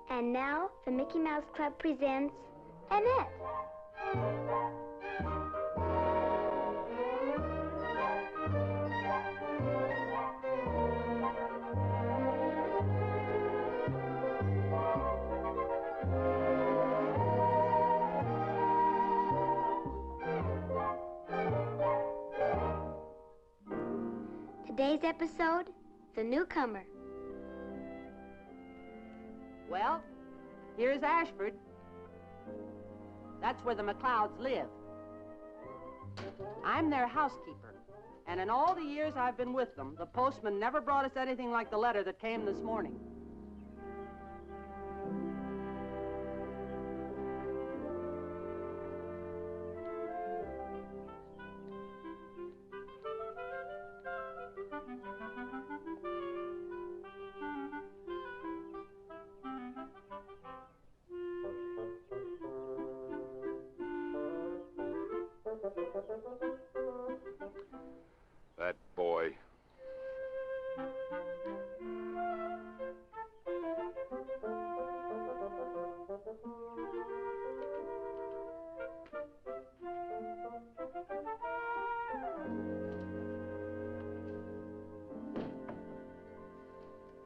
And now, the Mickey Mouse Club presents Annette. Today's episode, The Newcomer. Well, here's Ashford. That's where the McLeods live. I'm their housekeeper, and in all the years I've been with them, the postman never brought us anything like the letter that came this morning. That boy.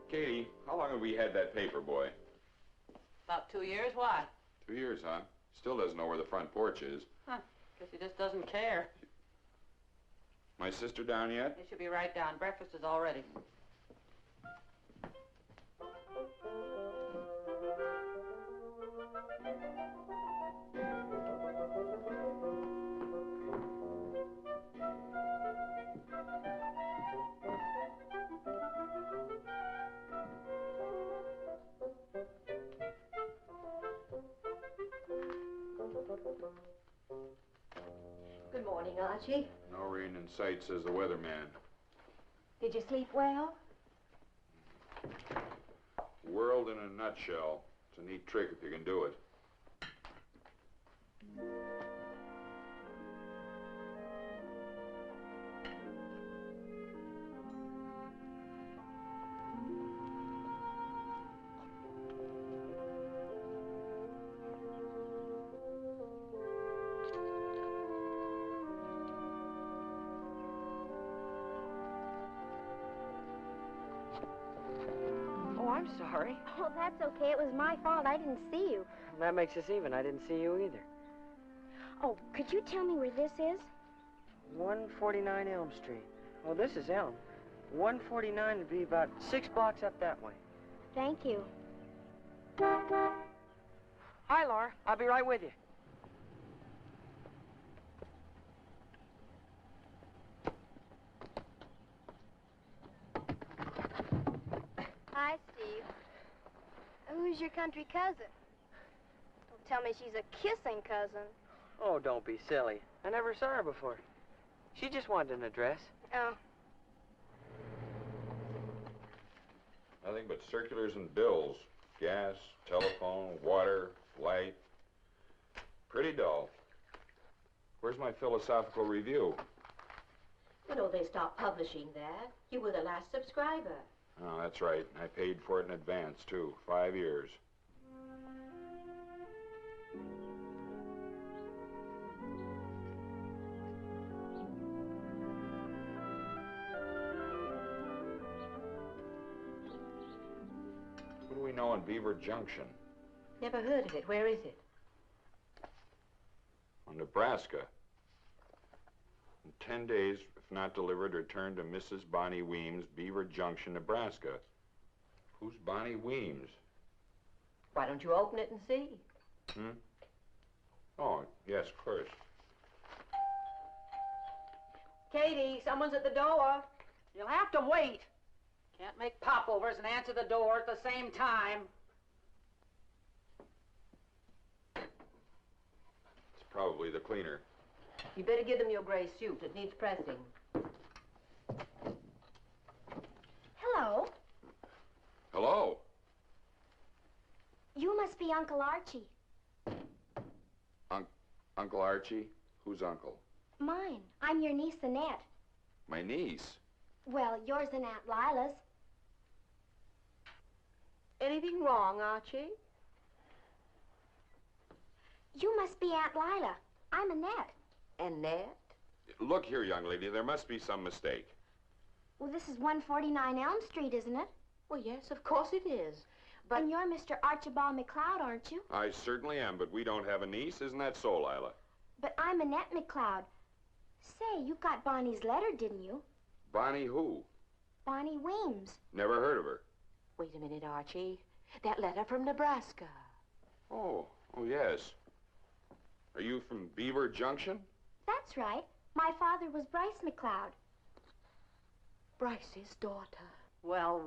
Katie, how long have we had that paper boy? About 2 years, why? 2 years, huh? Still doesn't know where the front porch is. Huh, guess he just doesn't care. My sister down yet? He should be right down. Breakfast is all ready. Good morning, Archie. No rain in sight, says the weatherman. Did you sleep well? World in a nutshell. It's a neat trick if you can do it. Oh, I'm sorry. Oh, that's okay. It was my fault. I didn't see you. That makes us even. I didn't see you either. Oh, could you tell me where this is? 149 Elm Street. Oh, this is Elm. 149 would be about 6 blocks up that way. Thank you. Hi, Laura. I'll be right with you. Hi, Steve. Who's your country cousin? Don't tell me she's a kissing cousin. Oh, don't be silly. I never saw her before. She just wanted an address. Oh. Nothing but circulars and bills. Gas, telephone, water, light. Pretty dull. Where's my philosophical review? You know, they stopped publishing that. You were the last subscriber. Oh, that's right. I paid for it in advance, too. 5 years. What do we know in Beaver Junction? Never heard of it. Where is it? On Nebraska. In 10 days, if not delivered, return to Mrs. Bonnie Weems, Beaver Junction, Nebraska. Who's Bonnie Weems? Why don't you open it and see? Hmm? Oh, yes, of course. Katie, someone's at the door. You'll have to wait. Can't make popovers and answer the door at the same time. It's probably the cleaner. You better give them your gray suit. It needs pressing. Hello. Hello. You must be Uncle Archie. Uncle Archie? Who's uncle? Mine. I'm your niece, Annette. My niece? Well, yours and Aunt Lila's. Anything wrong, Archie? You must be Aunt Lila. I'm Annette. Annette? Look here, young lady, there must be some mistake. Well, this is 149 Elm Street, isn't it? Well, yes, of course it is. But And you're Mr. Archibald McLeod, aren't you? I certainly am, but we don't have a niece. Isn't that so, Lila? But I'm Annette McLeod. Say, you got Bonnie's letter, didn't you? Bonnie who? Bonnie Weems. Never heard of her. wait a minute, Archie. That letter from Nebraska. Oh, yes. Are you from Beaver Junction? That's right. My father was Bryce McLeod. Bryce's daughter. Well,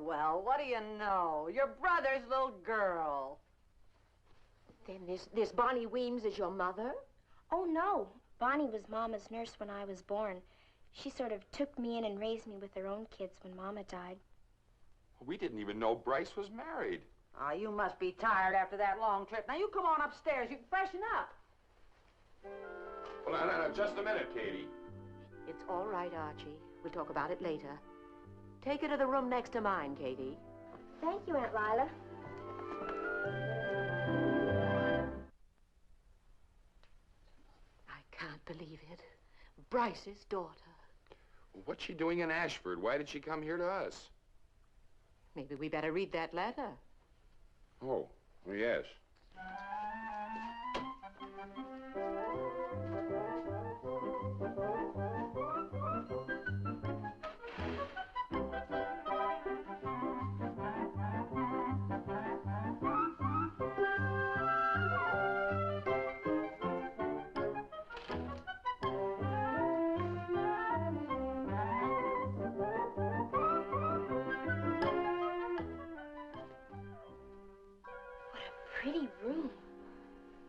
what do you know? Your brother's little girl. Then this Bonnie Weems is your mother? Oh, no. Bonnie was Mama's nurse when I was born. She sort of took me in and raised me with her own kids when Mama died. We didn't even know Bryce was married. Ah, you must be tired after that long trip. Now, you come on upstairs. You can freshen up. Well, now, just a minute, Katie. It's all right, Archie. We'll talk about it later. Take her to the room next to mine, Katie. Thank you, Aunt Lila. I can't believe it. Bryce's daughter. What's she doing in Ashford? Why did she come here to us? Maybe we better read that letter. Oh, yes. Pretty room.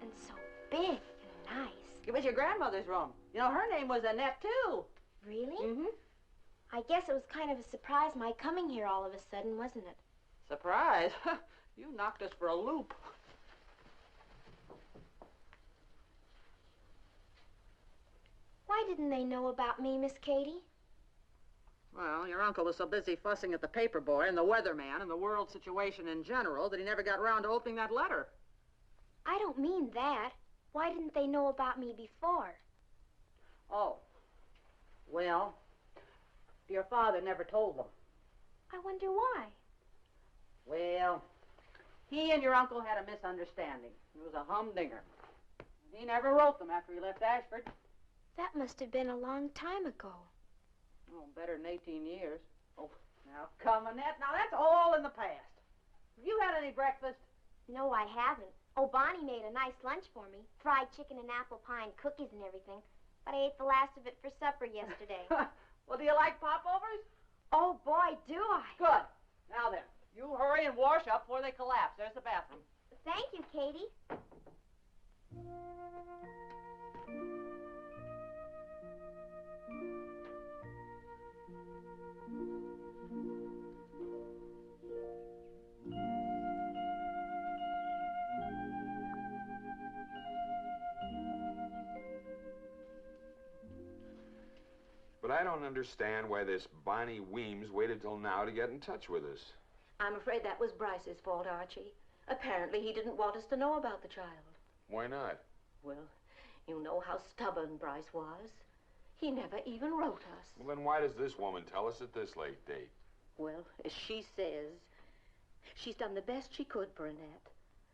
And so big and nice. It was your grandmother's room. You know, her name was Annette, too. Really? Mm-hmm. I guess it was kind of a surprise my coming here all of a sudden, wasn't it? Surprise. You knocked us for a loop. Why didn't they know about me, Miss Katie? Well, your uncle was so busy fussing at the paper boy and the weatherman and the world situation in general that he never got around to opening that letter. I don't mean that. Why didn't they know about me before? Oh. Well, your father never told them. I wonder why. Well, he and your uncle had a misunderstanding. It was a humdinger. He never wrote them after he left Ashford. That must have been a long time ago. Oh, better than 18 years. Oh, now come, Annette. Now, that's all in the past. Have you had any breakfast? No, I haven't. Oh, Bonnie made a nice lunch for me. Fried chicken and apple pie and cookies and everything. But I ate the last of it for supper yesterday. Well, do you like popovers? Oh, boy, do I. Good. Now then, you hurry and wash up before they collapse. There's the bathroom. Thank you, Katie. But I don't understand why this Bonnie Weems waited till now to get in touch with us. I'm afraid that was Bryce's fault, Archie. Apparently he didn't want us to know about the child. Why not? Well, you know how stubborn Bryce was. He never even wrote us. Well, then why does this woman tell us at this late date? Well, as she says, she's done the best she could for Annette.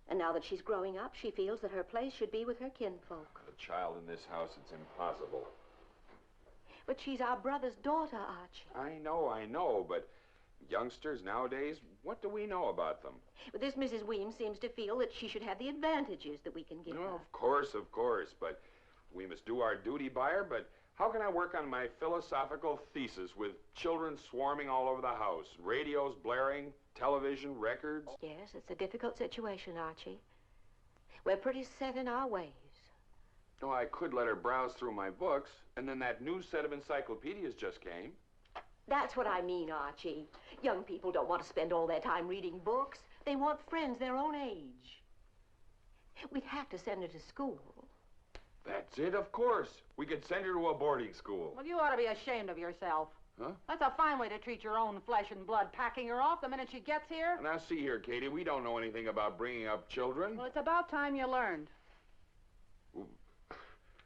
And now that she's growing up, she feels that her place should be with her kinfolk. A child in this house, it's impossible. But she's our brother's daughter, Archie. I know, but youngsters nowadays, what do we know about them? But this Mrs. Weems seems to feel that she should have the advantages that we can give her. Of course, but we must do our duty by her, but how can I work on my philosophical thesis with children swarming all over the house, radios blaring, television, records? Yes, it's a difficult situation, Archie. We're pretty set in our ways. No, I could let her browse through my books, and then that new set of encyclopedias just came. That's what I mean, Archie. Young people don't want to spend all their time reading books. They want friends their own age. We'd have to send her to school. That's it, of course. We could send her to a boarding school. Well, you ought to be ashamed of yourself. Huh? That's a fine way to treat your own flesh and blood, packing her off the minute she gets here. Now, see here, Katie, we don't know anything about bringing up children. Well, it's about time you learned.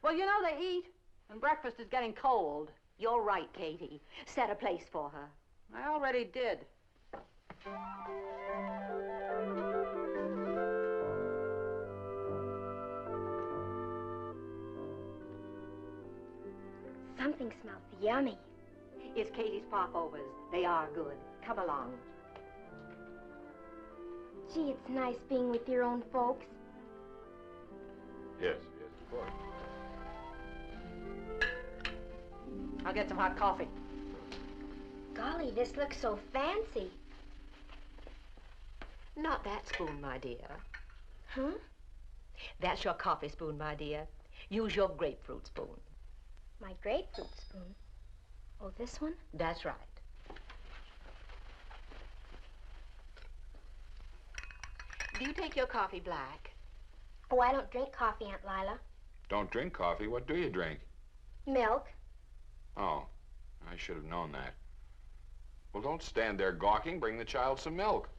Well, you know they eat, and breakfast is getting cold. You're right, Katie. Set a place for her. I already did. Something smells yummy. It's Katie's popovers. They are good. Come along. Gee, it's nice being with your own folks. Yes, of course. I'll get some hot coffee. Golly, this looks so fancy. Not that spoon, my dear. Huh? That's your coffee spoon, my dear. Use your grapefruit spoon. My grapefruit spoon. Oh, this one? That's right. Do you take your coffee black? Oh, I don't drink coffee, Aunt Lila. Don't drink coffee. What do you drink? Milk. Oh, I should have known that. Well, don't stand there gawking. Bring the child some milk.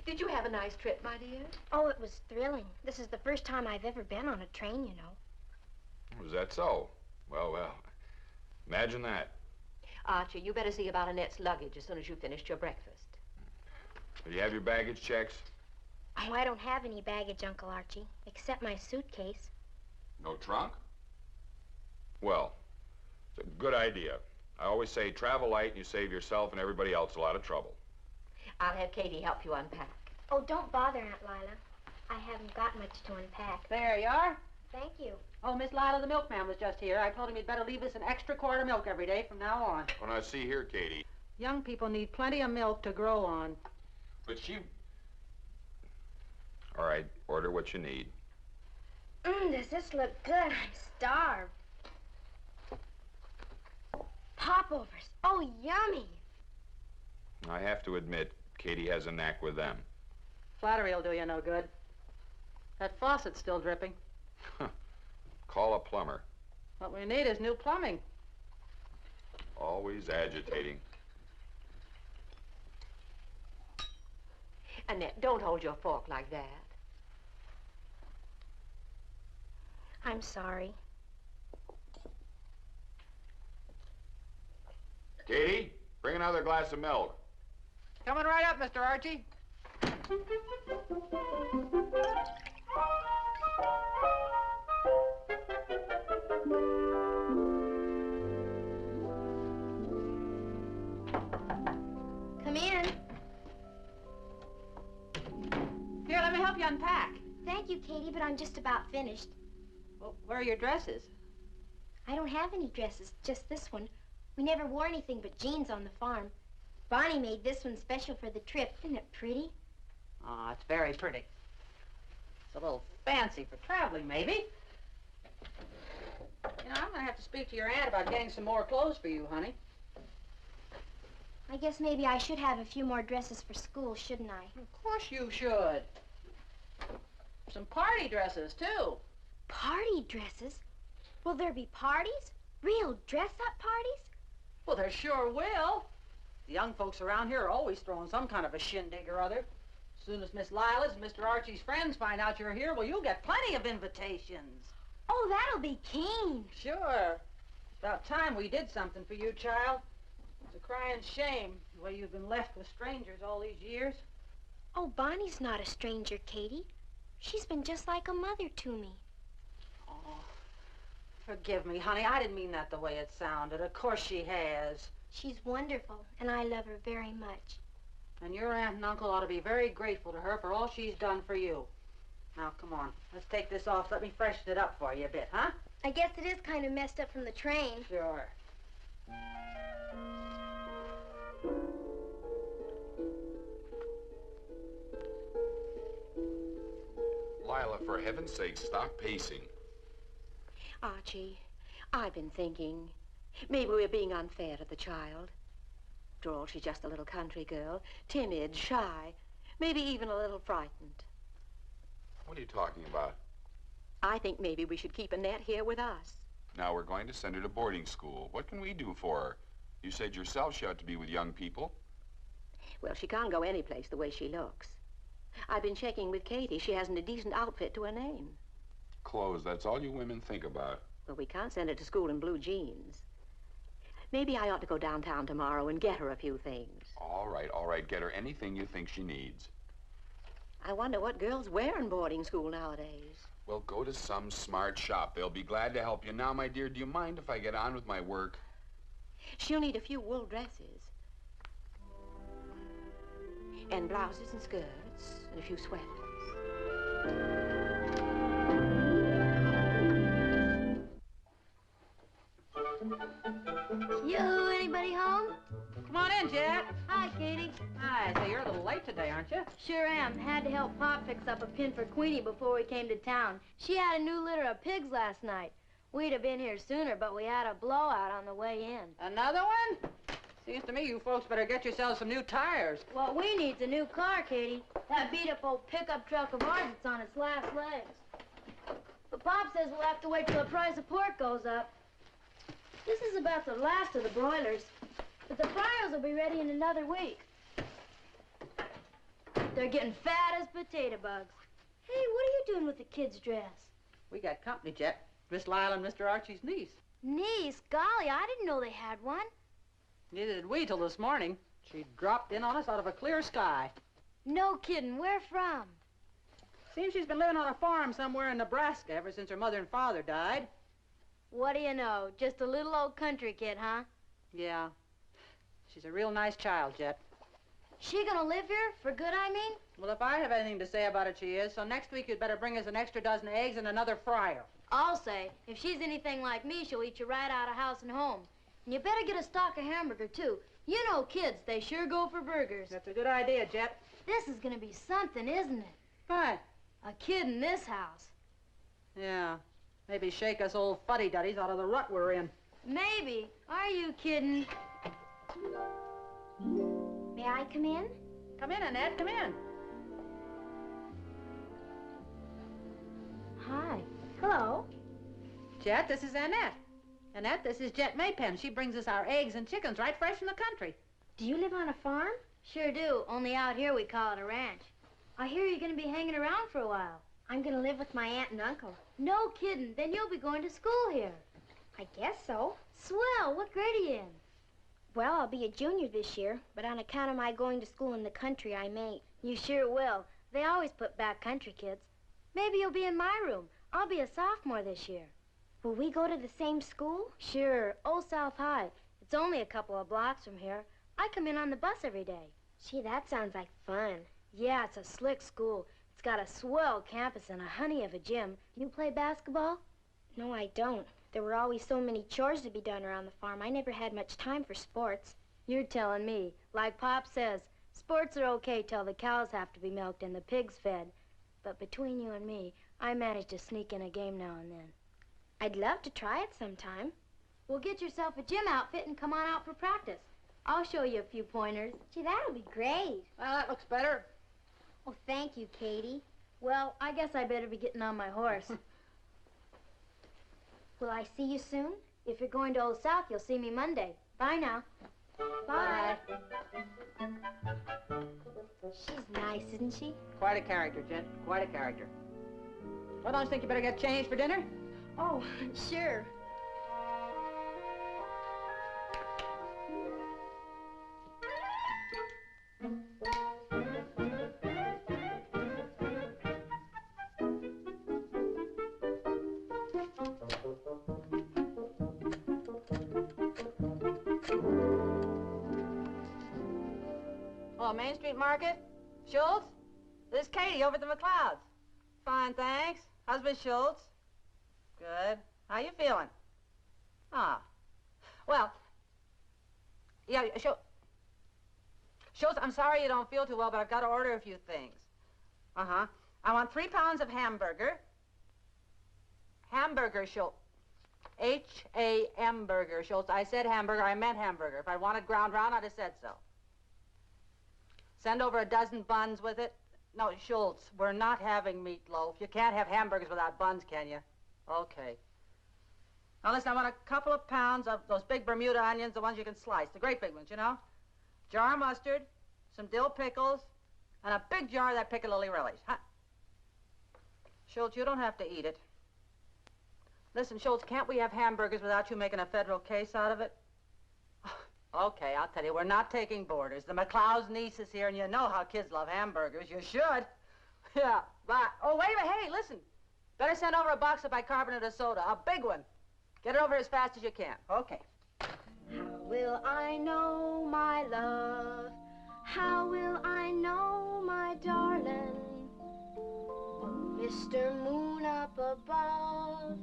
Did you have a nice trip, my dear? Oh, it was thrilling. This is the first time I've ever been on a train, you know. Was that so? Well, imagine that. Archie, you better see about Annette's luggage as soon as you finished your breakfast. Do you have your baggage checks? Oh, I don't have any baggage, Uncle Archie, except my suitcase. No trunk? Well, it's a good idea. I always say travel light and you save yourself and everybody else a lot of trouble. I'll have Katie help you unpack. Oh, don't bother, Aunt Lila. I haven't got much to unpack. There you are. Thank you. Oh, Miss Lila, the milkman was just here. I told him he'd better leave us an extra quart of milk every day from now on. Well, now, see here, Katie. Young people need plenty of milk to grow on. But she... All right, order what you need. Does this look good? I'm starved. Popovers. Oh, yummy. I have to admit, Katie has a knack with them. Flattery will do you no good. That faucet's still dripping. Call a plumber. What we need is new plumbing. Always agitating. Annette, don't hold your fork like that. I'm sorry. Katie, bring another glass of milk. Coming right up, Mr. Archie. Come in. Here, let me help you unpack. Thank you, Katie, but I'm just about finished. Well, where are your dresses? I don't have any dresses, just this one. We never wore anything but jeans on the farm. Bonnie made this one special for the trip. Isn't it pretty? Oh, it's very pretty. It's a little fancy for traveling, maybe. You know, I'm going to have to speak to your aunt about getting some more clothes for you, honey. I guess maybe I should have a few more dresses for school, shouldn't I? Of course you should. Some party dresses, too. Party dresses? Will there be parties? Real dress-up parties? Well, there sure will. The young folks around here are always throwing some kind of a shindig or other. As soon as Miss Lila's and Mr. Archie's friends find out you're here, well, you'll get plenty of invitations. Oh, that'll be keen. Sure. It's about time we did something for you, child. It's a crying shame the way you've been left with strangers all these years. Oh, Bonnie's not a stranger, Katie. She's been just like a mother to me. Oh, forgive me, honey. I didn't mean that the way it sounded. Of course she has. She's wonderful, and I love her very much. And your aunt and uncle ought to be very grateful to her for all she's done for you. Now, come on. Let's take this off. Let me freshen it up for you a bit, huh? I guess it is kind of messed up from the train. Sure. Lila, for heaven's sake, stop pacing. Archie, I've been thinking, maybe we're being unfair to the child. After all, she's just a little country girl, timid, shy, maybe even a little frightened. What are you talking about? I think maybe we should keep Annette here with us. Now, we're going to send her to boarding school. What can we do for her? You said yourself she ought to be with young people. Well, she can't go any place the way she looks. I've been checking with Katie. She hasn't a decent outfit to her name. Clothes, that's all you women think about. Well, we can't send her to school in blue jeans. Maybe I ought to go downtown tomorrow and get her a few things. All right. Get her anything you think she needs. I wonder what girls wear in boarding school nowadays. Well, go to some smart shop. They'll be glad to help you. Now, my dear, do you mind if I get on with my work? She'll need a few wool dresses. And blouses and skirts and a few sweaters. Yoo, anybody home? Come on in, Jet. Hi, Katie. Hi, so you're a little late today, aren't you? Sure am. Had to help Pop fix up a pin for Queenie before we came to town. She had a new litter of pigs last night. We'd have been here sooner, but we had a blowout on the way in. Another one? Seems to me you folks better get yourselves some new tires. What we need's a new car, Katie. That beat-up old pickup truck of ours is on its last legs. But Pop says we'll have to wait till the price of pork goes up. This is about the last of the broilers, but the fryers will be ready in another week. They're getting fat as potato bugs. Hey, what are you doing with the kid's dress? We got company, Jet. Miss Lyle and Mr. Archie's niece. Niece? Golly, I didn't know they had one. Neither did we till this morning. She dropped in on us out of a clear sky. No kidding. Where from? Seems she's been living on a farm somewhere in Nebraska ever since her mother and father died. What do you know? Just a little old country kid, huh? Yeah. She's a real nice child, Jet. She gonna live here? For good, I mean? Well, if I have anything to say about it, she is. So next week you'd better bring us an extra dozen eggs and another fryer. I'll say. If she's anything like me, she'll eat you right out of house and home. And you better get a stock of hamburger, too. You know kids, they sure go for burgers. That's a good idea, Jet. This is gonna be something, isn't it? What? A kid in this house. Yeah. Maybe shake us old fuddy-duddies out of the rut we're in. Maybe. Are you kidding? May I come in? Come in, Annette, come in. Hi. Hello. Jet, this is Annette. Annette, this is Jet Maypen. She brings us our eggs and chickens right fresh from the country. Do you live on a farm? Sure do, only out here we call it a ranch. I hear you're gonna be hanging around for a while. I'm gonna live with my aunt and uncle. No kidding, then you'll be going to school here. I guess so. Swell, what grade are you in? Well, I'll be a junior this year, but on account of my going to school in the country, I may. You sure will. They always put back country kids. Maybe you'll be in my room. I'll be a sophomore this year. Will we go to the same school? Sure, Old South High. It's only a couple of blocks from here. I come in on the bus every day. Gee, that sounds like fun. Yeah, it's a slick school. It's got a swell campus and a honey of a gym. You play basketball? No, I don't. There were always so many chores to be done around the farm. I never had much time for sports. You're telling me. Like Pop says, sports are okay till the cows have to be milked and the pigs fed. But between you and me, I manage to sneak in a game now and then. I'd love to try it sometime. Well, get yourself a gym outfit and come on out for practice. I'll show you a few pointers. Gee, that'll be great. Well, that looks better. Oh, thank you, Katie. Well, I guess I better be getting on my horse. Will I see you soon? If you're going to Old South, you'll see me Monday. Bye now. Bye. She's nice, isn't she? Quite a character, Jet. Quite a character. Well, don't you think you better get changed for dinner? Oh, sure. Oh, Main Street Market? Schultz? This is Katie over at the McLeods. Fine, thanks. Husband Schultz? Good. How you feeling? Ah. Well, yeah, Schultz, I'm sorry you don't feel too well, but I've got to order a few things. Uh-huh. I want 3 pounds of hamburger. Hamburger, Schultz. H-A-M-burger, Schultz. I said hamburger, I meant hamburger. If I wanted ground round, I'd have said so. Send over a dozen buns with it. No, Schultz, we're not having meatloaf. You can't have hamburgers without buns, can you? Okay. Now listen, I want a couple of pounds of those big Bermuda onions, the ones you can slice, the great big ones, you know? Jar of mustard, some dill pickles, And a big jar of that piccalilli relish, huh? Schultz, you don't have to eat it. Listen, Schultz, can't we have hamburgers without you making a federal case out of it? Okay, I'll tell you, we're not taking boarders. The McLeod's niece is here, and you know how kids love hamburgers. You should. Yeah, bye. Oh, wait a minute. Hey, listen. Better send over a box of bicarbonate of soda, a big one. Get it over as fast as you can. Okay. How will I know my love? How will I know my darling? Oh, Mr. Moon up above,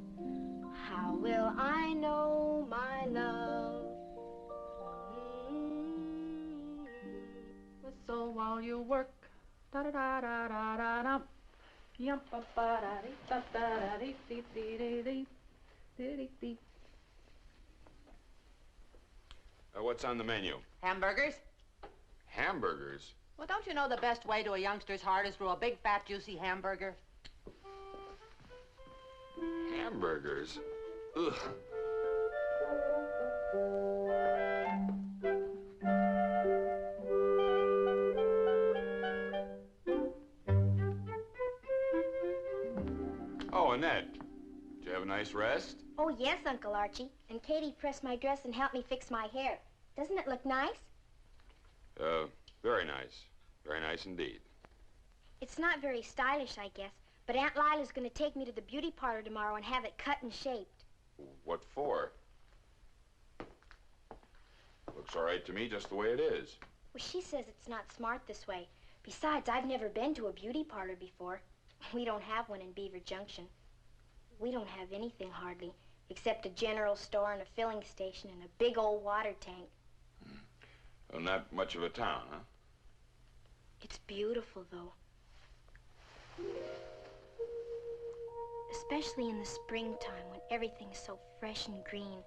how will I know my love? Whistle while you work. Da da da da da da da. Yum ba ba da dee ba ba da dee dee dee dee dee dee dee. What's on the menu? Hamburgers? Hamburgers? Well, don't you know the best way to a youngster's heart is through a big, fat, juicy hamburger? Hamburgers? Ugh. Oh, Annette, did you have a nice rest? Oh, yes, Uncle Archie. And Katie pressed my dress and helped me fix my hair. Doesn't it look nice? Very nice. Very nice indeed. It's not very stylish, I guess, but Aunt Lila's going to take me to the beauty parlor tomorrow and have it cut and shaped. What for? Looks all right to me, just the way it is. Well, she says it's not smart this way. Besides, I've never been to a beauty parlor before. We don't have one in Beaver Junction. We don't have anything hardly, except a general store and a filling station and a big old water tank. Well, not much of a town, huh? It's beautiful, though. Especially in the springtime when everything's so fresh and green.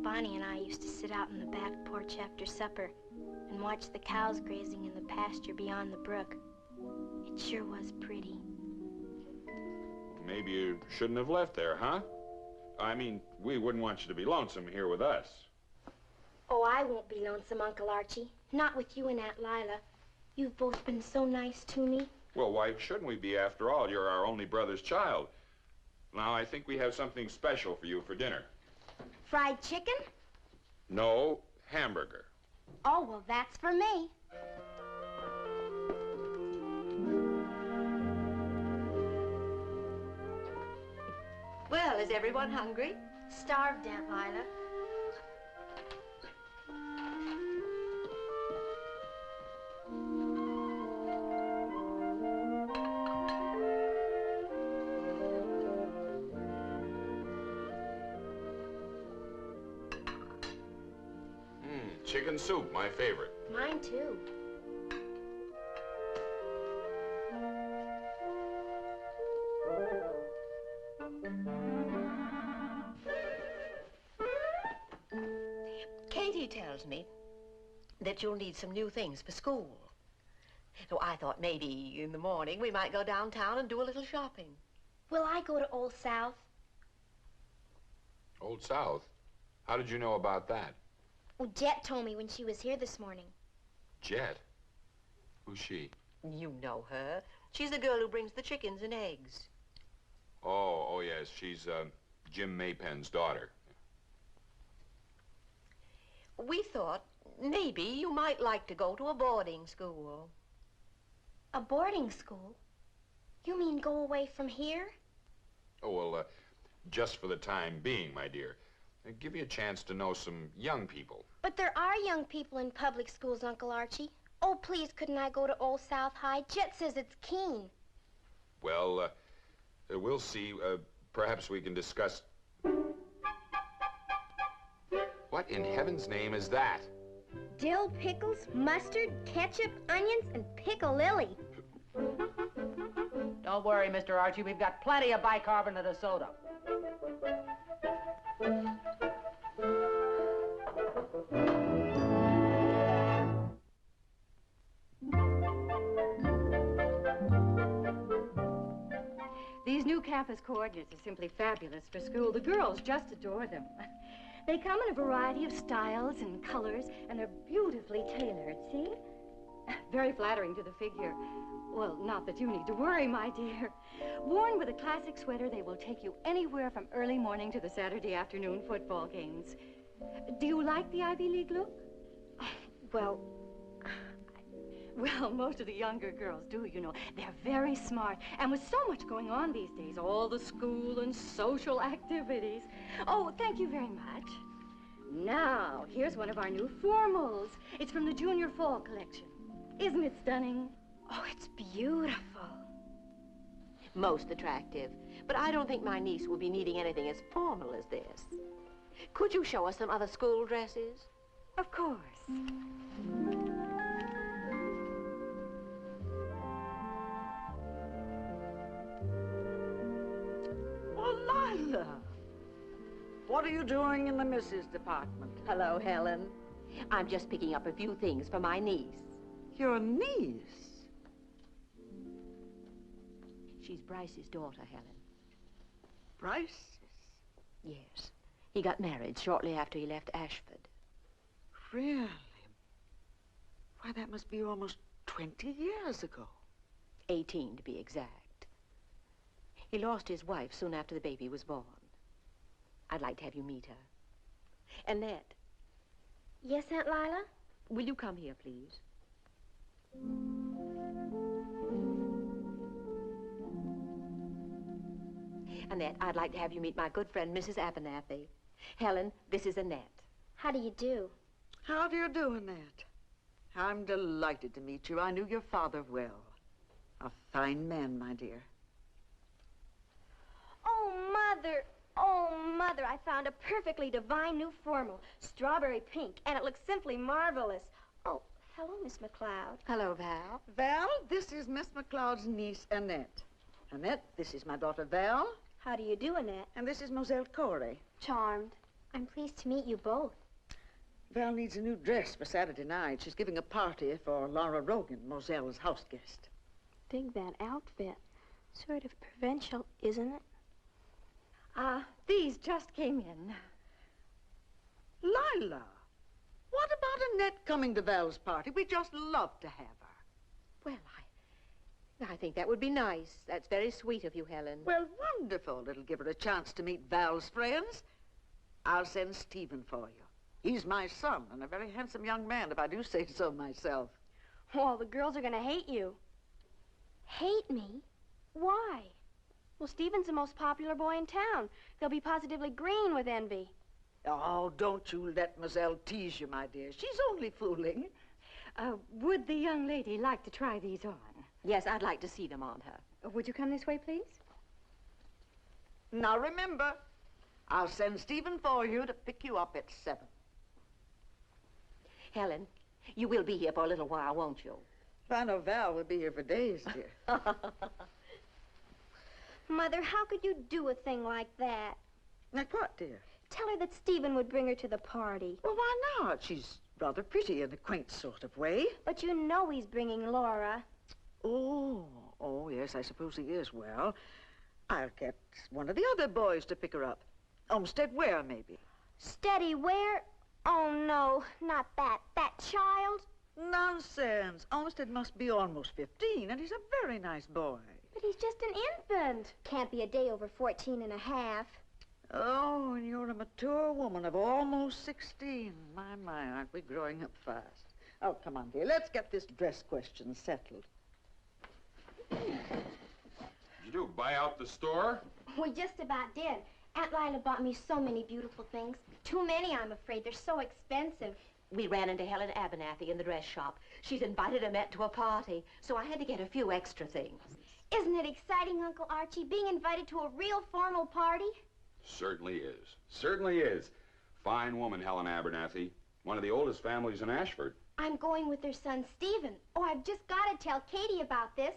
Bonnie and I used to sit out in the back porch after supper and watch the cows grazing in the pasture beyond the brook. It sure was pretty. Maybe you shouldn't have left there, huh? I mean, we wouldn't want you to be lonesome here with us. Oh, I won't be lonesome, Uncle Archie. Not with you and Aunt Lila. You've both been so nice to me. Well, why shouldn't we be? After all, you're our only brother's child. Now, I think we have something special for you for dinner. Fried chicken? No, hamburger. Oh, well, that's for me. Well, is everyone hungry? Starved, Aunt Lila. Chicken soup, my favorite. Mine, too. Katie tells me that you'll need some new things for school. So I thought maybe in the morning we might go downtown and do a little shopping. Will I go to Old South? Old South? How did you know about that? Well, Jet told me when she was here this morning. Jet? Who's she? You know her. She's the girl who brings the chickens and eggs. Oh, yes. She's Jim Maypen's daughter. We thought maybe you might like to go to a boarding school. A boarding school? You mean go away from here? Oh, well, just for the time being, my dear. Give you a chance to know some young people. But there are young people in public schools, Uncle Archie. Oh, please, couldn't I go to Old South High? Jet says it's keen. Well, we'll see. Perhaps we can discuss... What in heaven's name is that? Dill pickles, mustard, ketchup, onions, and piccalilli. Don't worry, Mr. Archie. We've got plenty of bicarbonate of soda. These new campus coordinates are simply fabulous for school. The girls just adore them. They come in a variety of styles and colors, and they're beautifully tailored, see? Very flattering to the figure. Well, not that you need to worry, my dear. Worn with a classic sweater, they will take you anywhere from early morning to the Saturday afternoon football games. Do you like the Ivy League look? Well, Most of the younger girls do, you know. They're very smart. And with so much going on these days, all the school and social activities. Oh, thank you very much. Now, here's one of our new formals. It's from the Junior Fall collection. Isn't it stunning? oh, it's beautiful. Most attractive. But I don't think my niece will be needing anything as formal as this. Could you show us some other school dresses? Of course. Oh, Lila! What are you doing in the missus department? Hello, Helen. I'm just picking up a few things for my niece. Your niece? She's Bryce's daughter, Helen. Bryce? Yes. He got married shortly after he left Ashford. Really? Why, that must be almost 20 years ago. 18, to be exact. He lost his wife soon after the baby was born. I'd like to have you meet her. Annette, Yes, Aunt Lila? will you come here, please? Annette, I'd like to have you meet my good friend, Mrs. Abernathy. Helen, this is Annette. How do you do? How do you do, Annette? I'm delighted to meet you. I knew your father well. A fine man, my dear. Oh, Mother, I found a perfectly divine new formal, strawberry pink, and it looks simply marvelous. Oh, hello, Miss McLeod. Hello, Val. Val, this is Miss McLeod's niece, Annette. Annette, this is my daughter, Val, How do you do, Annette? and this is Moselle Corey. Charmed. I'm pleased to meet you both. Val needs a new dress for Saturday night. She's giving a party for Laura Rogan, Moselle's house guest. Dig that outfit. Sort of provincial, isn't it? These just came in. Lila, what about Annette coming to Val's party? We'd just love to have her. Well, I think that would be nice. That's very sweet of you, Helen. Well, wonderful. It'll give her a chance to meet Val's friends. I'll send Stephen for you. He's my son, and a very handsome young man, if I do say so myself. Well, the girls are gonna hate you. Hate me? Why? Well, Stephen's the most popular boy in town. They'll be positively green with envy. Oh, don't you let Moselle tease you, my dear. She's only fooling. Would the young lady like to try these on? Yes, I'd like to see them on her. Would you come this way, please? Now, remember, I'll send Stephen for you to pick you up at 7. Helen, you will be here for a little while, won't you? I know Val will be here for days, dear. Mother, how could you do a thing like that? Like what, dear? Tell her that Stephen would bring her to the party. Well, why not? She's rather pretty in a quaint sort of way. But you know he's bringing Laura. Oh, yes, I suppose he is. Well, I'll get one of the other boys to pick her up. Olmsted Ware, maybe. Steady where? Oh, no, not that. That child? Nonsense. Olmsted must be almost 15, and he's a very nice boy. But he's just an infant. Can't be a day over 14 and a half. Oh, and you're a mature woman of almost 16. My, aren't we growing up fast? Oh, come on, dear. Let's get this dress question settled. Did you do, buy out the store? We just about did. Aunt Lila bought me so many beautiful things. Too many, I'm afraid. They're so expensive. We ran into Helen Abernathy in the dress shop. She's invited Annette to a party, so I had to get a few extra things. Isn't it exciting, Uncle Archie, being invited to a real formal party? Certainly is. Certainly is. Fine woman, Helen Abernathy. One of the oldest families in Ashford. I'm going with their son, Stephen. Oh, I've just got to tell Katie about this.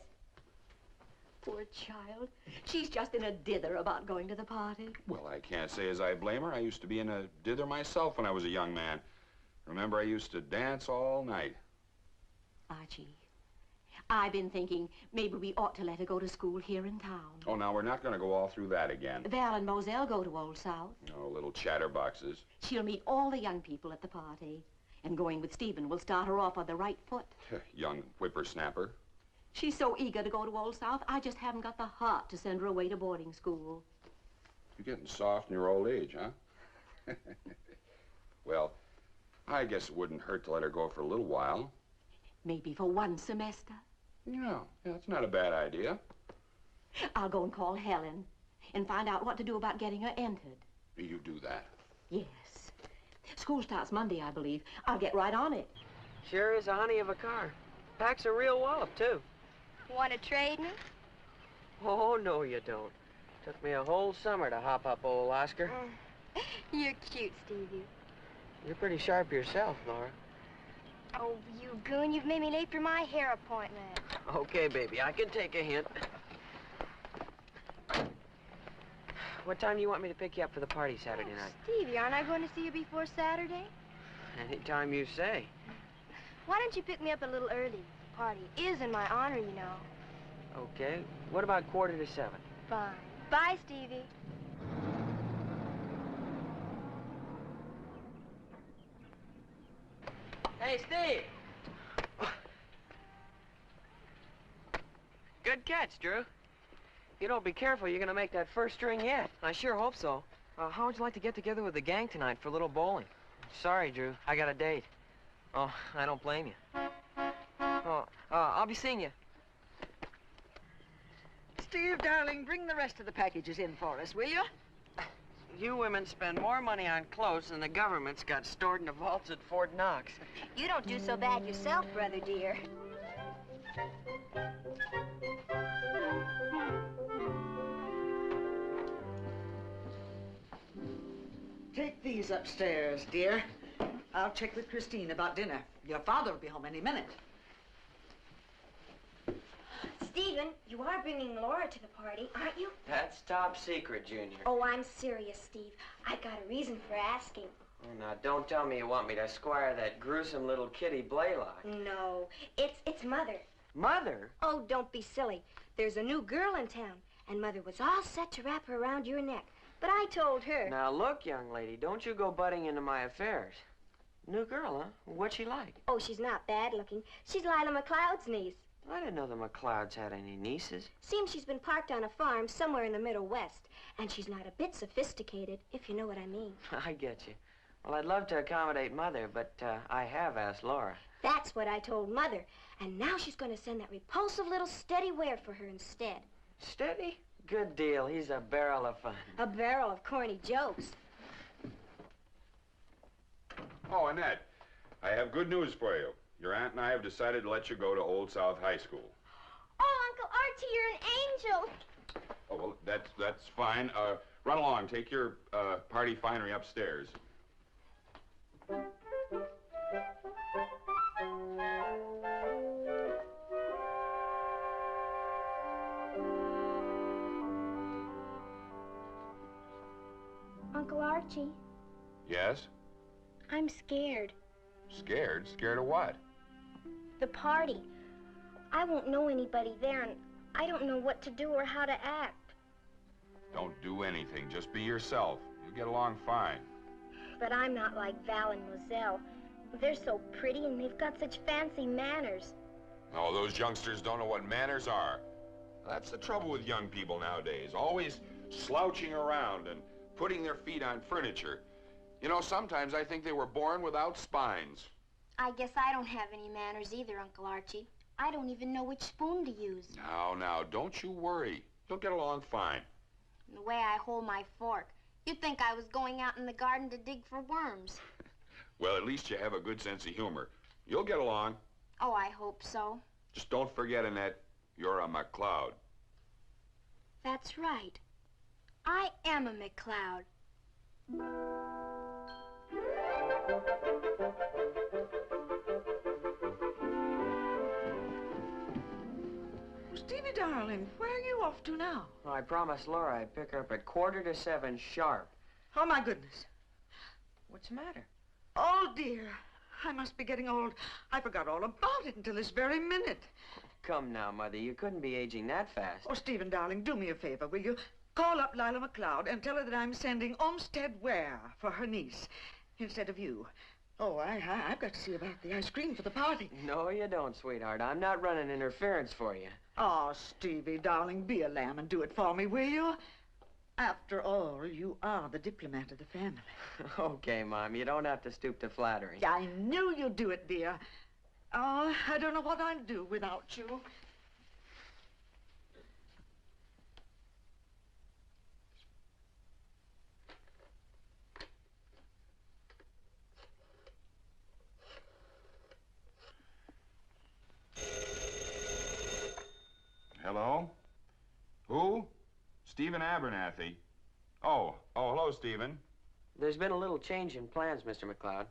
Poor child. She's just in a dither about going to the party. Well, I can't say as I blame her. I used to be in a dither myself when I was a young man. Remember, I used to dance all night. Archie, I've been thinking maybe we ought to let her go to school here in town. Oh, now, we're not going to go all through that again. Val and Moselle go to Old South. Oh, little chatterboxes. She'll meet all the young people at the party. And going with Stephen will start her off on the right foot. Young whippersnapper. She's so eager to go to Old South, I just haven't got the heart to send her away to boarding school. You're getting soft in your old age, huh? Well, I guess it wouldn't hurt to let her go for a little while. Maybe for one semester. Yeah, that's not a bad idea. I'll go and call Helen and find out what to do about getting her entered. You do that. Yes. School starts Monday, I believe. I'll get right on it. Sure is a honey of a car. Packs a real wallop, too. Want to trade me? Oh, no, you don't. Took me a whole summer to hop up old Oscar. You're cute, Stevie. You're pretty sharp yourself, Laura. Oh, you goon, you've made me late for my hair appointment. Okay, baby, I can take a hint. What time do you want me to pick you up for the party Saturday night? Stevie, aren't I going to see you before Saturday? Anytime you say. Why don't you pick me up a little early? The party is in my honor, you know. Okay. What about 6:45? Fine. Bye, Stevie. Hey, Steve! Good catch, Drew. You don't be careful, you're gonna make that first string yet. I sure hope so. How would you like to get together with the gang tonight for a little bowling? Sorry, Drew, I got a date. Oh, I don't blame you. Oh, I'll be seeing you. Steve, darling, bring the rest of the packages in for us, will you? You women spend more money on clothes than the government's got stored in the vaults at Fort Knox. You don't do so bad yourself, brother dear. Take these upstairs, dear. I'll check with Christine about dinner. Your father will be home any minute. Stephen, you are bringing Laura to the party, aren't you? That's top secret, Junior. Oh, I'm serious, Steve. I got a reason for asking. Oh, now, don't tell me you want me to squire that gruesome little kitty Blaylock. No, it's Mother. Mother? Oh, don't be silly. There's a new girl in town, and Mother was all set to wrap her around your neck. But I told her. Now, look, young lady, don't you go butting into my affairs. New girl, huh? What's she like? Oh, she's not bad looking. She's Lila McLeod's niece. I didn't know the McLeods had any nieces. Seems she's been parked on a farm somewhere in the Middle West, and she's not a bit sophisticated, if you know what I mean. I get you. Well, I'd love to accommodate Mother, but I have asked Laura. That's what I told Mother, and now she's going to send that repulsive little Steady Ware for her instead. Steady? Good deal. He's a barrel of fun. A barrel of corny jokes. Oh, Annette, I have good news for you. Your aunt and I have decided to let you go to Old South High School. Oh, Uncle Archie, you're an angel. Oh, well, that's fine. Run along. Take your party finery upstairs. Uncle Archie, Yes? I'm scared. Scared? Scared of what? The party. I won't know anybody there, and I don't know what to do or how to act. Don't do anything. Just be yourself. You'll get along fine. But I'm not like Val and Moselle. They're so pretty, and they've got such fancy manners. Oh, those youngsters don't know what manners are. That's the trouble with young people nowadays. Always slouching around and putting their feet on furniture. You know, sometimes I think they were born without spines. I guess I don't have any manners either, Uncle Archie. I don't even know which spoon to use. Now, don't you worry. You'll get along fine. And the way I hold my fork, you'd think I was going out in the garden to dig for worms. Well, at least you have a good sense of humor. You'll get along. Oh, I hope so. Just don't forget, Annette, you're a McLeod. That's right. I am a McLeod. Stevie, darling, where are you off to now? Well, I promised Laura I'd pick her up at 6:45 sharp. Oh, my goodness. What's the matter? Oh, dear. I must be getting old. I forgot all about it until this very minute. Come now, Mother, you couldn't be aging that fast. Oh, Stephen, darling, do me a favor, will you? Call up Lila McLeod and tell her that I'm sending Olmsted Ware for her niece instead of you. Oh, I've got to see about the ice cream for the party. No, you don't, sweetheart. I'm not running interference for you. Oh, Stevie, darling, be a lamb and do it for me, will you? After all, you are the diplomat of the family. Okay, Mom, you don't have to stoop to flattery. I knew you'd do it, dear. Oh, I don't know what I'd do without you. Hello? Who? Stephen Abernathy. Oh, hello, Stephen. There's been a little change in plans, Mr. McLeod.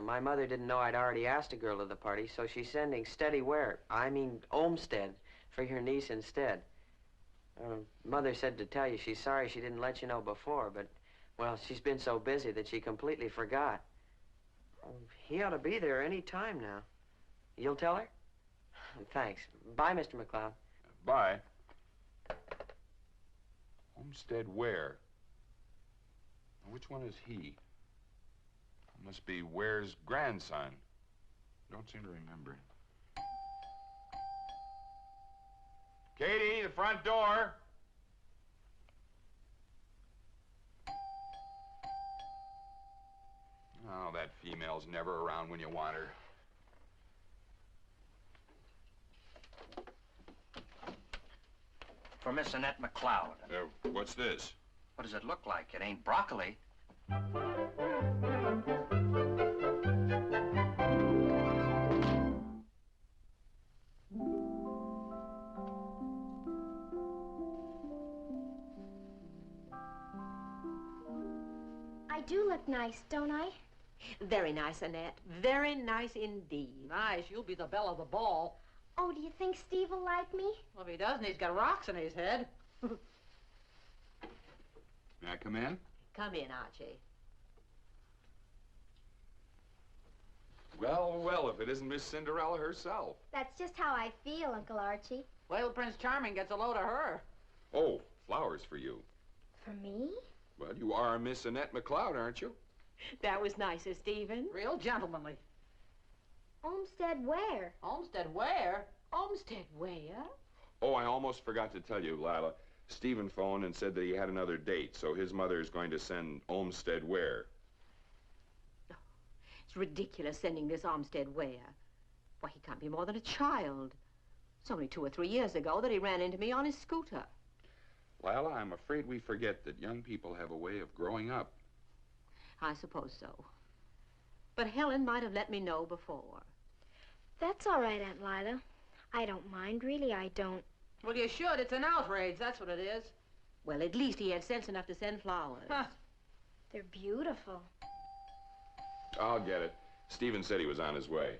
My mother didn't know I'd already asked a girl to the party, so she's sending steady wear, Olmsted, for your niece instead. Mother said to tell you she's sorry she didn't let you know before, but, well, she's been so busy that she completely forgot. He ought to be there any time now. You'll tell her? Thanks. Bye, Mr. McLeod. Bye. Homestead Ware. Which one is he? Must be Ware's grandson. Don't seem to remember. Katie, the front door. Oh, that female's never around when you want her. For Miss Annette McLeod. What's this? What does it look like? It ain't broccoli. I do look nice, don't I? Very nice, Annette. Very nice indeed. Nice, you'll be the belle of the ball. Oh, do you think Steve will like me? Well, if he doesn't, he's got rocks in his head. May I come in? Come in, Archie. Well, if it isn't Miss Cinderella herself. That's just how I feel, Uncle Archie. Wait till Prince Charming gets a load of her. Oh, flowers for you. For me? Well, you are Miss Annette McLeod, aren't you? That was nice of Stephen. Real gentlemanly. Olmsted where? Olmsted where? Olmsted where? Oh, I almost forgot to tell you, Lila. Stephen phoned and said that he had another date, so his mother is going to send Olmsted Ware. Oh, it's ridiculous sending this Olmsted where. Why, he can't be more than a child. It's only 2 or 3 years ago that he ran into me on his scooter. Lila, I'm afraid we forget that young people have a way of growing up. I suppose so. But Helen might have let me know before. That's all right, Aunt Lila. I don't mind, really, I don't. Well, you should. It's an outrage, that's what it is. Well, at least he had sense enough to send flowers. Huh. They're beautiful. I'll get it. Stephen said he was on his way.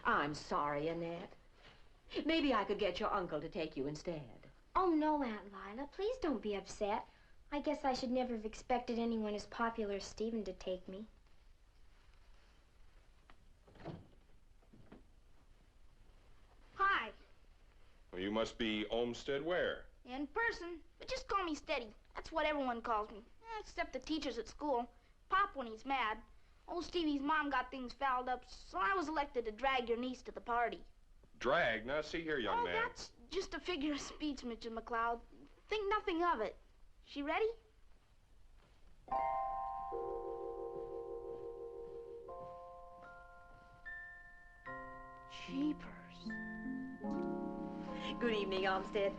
I'm sorry, Annette. Maybe I could get your uncle to take you instead. Oh, no, Aunt Lila. Please don't be upset. I guess I should never have expected anyone as popular as Stephen to take me. Hi. Well, you must be Olmsted Ware. In person, but just call me Steady. That's what everyone calls me, except the teachers at school. Pop when he's mad. Old Stevie's mom got things fouled up, so I was elected to drag your niece to the party. Drag? Now, see here, young man. That's just a figure of speech, Mr. McLeod. Think nothing of it. She ready? Jeepers. Good evening, Olmsted.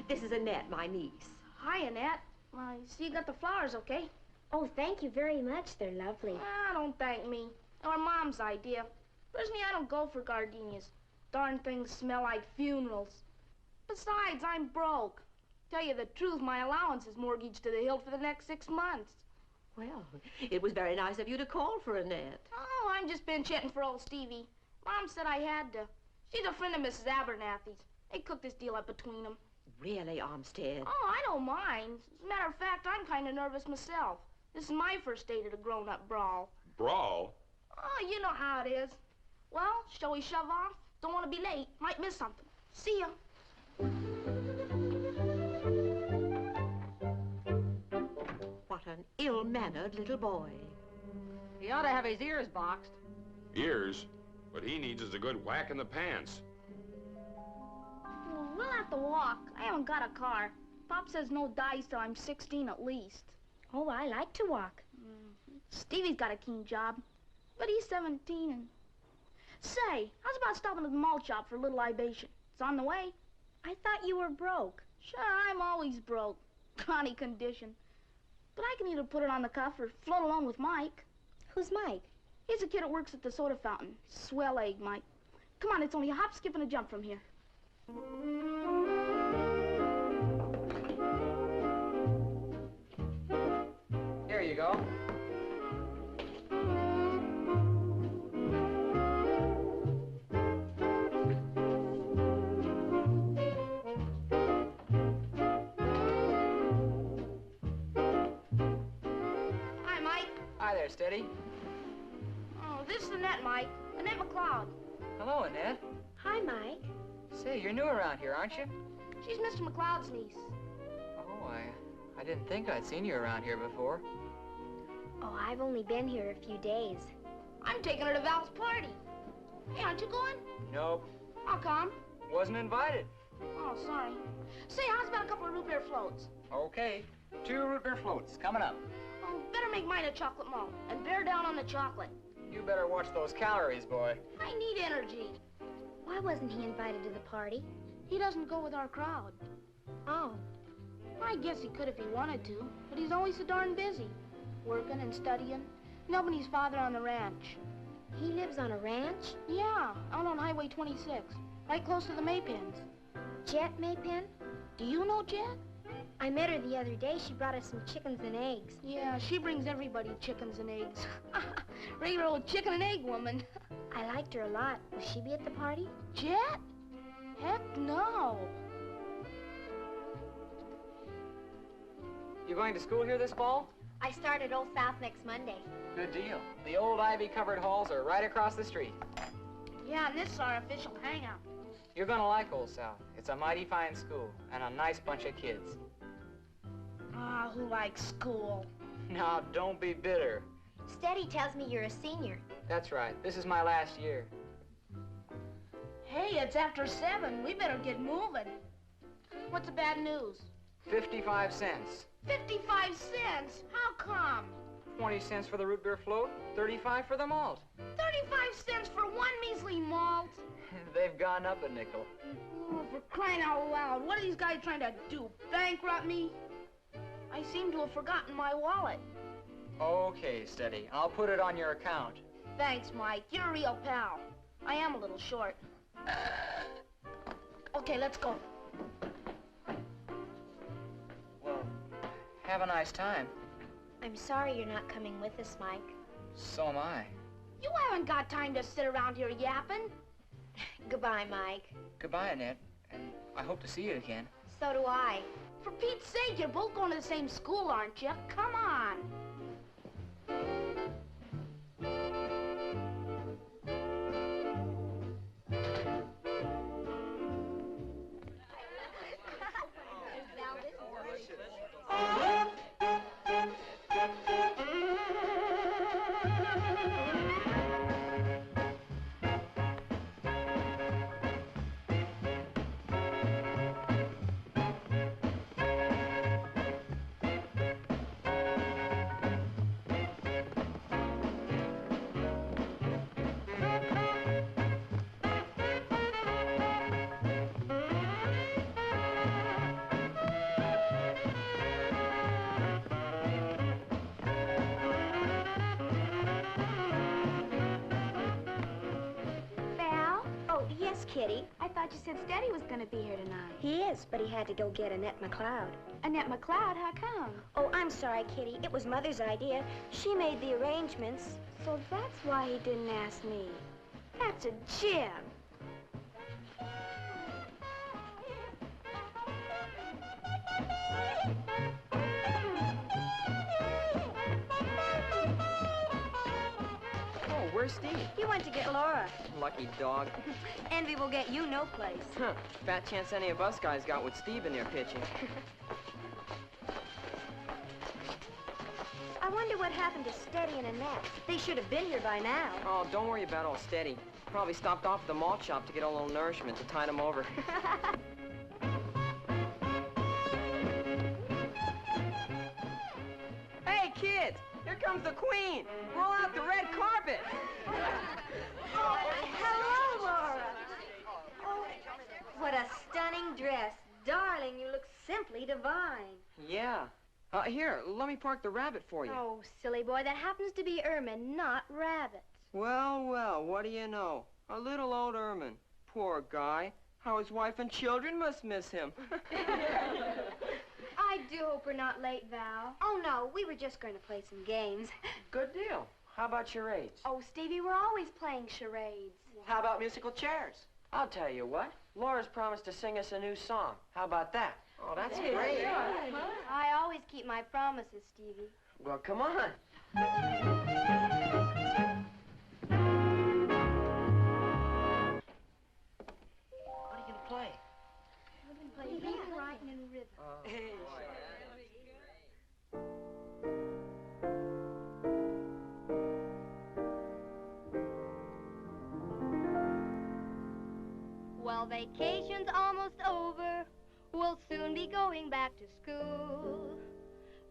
This is Annette, my niece. Hi, Annette. I see you got the flowers, okay? Oh, thank you very much. They're lovely. Ah, don't thank me. Or Mom's idea. Personally, I don't go for gardenias. Darn things smell like funerals. Besides, I'm broke. Tell you the truth, my allowance is mortgaged to the hilt for the next 6 months. Well, it was very nice of you to call for Annette. Oh, I'm just pinch-hitting for old Stevie. Mom said I had to. She's a friend of Mrs. Abernathy's. They cooked this deal up between them. Really, Olmsted? Oh, I don't mind. As a matter of fact, I'm kind of nervous myself. This is my first date at a grown-up brawl. Brawl? Oh, you know how it is. Well, shall we shove off? Don't want to be late. Might miss something. See ya. What an ill-mannered little boy. He ought to have his ears boxed. Ears? What he needs is a good whack in the pants. Well, we'll have to walk. I haven't got a car. Pop says no dice till I'm 16 at least. Oh, I like to walk. Stevie's got a keen job, but he's 17 and... Say, how's about stopping at the malt shop for a little libation? It's on the way. I thought you were broke. Sure, I'm always broke. Chronic condition. But I can either put it on the cuff or float along with Mike. Who's Mike? He's a kid that works at the soda fountain. Swell egg, Mike. Come on, it's only a hop, skip, and a jump from here. Here you go. Hi, Mike. Hi there, Steady. Oh, this is Annette, Mike. Annette McLeod. Hello, Annette. Hi, Mike. Say, you're new around here, aren't you? She's Mr. McLeod's niece. Oh, I didn't think I'd seen you around here before. Oh, I've only been here a few days. I'm taking her to Val's party. Hey, aren't you going? Nope. How come? Wasn't invited. Oh, sorry. Say, how's about a couple of root beer floats? Okay. 2 root beer floats coming up. Oh, better make mine a chocolate malt and bear down on the chocolate. You better watch those calories, boy. I need energy. Why wasn't he invited to the party? He doesn't go with our crowd. Oh. I guess he could if he wanted to, but he's always so darn busy. Working and studying, helping his father on the ranch. He lives on a ranch? Yeah, out on Highway 26, right close to the Maypens. Jet Maypen? Do you know Jet? I met her the other day. She brought us some chickens and eggs. Yeah, she brings everybody chickens and eggs. Regular old chicken and egg woman. I liked her a lot. Will she be at the party? Jet? Heck no. You going to school here this fall? I start at Old South next Monday. Good deal. The old ivy-covered halls are right across the street. Yeah, and this is our official hangout. You're gonna like Old South. It's a mighty fine school and a nice bunch of kids. Ah, who likes school? Now, don't be bitter. Steady tells me you're a senior. That's right. This is my last year. Hey, it's after 7. We better get moving. What's the bad news? 55 cents. 55 cents? How come? 20 cents for the root beer float, 35 for the malt. 35 cents for one measly malt? They've gone up a nickel. Oh, for crying out loud, what are these guys trying to do, bankrupt me? I seem to have forgotten my wallet. Okay, Steady. I'll put it on your account. Thanks, Mike. You're a real pal. I am a little short. Okay, let's go. Well, have a nice time. I'm sorry you're not coming with us, Mike. So am I. You haven't got time to sit around here yapping. Goodbye, Mike. Goodbye, Annette, and I hope to see you again. So do I. For Pete's sake, you're both going to the same school, aren't you? Come on. Kitty. I thought you said Steady was going to be here tonight. He is, but he had to go get Annette McLeod. Annette McLeod, how come? Oh, I'm sorry, Kitty. It was Mother's idea. She made the arrangements. So that's why he didn't ask me. That's a gem. Oh, where's Steve? You went to get Laura. Lucky dog. Envy will get you no place. Huh. Fat chance any of us guys got with Steve in their pitching. I wonder what happened to Steady and Annette. They should have been here by now. Oh, don't worry about old Steady. Probably stopped off at the malt shop to get a little nourishment to tide him over. Hey, kids! Here comes the Queen! Roll out the red carpet! Hello, Laura. Oh, what a stunning dress. Darling, you look simply divine. Yeah. Here, let me park the rabbit for you. Oh, silly boy, that happens to be Ermine, not Rabbit. Well, well, what do you know? A little old Ermine. Poor guy. How his wife and children must miss him. I do hope we're not late, Val. Oh, no, we were just going to play some games. Good deal. How about charades? Oh, Stevie, we're always playing charades. How about musical chairs? I'll tell you what. Laura's promised to sing us a new song. How about that? Oh, that's great. I always keep my promises, Stevie. Well, come on. What are you going to play? We're going to play reading, writing, and rhythm. Well, vacation's almost over. We'll soon be going back to school.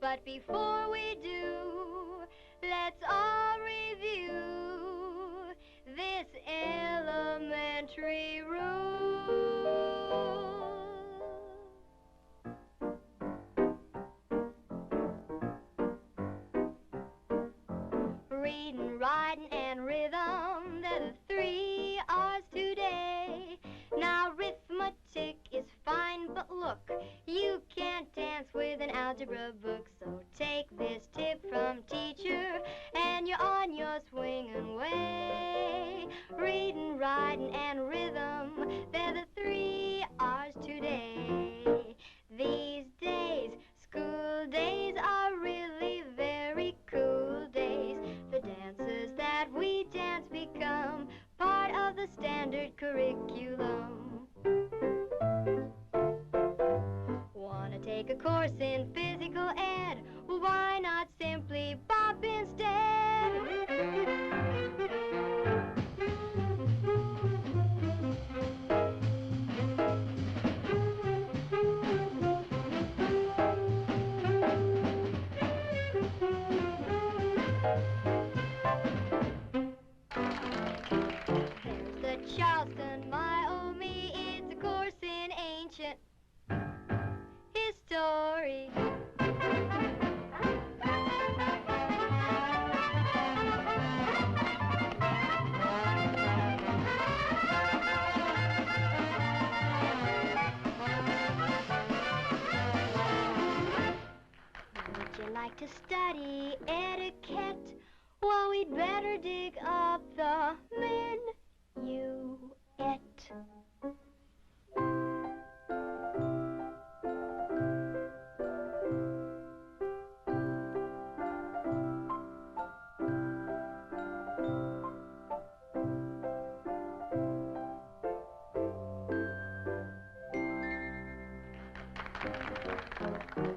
But before we do, let's all review this elementary rule. Reading, writing, and rhythm, they're the 3 R's today. Now arithmetic is fine, but look, you can't dance with an algebra book. So take this tip from teacher, and you're on your swinging way. Reading, writing, and rhythm, they're the 3 R's today. These days, school days are really very cool days. The dances that we dance become part of the standard curriculum. Wanna take a course in physical ed? Why not simply bop instead? There's the Charleston, my oh me, it's a course in ancient history. Would you like to study etiquette? Well, we'd better dig up the minuet.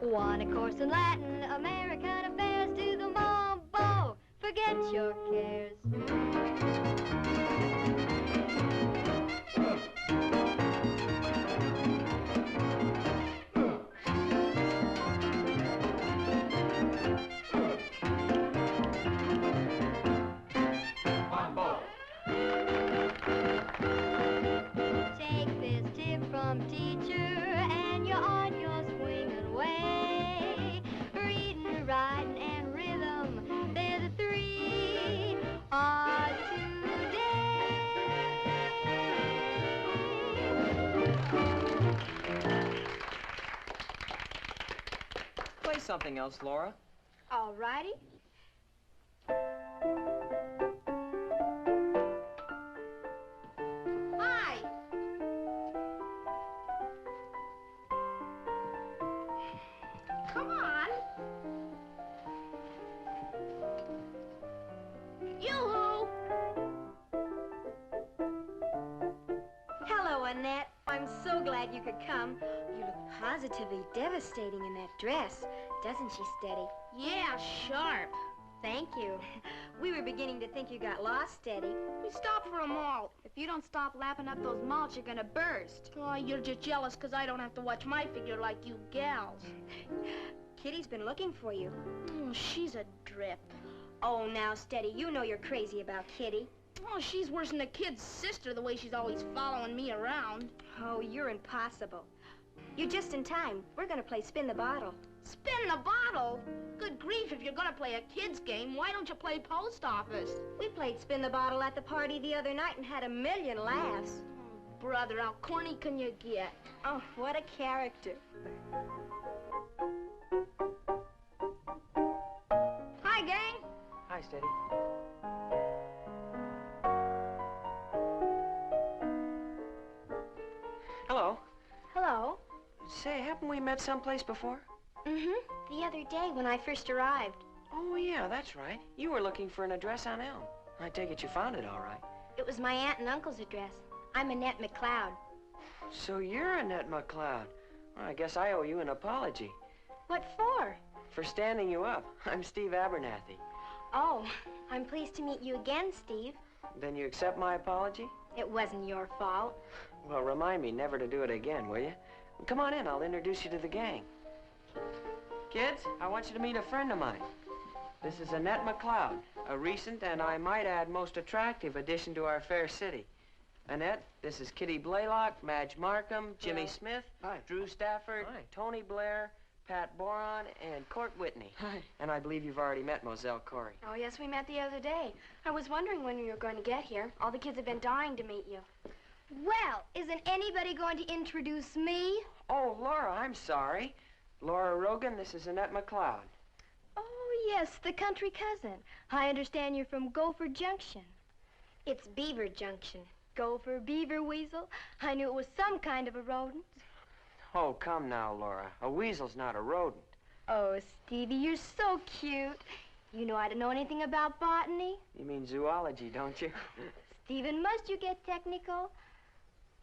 Want a course in Latin, American affairs, do the mambo, forget your cares. Take this tip from teacher, and you're on your swinging way. Reading, writing, and rhythm, they're the 3 R's today. Play something else, Laura. All righty. Hi. Come on. Yoo-hoo. Hello, Annette. I'm so glad you could come. You look positively devastating in that dress. Doesn't she, Steady? Yeah, sharp. Thank you. We were beginning to think you got lost, Steady. We stopped for a malt. If you don't stop lapping up those malts, you're gonna burst. Oh, you're just jealous because I don't have to watch my figure like you gals. Kitty's been looking for you. Oh, she's a drip. Oh, now, Steady, you know you're crazy about Kitty. Oh, she's worse than a kid's sister, the way she's always following me around. Oh, you're impossible. You're just in time. We're gonna play Spin the Bottle. Spin the bottle? Good grief, if you're gonna play a kid's game, why don't you play post office? We played Spin the Bottle at the party the other night and had a million laughs. Oh, brother, how corny can you get? Oh, what a character. Hi, gang. Hi, Steady. Hello. Hello. Say, haven't we met someplace before? Mm-hmm. The other day when I first arrived. Oh, yeah, that's right. You were looking for an address on Elm. I take it you found it all right. It was my aunt and uncle's address. I'm Annette McLeod. So you're Annette McLeod. Well, I guess I owe you an apology. What for? For standing you up. I'm Steve Abernathy. Oh, I'm pleased to meet you again, Steve. Then you accept my apology? It wasn't your fault. Well, remind me never to do it again, will you? Come on in, I'll introduce you to the gang. Kids, I want you to meet a friend of mine. This is Annette McLeod, a recent and I might add most attractive addition to our fair city. Annette, this is Kitty Blaylock, Madge Markham, Jimmy Smith, Hi. Drew Stafford, Hi. Tony Blair, Pat Boron, and Court Whitney. Hi. And I believe you've already met Moselle Corey. Oh, yes, we met the other day. I was wondering when you were going to get here. All the kids have been dying to meet you. Well, isn't anybody going to introduce me? Oh, Laura, I'm sorry. Laura Rogan, this is Annette McLeod. Oh, yes, the country cousin. I understand you're from Gopher Junction. It's Beaver Junction. Gopher, beaver, weasel. I knew it was some kind of a rodent. Oh, come now, Laura. A weasel's not a rodent. Oh, Stevie, you're so cute. You know I don't know anything about botany. You mean zoology, don't you? Stephen, must you get technical?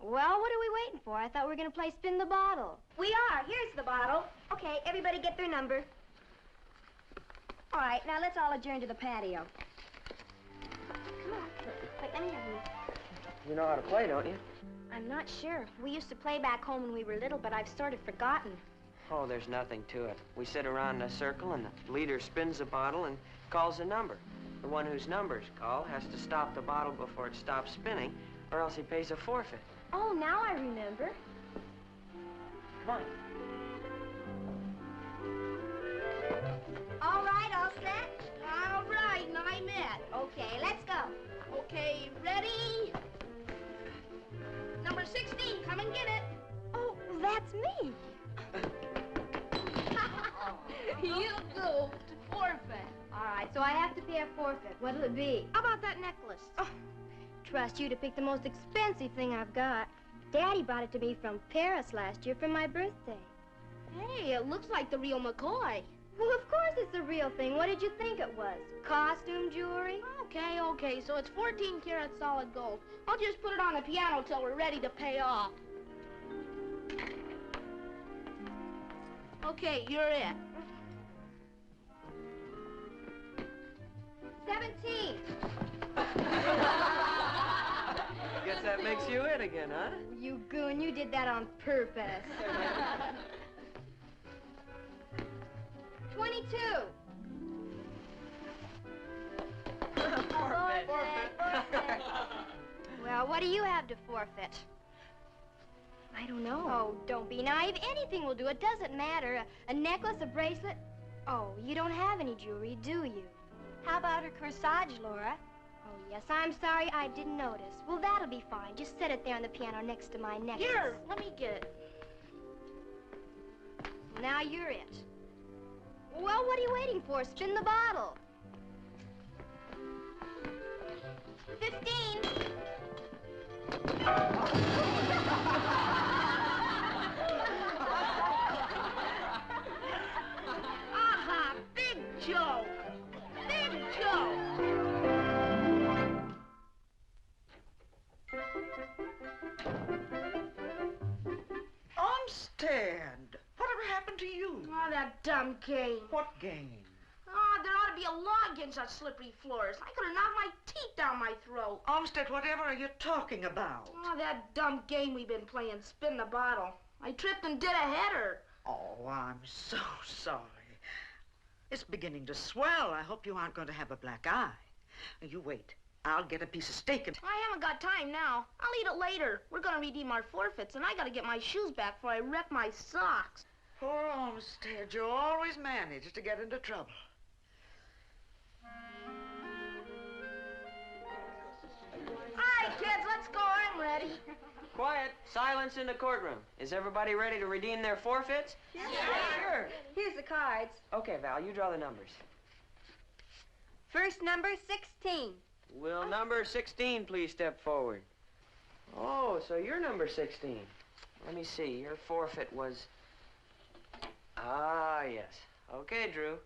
Well, what are we waiting for? I thought we were going to play Spin the Bottle. We are. Here's the bottle. Okay, everybody get their number. All right, now let's all adjourn to the patio. Come on. Wait, let me have you. You know how to play, don't you? I'm not sure. We used to play back home when we were little, but I've sort of forgotten. Oh, there's nothing to it. We sit around in a circle, and the leader spins the bottle and calls a number. The one whose number's called has to stop the bottle before it stops spinning, or else he pays a forfeit. Oh, now I remember. Come on. All right, all set? All right, and I'm it. Okay, let's go. Okay, ready? Number 16, come and get it. Oh, that's me. You goofed. Forfeit. All right, so I have to pay a forfeit. What'll it be? How about that necklace? Oh, trust you to pick the most expensive thing I've got. Daddy bought it to me from Paris last year for my birthday. Hey, it looks like the real McCoy. Well, of course it's the real thing. What did you think it was? Costume jewelry? Okay, so it's 14 karat solid gold. I'll just put it on the piano till we're ready to pay off. Okay, you're it. 17. Guess that makes you it again, huh? You goon, you did that on purpose. 22. Forfeit. Well, what do you have to forfeit? I don't know. Oh, don't be naive. Anything will do. It doesn't matter. A necklace, a bracelet. Oh, you don't have any jewelry, do you? How about her corsage, Laura? Oh, yes, I'm sorry. I didn't notice. Well, that'll be fine. Just set it there on the piano next to my necklace. Here, let me get it. Now you're it. Well, what are you waiting for? Spin the bottle. 15. Aha, big joke. Big joke. Stand. Whatever happened to you? Oh, that dumb game. What game? Oh, there ought to I'd be a log against such slippery floors. I could have knocked my teeth down my throat. Olmsted, whatever are you talking about? Oh, that dumb game we've been playing, spin the bottle. I tripped and did a header. Oh, I'm so sorry. It's beginning to swell. I hope you aren't going to have a black eye. You wait. I'll get a piece of steak and... I haven't got time now. I'll eat it later. We're gonna redeem our forfeits, and I gotta get my shoes back before I wreck my socks. Poor Olmsted, you always manage to get into trouble. All right, kids, let's go. I'm ready. Quiet. Silence in the courtroom. Is everybody ready to redeem their forfeits? Yeah. Sure. Here's the cards. Okay, Val, you draw the numbers. First number, 16. Will number 16 please step forward? Oh, so you're number 16. Let me see. Your forfeit was... Ah, yes. Okay, Drew.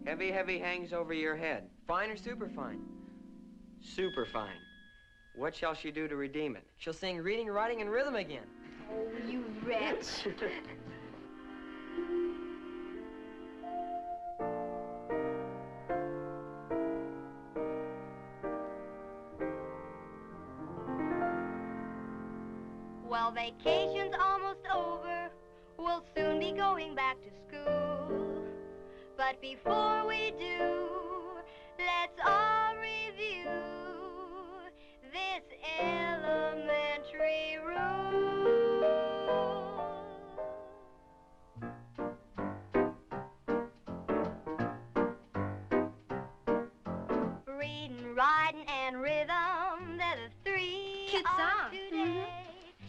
Heavy, heavy hangs over your head. Fine or superfine? Superfine. What shall she do to redeem it? She'll sing reading, writing, and rhythm again. Oh, you wretch. Well, vacation's almost over. We'll soon be going back to school. But before we do, let's all review this elementary rule. Reading, writing, and rhythm, they're the three. Cute are song. today.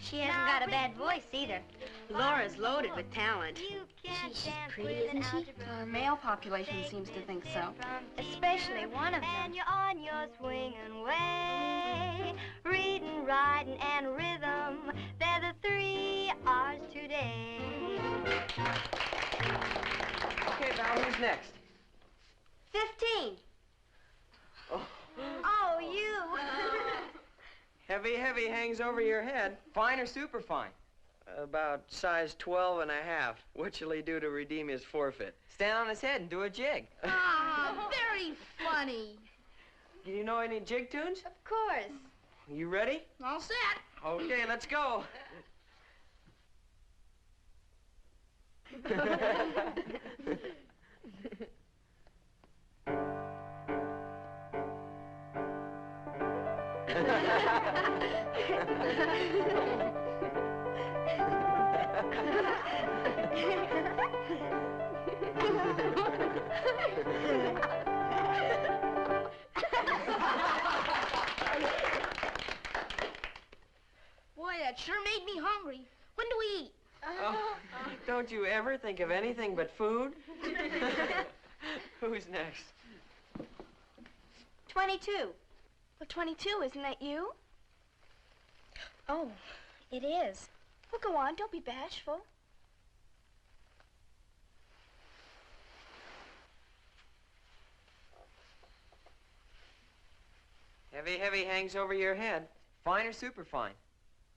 She hasn't got a bad voice either. Laura's loaded with talent. You can't She's dance pretty, with an isn't she? algebra. Our male population seems to think so. Especially one of them. And you're on your swinging way. Reading, writing, and rhythm. They're the three R's today. Okay, Val, who's next? 15. Oh. Oh, you. Heavy, heavy hangs over your head. Fine or superfine? About size 12 and a half. What shall he do to redeem his forfeit? Stand on his head and do a jig. Ah, very funny. Do you know any jig tunes? Of course. You ready? All set. Okay, let's go. Boy, that sure made me hungry. When do we eat? Oh, don't you ever think of anything but food? Who's next? 22. Well, 22, isn't that you? Oh, it is. Well, go on, don't be bashful. Heavy, heavy hangs over your head. Fine or superfine?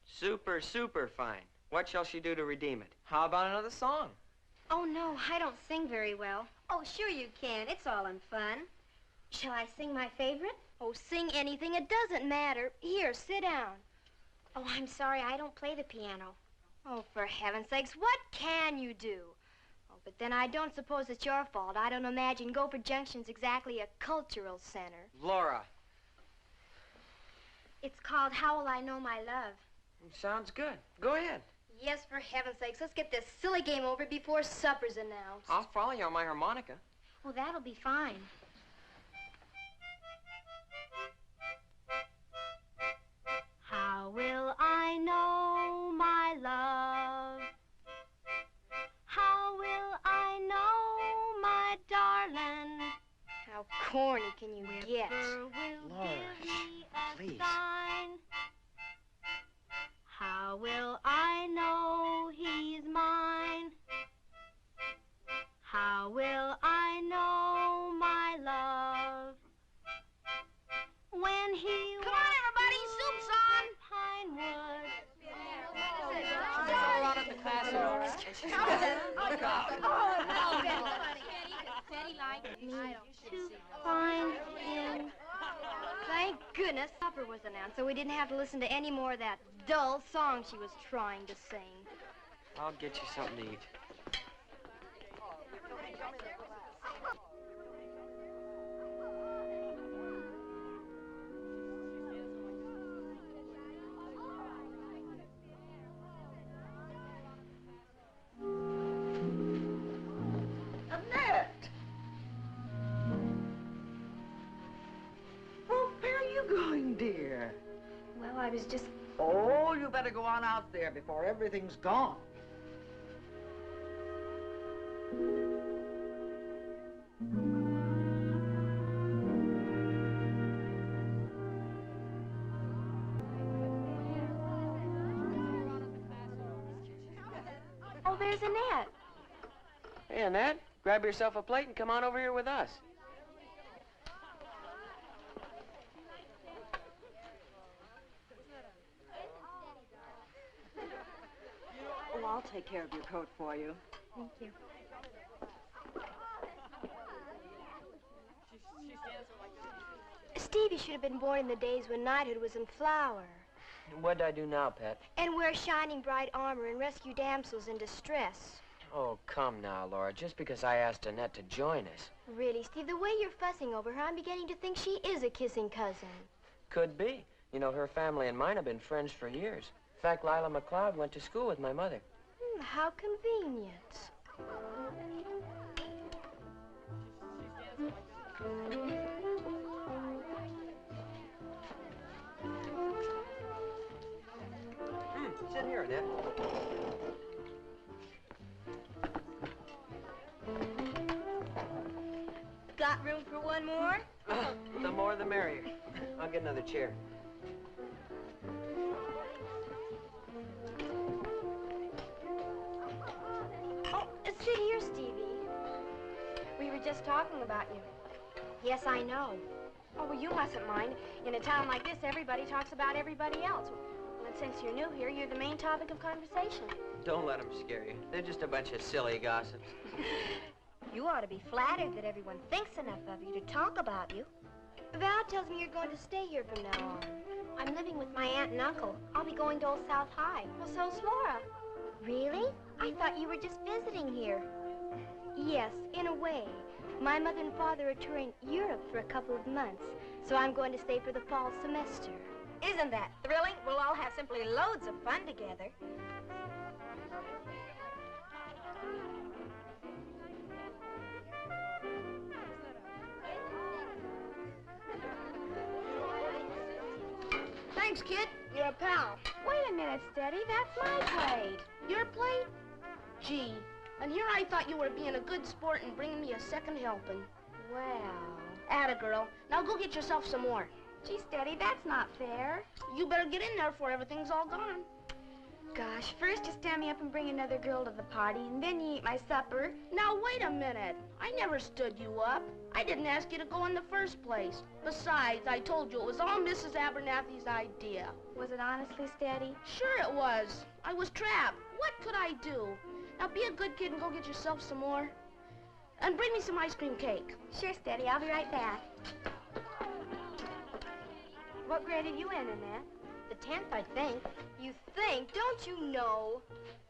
Super, super fine. What shall she do to redeem it? How about another song? Oh, no, I don't sing very well. Oh, sure you can. It's all in fun. Shall I sing my favorite? Oh, sing anything. It doesn't matter. Here, sit down. Oh, I'm sorry. I don't play the piano. Oh, for heaven's sakes, what can you do? Oh, but then I don't suppose it's your fault. I don't imagine Gopher Junction's exactly a cultural center. Laura. It's called How Will I Know My Love? Sounds good. Go ahead. Yes, for heaven's sakes. Let's get this silly game over before supper's announced. I'll follow you on my harmonica. Oh, that'll be fine. How will I know my love? How will I know my darling? How corny can you get? Laura, please. How will I know he's mine? How will I know my love? When he Come on, everybody, soup's on. Pinewood. There's a lot of the class, Laura. Look out. Me to find him. Thank goodness supper was announced, so we didn't have to listen to any more of that dull song she was trying to sing. I'll get you something to eat. Annette! Oh, where are you going, dear? Well, I was just... Oh, you better go on out there before everything's gone. Oh, there's Annette. Hey, Annette, grab yourself a plate and come on over here with us. Oh, I'll take care of your coat for you. Thank you. Stevie should have been born in the days when knighthood was in flower. What'd I do now, Pet? And wear shining bright armor and rescue damsels in distress. Oh, come now, Laura. Just because I asked Annette to join us. Really, Steve, the way you're fussing over her, I'm beginning to think she is a kissing cousin. Could be. You know, her family and mine have been friends for years. In fact, Lila McLeod went to school with my mother. How convenient. Sit here, Annette. Got room for one more? The more the merrier. I'll get another chair. Oh, sit here, Stevie. We were just talking about you. Yes, I know. Oh, well, you mustn't mind. In a town like this, everybody talks about everybody else. And since you're new here, you're the main topic of conversation. Don't let them scare you. They're just a bunch of silly gossips. You ought to be flattered that everyone thinks enough of you to talk about you. Val tells me you're going to stay here from now on. I'm living with my aunt and uncle. I'll be going to Old South High. Well, so's Laura. Really? I thought you were just visiting here. Yes, in a way. My mother and father are touring Europe for a couple of months, so I'm going to stay for the fall semester. Isn't that thrilling? We'll all have simply loads of fun together. Thanks, kid. You're a pal. Wait a minute, Steady. That's my plate. Your plate? Gee, and here I thought you were being a good sport and bringing me a second helping. Well... Atta girl. Now go get yourself some more. Gee, Steady, that's not fair. You better get in there before everything's all gone. Gosh, first you stand me up and bring another girl to the party, and then you eat my supper. Now, wait a minute. I never stood you up. I didn't ask you to go in the first place. Besides, I told you it was all Mrs. Abernathy's idea. Was it honestly, Steady? Sure it was. I was trapped. What could I do? Now, be a good kid and go get yourself some more. And bring me some ice cream cake. Sure, Steady. I'll be right back. What grade are you in, Annette? The 10th, I think. You think? Don't you know?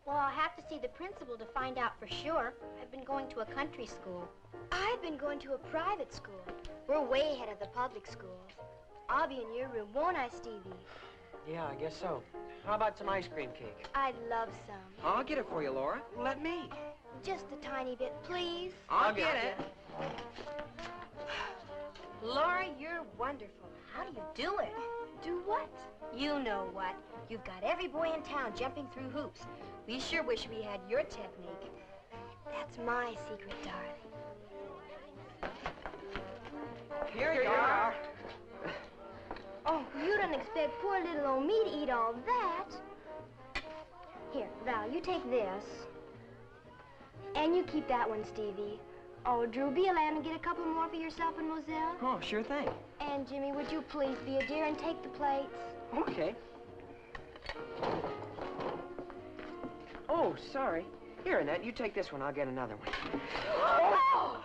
Well, I'll have to see the principal to find out for sure. I've been going to a country school. I've been going to a private school. We're way ahead of the public schools. I'll be in your room, won't I, Stevie? Yeah, I guess so. How about some ice cream cake? I'd love some. I'll get it for you, Laura. Let me. Just a tiny bit, please. I'll get it. Laura, you're wonderful. How do you do it? Do what? You know what. You've got every boy in town jumping through hoops. We sure wish we had your technique. That's my secret, darling. Here you are. Oh, you don't expect poor little old me to eat all that. Here, Val, you take this. And you keep that one, Stevie. Oh, Drew, be a lamb and get a couple more for yourself and Moselle. Oh, sure thing. And Jimmy, would you please be a dear and take the plates? Okay. Oh, sorry. Here, Annette, you take this one. I'll get another one. Oh!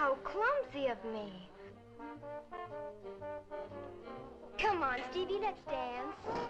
How clumsy of me. Come on, Stevie, let's dance.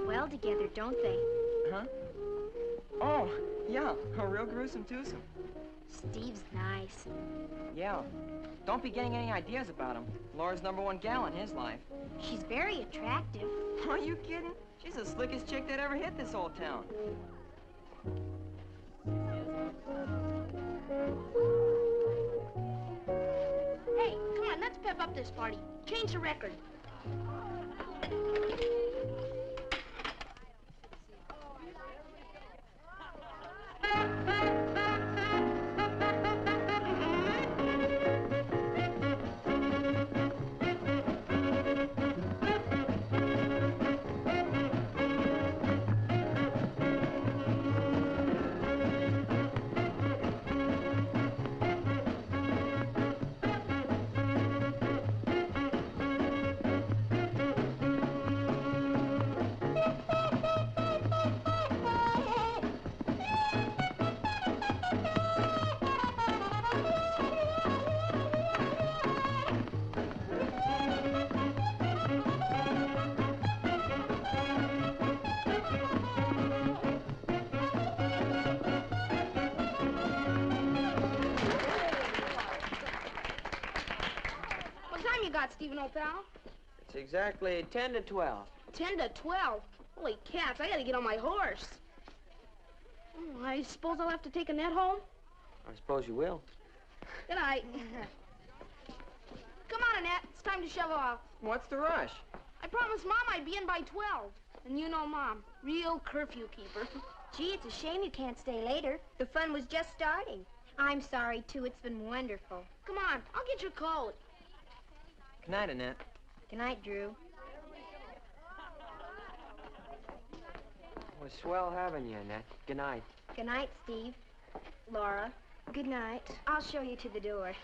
Well together, don't they? Huh? Oh, yeah, a real gruesome twosome. Steve's nice. Yeah. Don't be getting any ideas about him. Laura's #1 gal in his life. She's very attractive. Are you kidding? She's the slickest chick that ever hit this old town. Hey, come on, let's pep up this party. Change the record. You got, Stephen, old pal? It's exactly 10 to 12. 10 to 12? Holy cats, I gotta get on my horse. I suppose I'll have to take Annette home? I suppose you will. Good night. Come on, Annette. It's time to shove off. What's the rush? I promised Mom I'd be in by 12. And you know Mom, real curfew keeper. Gee, it's a shame you can't stay later. The fun was just starting. I'm sorry, too. It's been wonderful. Come on, I'll get your coat. Good night, Annette. Good night, Drew. It was swell having you, Annette. Good night. Good night, Steve. Laura, good night. I'll show you to the door.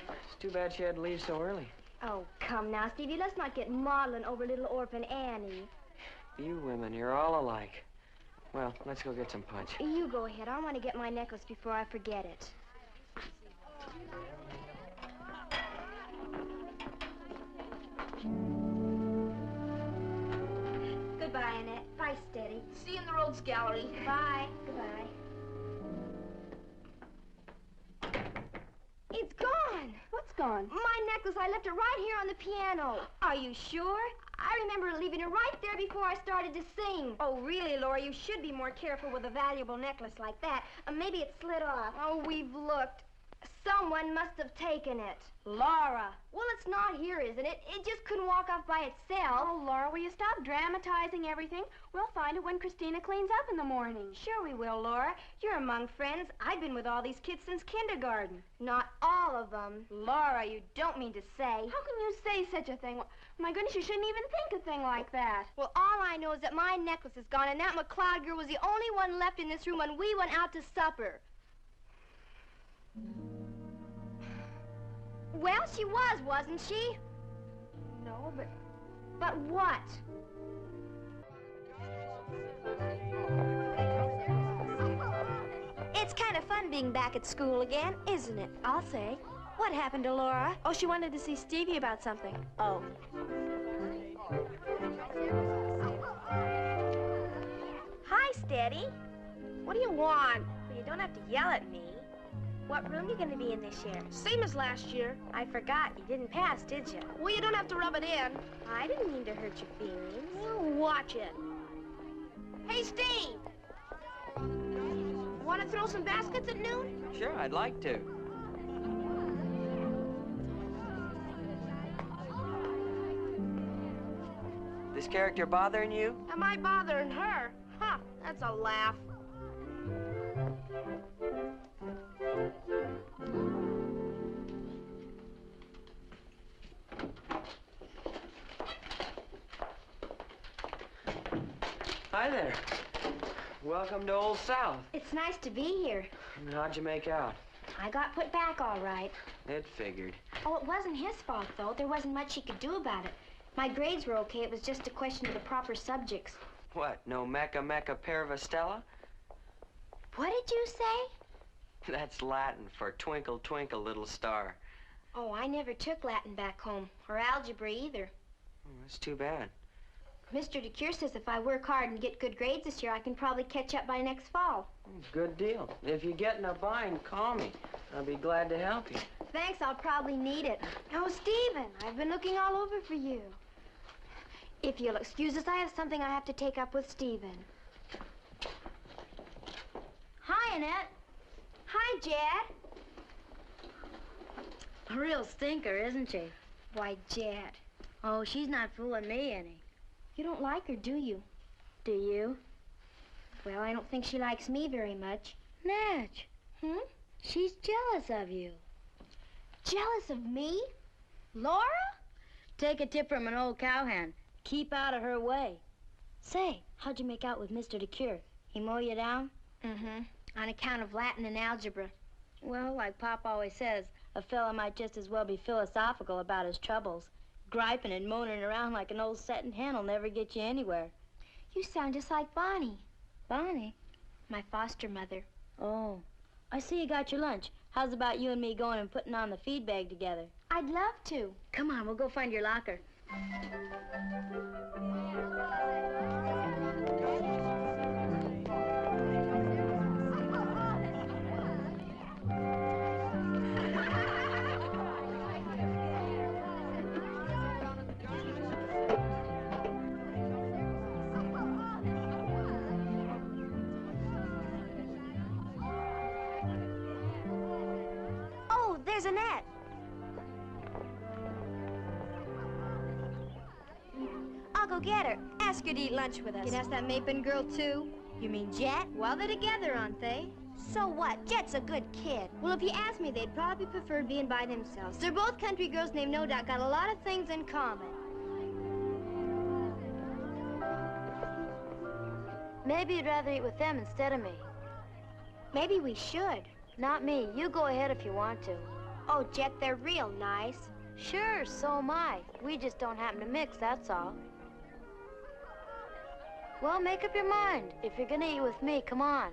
It's too bad she had to leave so early. Oh, come now, Stevie. Let's not get maudlin over little orphan Annie. You women, you're all alike. Well, let's go get some punch. You go ahead. I want to get my necklace before I forget it. Goodbye, Annette. Bye, Steady. See you in the Rhodes Gallery. Bye. Goodbye. It's gone. What's gone? My necklace. I left it right here on the piano. Are you sure? I remember leaving it right there before I started to sing. Oh, really, Laura? You should be more careful with a valuable necklace like that. Maybe it slid off. Oh, we've looked. Someone must have taken it. Laura. Well, it's not here, isn't it? It just couldn't walk off by itself. Oh, Laura, will you stop dramatizing everything? We'll find it when Christina cleans up in the morning. Sure we will, Laura. You're among friends. I've been with all these kids since kindergarten. Not all of them. Laura, you don't mean to say. How can you say such a thing? My goodness, you shouldn't even think a thing like that. Well, all I know is that my necklace is gone, and that McLeod girl was the only one left in this room when we went out to supper. Well, she was, wasn't she? No, but... But what? It's kind of fun being back at school again, isn't it? I'll say. What happened to Laura? Oh, she wanted to see Stevie about something. Oh. Hi, Steady. What do you want? Well, you don't have to yell at me. What room are you going to be in this year? Same as last year. I forgot. You didn't pass, did you? Well, you don't have to rub it in. I didn't mean to hurt your feelings. Well, watch it. Hey, Steve! Want to throw some baskets at noon? Sure, I'd like to. this character bothering you? Am I bothering her? Huh, that's a laugh. Hi there. Welcome to Old South. It's nice to be here. How'd you make out? I got put back all right. It figured. Oh, it wasn't his fault, though. There wasn't much he could do about it. My grades were okay. It was just a question of the proper subjects. What, no Mecca Mecca Paravastella? What did you say? That's Latin for twinkle twinkle little star. Oh, I never took Latin back home, or algebra either. Oh, that's too bad. Mr. DeCure says if I work hard and get good grades this year, I can probably catch up by next fall. Good deal. If you get in a bind, call me. I'll be glad to help you. Thanks, I'll probably need it. Oh, Stephen, I've been looking all over for you. If you'll excuse us, I have something I have to take up with Stephen. Hi, Annette. Hi, Jet. A real stinker, isn't she? Why, Jet. Oh, she's not fooling me any. You don't like her, do you? Do you? Well, I don't think she likes me very much. Natch. She's jealous of you. Jealous of me? Laura? Take a tip from an old cowhand. Keep out of her way. Say, how'd you make out with Mr. DeCure? He mow you down? On account of Latin and algebra. Well, like Pop always says, a fella might just as well be philosophical about his troubles. Griping and moaning around like an old setting hen will never get you anywhere. You sound just like Bonnie. Bonnie? My foster mother. Oh, I see you got your lunch. How's about you and me going and putting on the feed bag together? I'd love to. Come on, we'll go find your locker. Oh, there's Annette. I'll go get her. Ask her to eat lunch with us. You can ask that Mapin girl, too. You mean Jet? Well, they're together, aren't they? So what? Jet's a good kid. Well, if you ask me, they'd probably prefer being by themselves. They're both country girls named No Doubt, got a lot of things in common. Maybe you'd rather eat with them instead of me. Maybe we should. Not me. You go ahead if you want to. Oh, Jet, they're real nice. Sure, so am I. We just don't happen to mix, that's all. Well, make up your mind. If you're gonna eat with me, come on.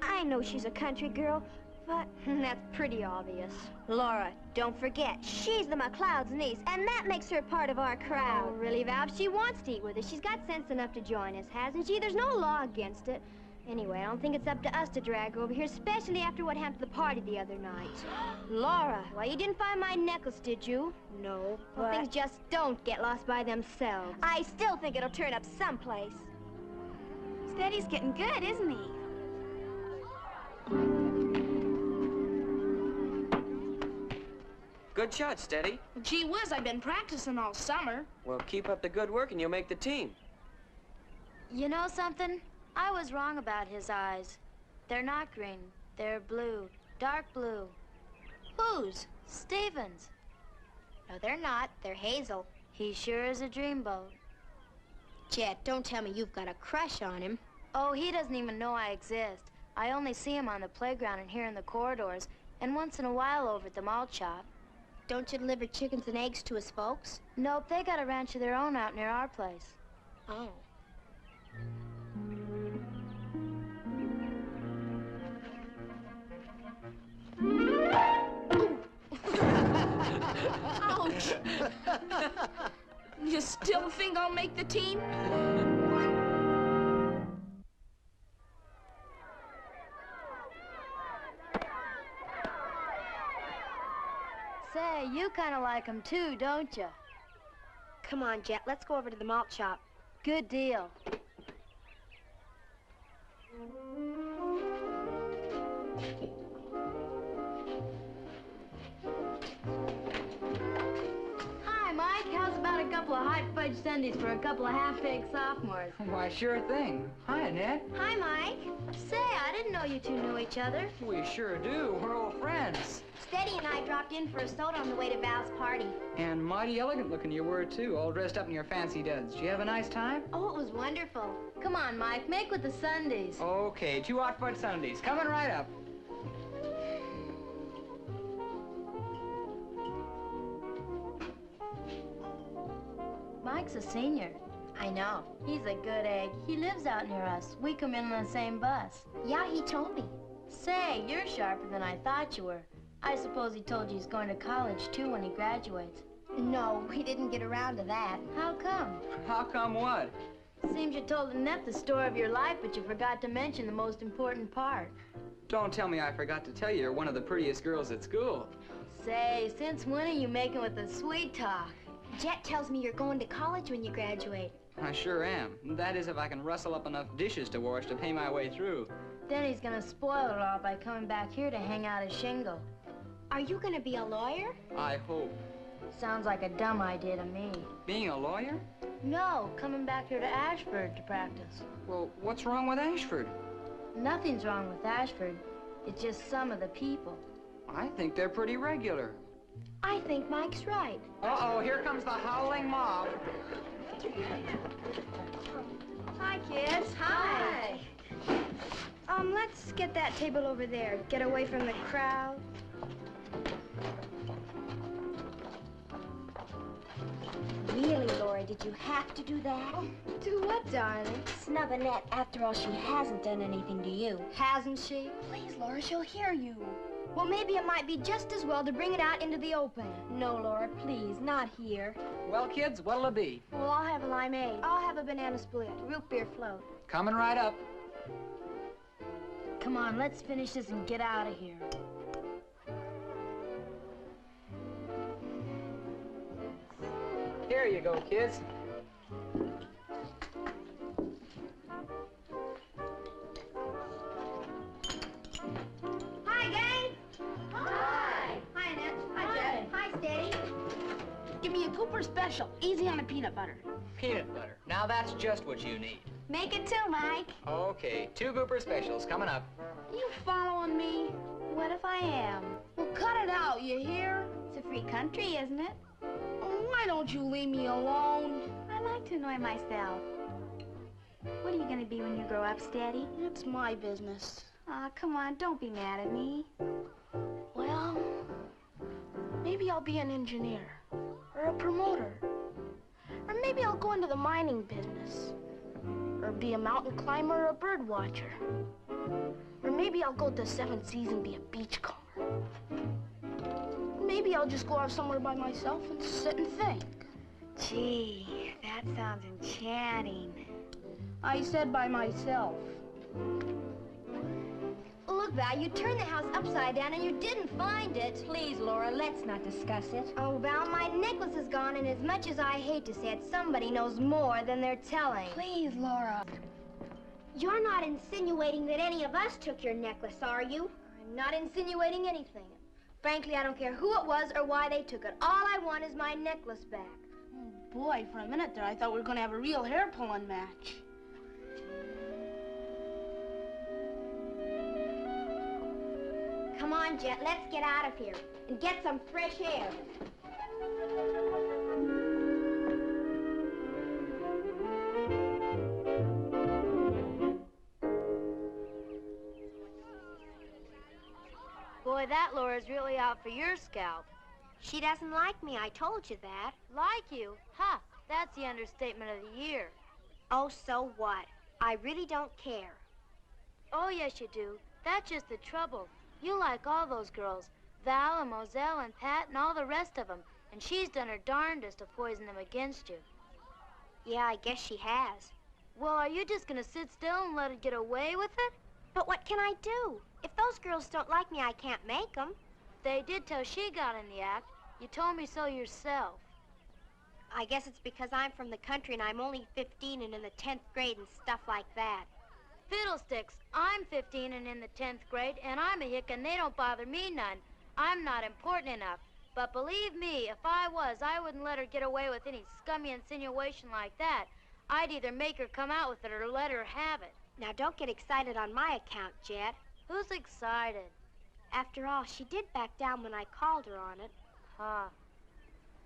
I know she's a country girl, but that's pretty obvious. Laura, don't forget, she's the McLeod's niece, and that makes her part of our crowd. Oh, really, Val? She wants to eat with us. She's got sense enough to join us, hasn't she? There's no law against it. Anyway, I don't think it's up to us to drag her over here, especially after what happened at the party the other night. Laura, why, you didn't find my necklace, did you? No, well, things just don't get lost by themselves. I still think it'll turn up someplace. Steady's getting good, isn't he? Good shot, Steady. Gee whiz, I've been practicing all summer. Well, keep up the good work and you'll make the team. You know something? I was wrong about his eyes. They're not green. They're blue. Dark blue. Whose? Stephen's. No, they're not. They're hazel. He sure is a dreamboat. Jet, don't tell me you've got a crush on him. Oh, he doesn't even know I exist. I only see him on the playground and here in the corridors, and once in a while over at the malt shop. Don't you deliver chickens and eggs to his folks? Nope, they got a ranch of their own out near our place. Oh. Ouch! You still think I'll make the team? Say, you kind of like him too, don't you? Come on, Jet, let's go over to the malt shop. Good deal. Hi, Mike. How's about a couple of hot fudge sundaes for a couple of half-baked sophomores? Why, sure thing. Hi, Annette. Hi, Mike. Say, I didn't know you two knew each other. We sure do. We're old friends. Steady and I dropped in for a soda on the way to Val's party. And mighty elegant looking you were, too, all dressed up in your fancy duds. Did you have a nice time? Oh, it was wonderful. Come on, Mike. Make with the sundaes. Okay, 2 hot fudge sundaes. Coming right up. Mike's a senior. I know. He's a good egg. He lives out near us. We come in on the same bus. Yeah, he told me. Say, you're sharper than I thought you were. I suppose he told you he's going to college, too, when he graduates. No, we didn't get around to that. How come? How come what? Seems you told Annette the story of your life, but you forgot to mention the most important part. Don't tell me I forgot to tell you you're one of the prettiest girls at school. Say, since when are you making with the sweet talk? Jet tells me you're going to college when you graduate. I sure am. That is, if I can rustle up enough dishes to wash to pay my way through. Then he's gonna spoil it all by coming back here to hang out his shingle. Are you going to be a lawyer? I hope. Sounds like a dumb idea to me. Being a lawyer? No, coming back here to Ashford to practice. Well, what's wrong with Ashford? Nothing's wrong with Ashford. It's just some of the people. I think they're pretty regular. I think Mike's right. Uh-oh, here comes the howling mob. Hi, kids. Hi. Let's get that table over there. Get away from the crowd. Really, Laura, did you have to do that? Do what, darling? Snub Annette. After all, she hasn't done anything to you. Hasn't she? Please, Laura, she'll hear you. Well, maybe it might be just as well to bring it out into the open. No, Laura, please, not here. Well, kids, what'll it be? Well, I'll have a limeade. I'll have a banana split. Root beer float. Coming right up. Come on, let's finish this and get out of here. Here you go, kids. Hi, gang. Hi. Hi, Annette. Hi, Jet. Hi, Steady. Give me a Cooper special. Easy on the peanut butter. Peanut butter. Now that's just what you need. Make it two, Mike. Okay, 2 Cooper specials coming up. You following me? What if I am? Well, cut it out, you hear? It's a free country, isn't it? Why don't you leave me alone? I like to annoy myself. What are you going to be when you grow up, Steady? It's my business. Aw, come on, don't be mad at me. Well, maybe I'll be an engineer or a promoter. Or maybe I'll go into the mining business. Or be a mountain climber or a bird watcher. Or maybe I'll go to 7 Seas and be a beachcomber. Maybe I'll just go out somewhere by myself and sit and think. Gee, that sounds enchanting. I said by myself. Look, Val, you turned the house upside down and you didn't find it. Please, Laura, let's not discuss it. Oh, Val, my necklace is gone, and as much as I hate to say it, somebody knows more than they're telling. Please, Laura. You're not insinuating that any of us took your necklace, are you? I'm not insinuating anything. Frankly, I don't care who it was or why they took it. All I want is my necklace back. Oh, boy, for a minute there, I thought we were going to have a real hair-pulling match. Come on, Jet, let's get out of here and get some fresh air. Boy, that Laura's really out for your scalp. She doesn't like me, I told you that. Like you? Ha! That's the understatement of the year. Oh, so what? I really don't care. Oh, yes, you do. That's just the trouble. You like all those girls. Val and Moselle and Pat and all the rest of them. And she's done her darndest to poison them against you. Yeah, I guess she has. Well, are you just gonna sit still and let her get away with it? But what can I do? If those girls don't like me, I can't make them. They did till she got in the act. You told me so yourself. I guess it's because I'm from the country and I'm only 15 and in the 10th grade and stuff like that. Fiddlesticks. I'm 15 and in the 10th grade, and I'm a hick, and they don't bother me none. I'm not important enough. But believe me, if I was, I wouldn't let her get away with any scummy insinuation like that. I'd either make her come out with it or let her have it. Now, don't get excited on my account, Jet. Who's excited? After all, she did back down when I called her on it. Huh.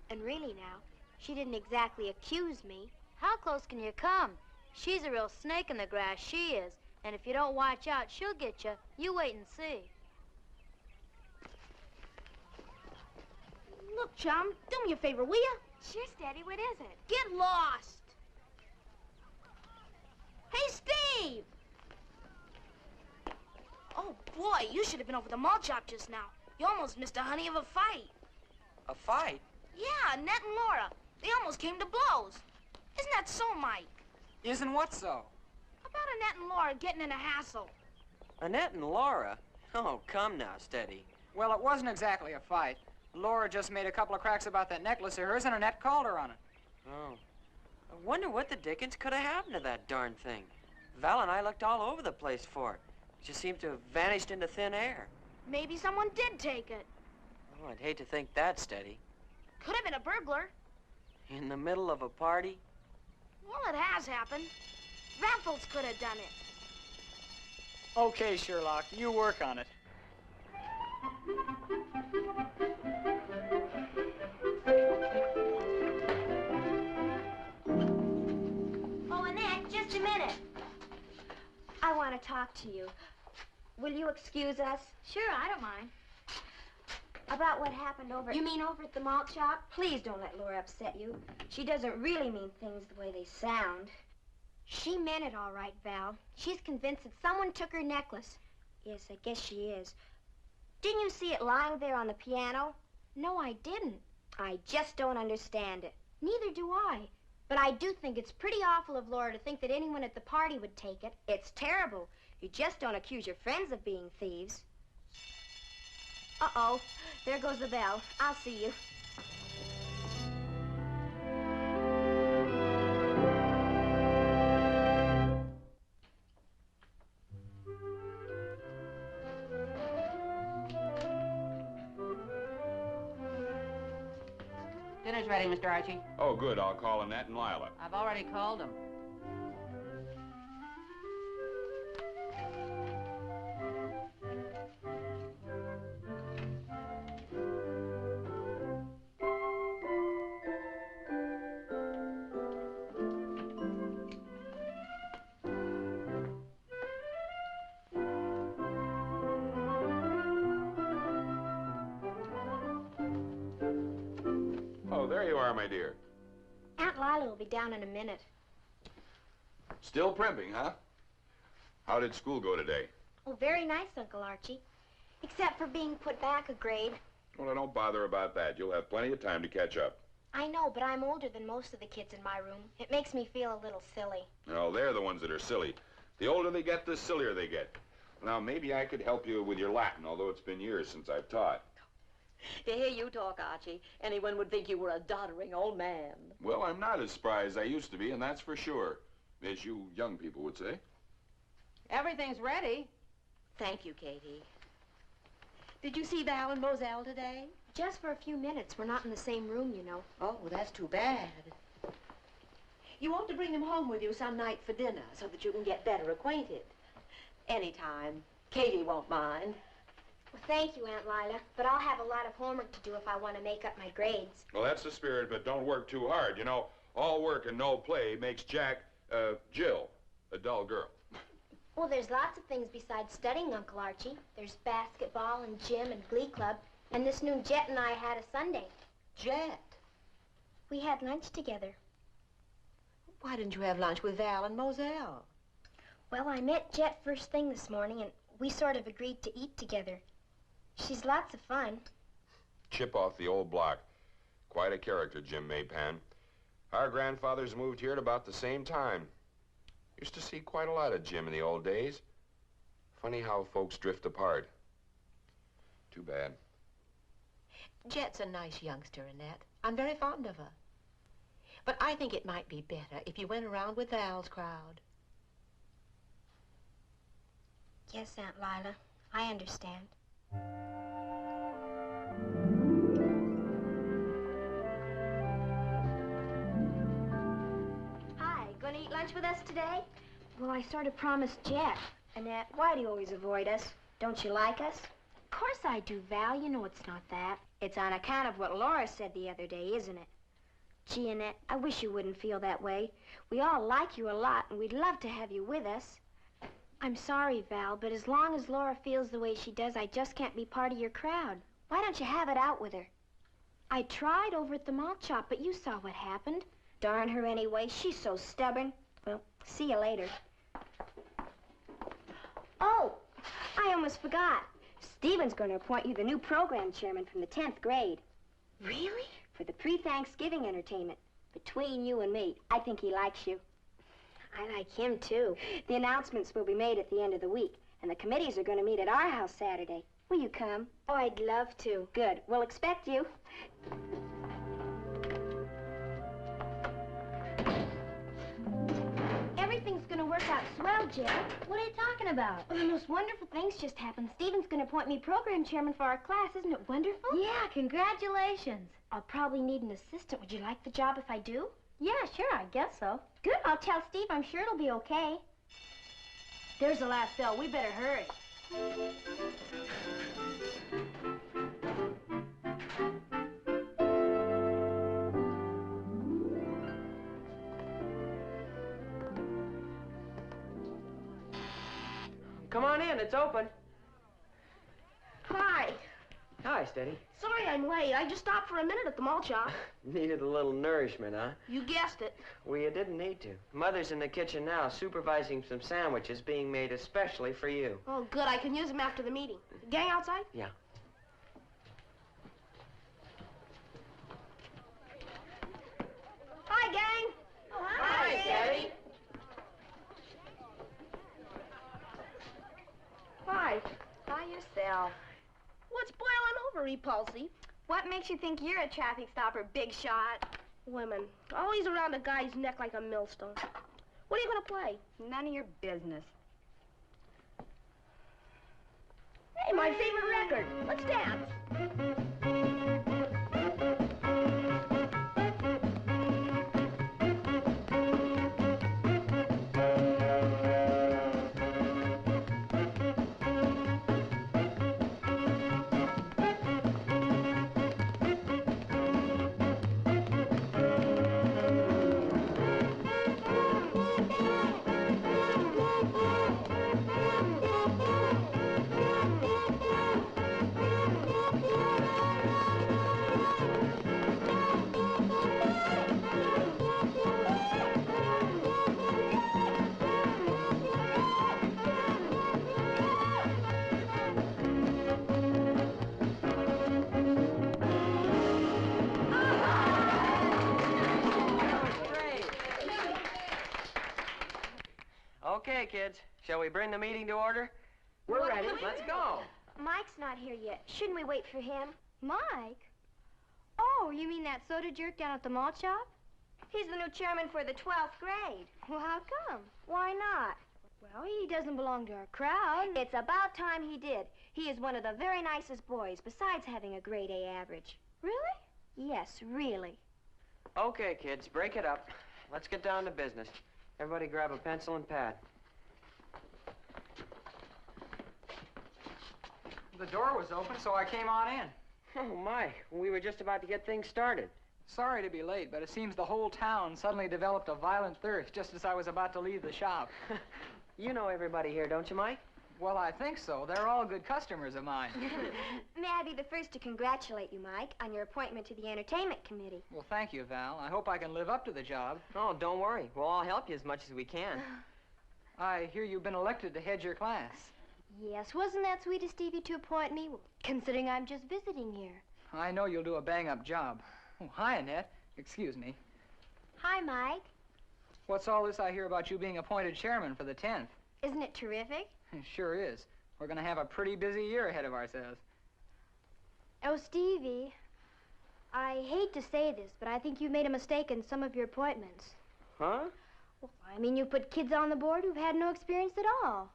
And really now, she didn't exactly accuse me. How close can you come? She's a real snake in the grass, she is. And if you don't watch out, she'll get you. You wait and see. Look, chum, do me a favor, will you? Sure, Steady. What is it? Get lost. Hey, Steve! Oh, boy, you should have been over the malt shop just now. You almost missed a honey of a fight. A fight? Yeah, Annette and Laura. They almost came to blows. Isn't that so, Mike? Isn't what so? About Annette and Laura getting in a hassle. Annette and Laura? Oh, come now, Steady. Well, it wasn't exactly a fight. Laura just made a couple of cracks about that necklace of hers, and Annette called her on it. Oh. I wonder what the dickens could have happened to that darn thing. Val and I looked all over the place for it. It just seemed to have vanished into thin air. Maybe someone did take it. Oh, I'd hate to think that, Steady. Could have been a burglar. In the middle of a party? Well, it has happened. Raffles could have done it. Okay, Sherlock, you work on it. Oh, Annette, just a minute. I want to talk to you. Will you excuse us? Sure, I don't mind. About what happened over... You mean over at the malt shop? Please don't let Laura upset you. She doesn't really mean things the way they sound. She meant it all right, Val. She's convinced that someone took her necklace. Yes, I guess she is. Didn't you see it lying there on the piano? No, I didn't. I just don't understand it. Neither do I. But I do think it's pretty awful of Laura to think that anyone at the party would take it. It's terrible. You just don't accuse your friends of being thieves. Uh-oh. There goes the bell. I'll see you. Dinner's ready, Mr. Archie. Oh, good. I'll call Annette and Lila. I've already called them. Oh, there you are, my dear. Aunt Lila will be down in a minute. Still primping, huh? How did school go today? Oh, very nice, Uncle Archie. Except for being put back a grade. Well, don't bother about that. You'll have plenty of time to catch up. I know, but I'm older than most of the kids in my room. It makes me feel a little silly. No, they're the ones that are silly. The older they get, the sillier they get. Now, maybe I could help you with your Latin, although it's been years since I've taught. To hear you talk, Archie, anyone would think you were a doddering old man. Well, I'm not as spry as I used to be, and that's for sure. As you young people would say. Everything's ready. Thank you, Katie. Did you see Val and Moselle today? Just for a few minutes. We're not in the same room, you know. Oh, that's too bad. You ought to bring them home with you some night for dinner so that you can get better acquainted. Anytime. Katie won't mind. Well, thank you, Aunt Lila, but I'll have a lot of homework to do if I want to make up my grades. Well, that's the spirit, but don't work too hard. You know, all work and no play makes Jill, a dull girl. Well, there's lots of things besides studying, Uncle Archie. There's basketball and gym and glee club, and this noon Jet and I had a Sunday. Jet? We had lunch together. Why didn't you have lunch with Val and Moselle? Well, I met Jet first thing this morning, and we sort of agreed to eat together. She's lots of fun. Chip off the old block. Quite a character, Jim Maypan. Our grandfathers moved here at about the same time. Used to see quite a lot of Jim in the old days. Funny how folks drift apart. Too bad. Jet's a nice youngster, Annette. I'm very fond of her. But I think it might be better if you went around with Val's crowd. Yes, Aunt Lila. I understand. Hi, gonna eat lunch with us today? Well, I sort of promised Jack. Annette, why do you always avoid us? Don't you like us? Of course I do, Val. You know it's not that. It's on account of what Laura said the other day, isn't it? Gee, Annette, I wish you wouldn't feel that way. We all like you a lot, and we'd love to have you with us. I'm sorry, Val, but as long as Laura feels the way she does, I just can't be part of your crowd. Why don't you have it out with her? I tried over at the malt shop, but you saw what happened. Darn her anyway. She's so stubborn. Well, see you later. Oh, I almost forgot. Stephen's going to appoint you the new program chairman from the 10th grade. Really? For the pre-Thanksgiving entertainment. Between you and me, I think he likes you. I like him, too. The announcements will be made at the end of the week, and the committees are going to meet at our house Saturday. Will you come? Oh, I'd love to. Good. We'll expect you. Everything's going to work out swell, Jack. What are you talking about? Well, the most wonderful things just happened. Stephen's going to appoint me program chairman for our class. Isn't it wonderful? Yeah, congratulations. I'll probably need an assistant. Would you like the job if I do? Yeah, sure, I guess so. Good. I'll tell Steve. I'm sure it'll be okay. There's the last bell. We better hurry. Come on in, it's open. Hi. Hi, Steady. Sorry I'm late. I just stopped for a minute at the malt shop. Needed a little nourishment, huh? You guessed it. Well, you didn't need to. Mother's in the kitchen now, supervising some sandwiches being made especially for you. Oh, good. I can use them after the meeting. Gang outside? Yeah. Hi, gang. Oh, hi, Steady. Hi. By yourself. What's boiling over, Repulsy? What makes you think you're a traffic stopper, big shot? Women. Always around a guy's neck like a millstone. What are you gonna play? None of your business. Hey, my favorite record. Let's dance. Okay, kids. Shall we bring the meeting to order? We're ready. Let's go. Mike's not here yet. Shouldn't we wait for him? Mike? Oh, you mean that soda jerk down at the malt shop? He's the new chairman for the 12th grade. Well, how come? Why not? Well, he doesn't belong to our crowd. It's about time he did. He is one of the very nicest boys, besides having a grade A average. Really? Yes, really. Okay, kids, break it up. Let's get down to business. Everybody grab a pencil and pad. The door was open, so I came on in. Oh, my. We were just about to get things started. Sorry to be late, but it seems the whole town suddenly developed a violent thirst just as I was about to leave the shop. You know everybody here, don't you, Mike? Well, I think so. They're all good customers of mine. May I be the first to congratulate you, Mike, on your appointment to the entertainment committee? Well, thank you, Val. I hope I can live up to the job. Oh, don't worry. We'll all help you as much as we can. I hear you've been elected to head your class. Yes, wasn't that sweet of Stevie to appoint me? Well, considering I'm just visiting here. I know you'll do a bang-up job. Oh, hi, Annette. Excuse me. Hi, Mike. What's all this I hear about you being appointed chairman for the 10th? Isn't it terrific? It sure is. We're going to have a pretty busy year ahead of ourselves. Oh, Stevie, I hate to say this, but I think you've made a mistake in some of your appointments. Huh? Well, I mean, you put kids on the board who've had no experience at all.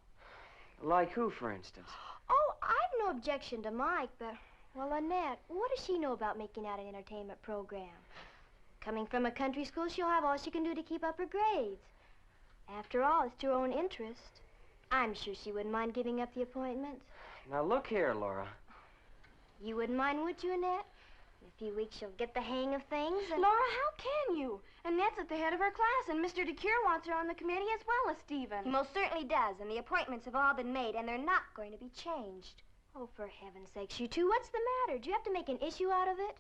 Like who, for instance? Oh, I've no objection to Mike, but, well, Annette, what does she know about making out an entertainment program? Coming from a country school, she'll have all she can do to keep up her grades. After all, it's to her own interest. I'm sure she wouldn't mind giving up the appointment. Now, look here, Laura. You wouldn't mind, would you, Annette? In a few weeks, she'll get the hang of things and... Laura, how can you? Annette's at the head of her class, and Mr. DeCure wants her on the committee as well as Stephen. He most certainly does, and the appointments have all been made, and they're not going to be changed. Oh, for heaven's sakes, you two, what's the matter? Do you have to make an issue out of it?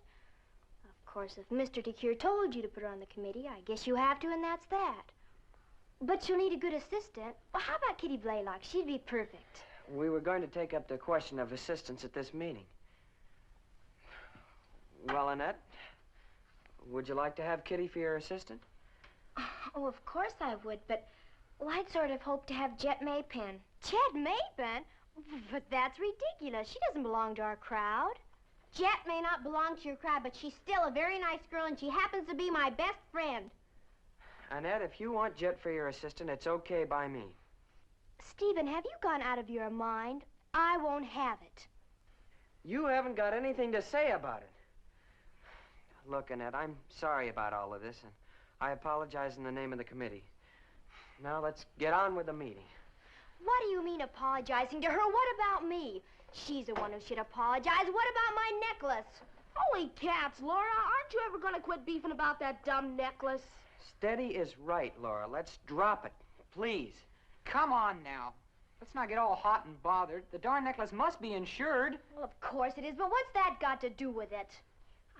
Of course, if Mr. DeCure told you to put her on the committee, I guess you have to, and that's that. But you'll need a good assistant. Well, how about Kitty Blaylock? She'd be perfect. We were going to take up the question of assistants at this meeting. Well, Annette, would you like to have Kitty for your assistant? Oh, of course I would, but well, I'd sort of hoped to have Jet Maypen. Jet Maypen? But that's ridiculous. She doesn't belong to our crowd. Jet may not belong to your crowd, but she's still a very nice girl, and she happens to be my best friend. Annette, if you want Jet for your assistant, it's okay by me. Stephen, have you gone out of your mind? I won't have it. You haven't got anything to say about it. Look, Annette, I'm sorry about all of this, and I apologize in the name of the committee. Now let's get on with the meeting. What do you mean apologizing to her? What about me? She's the one who should apologize. What about my necklace? Holy cats, Laura, aren't you ever going to quit beefing about that dumb necklace? Steady is right, Laura. Let's drop it, please. Come on now. Let's not get all hot and bothered. The darn necklace must be insured. Well, of course it is, but what's that got to do with it?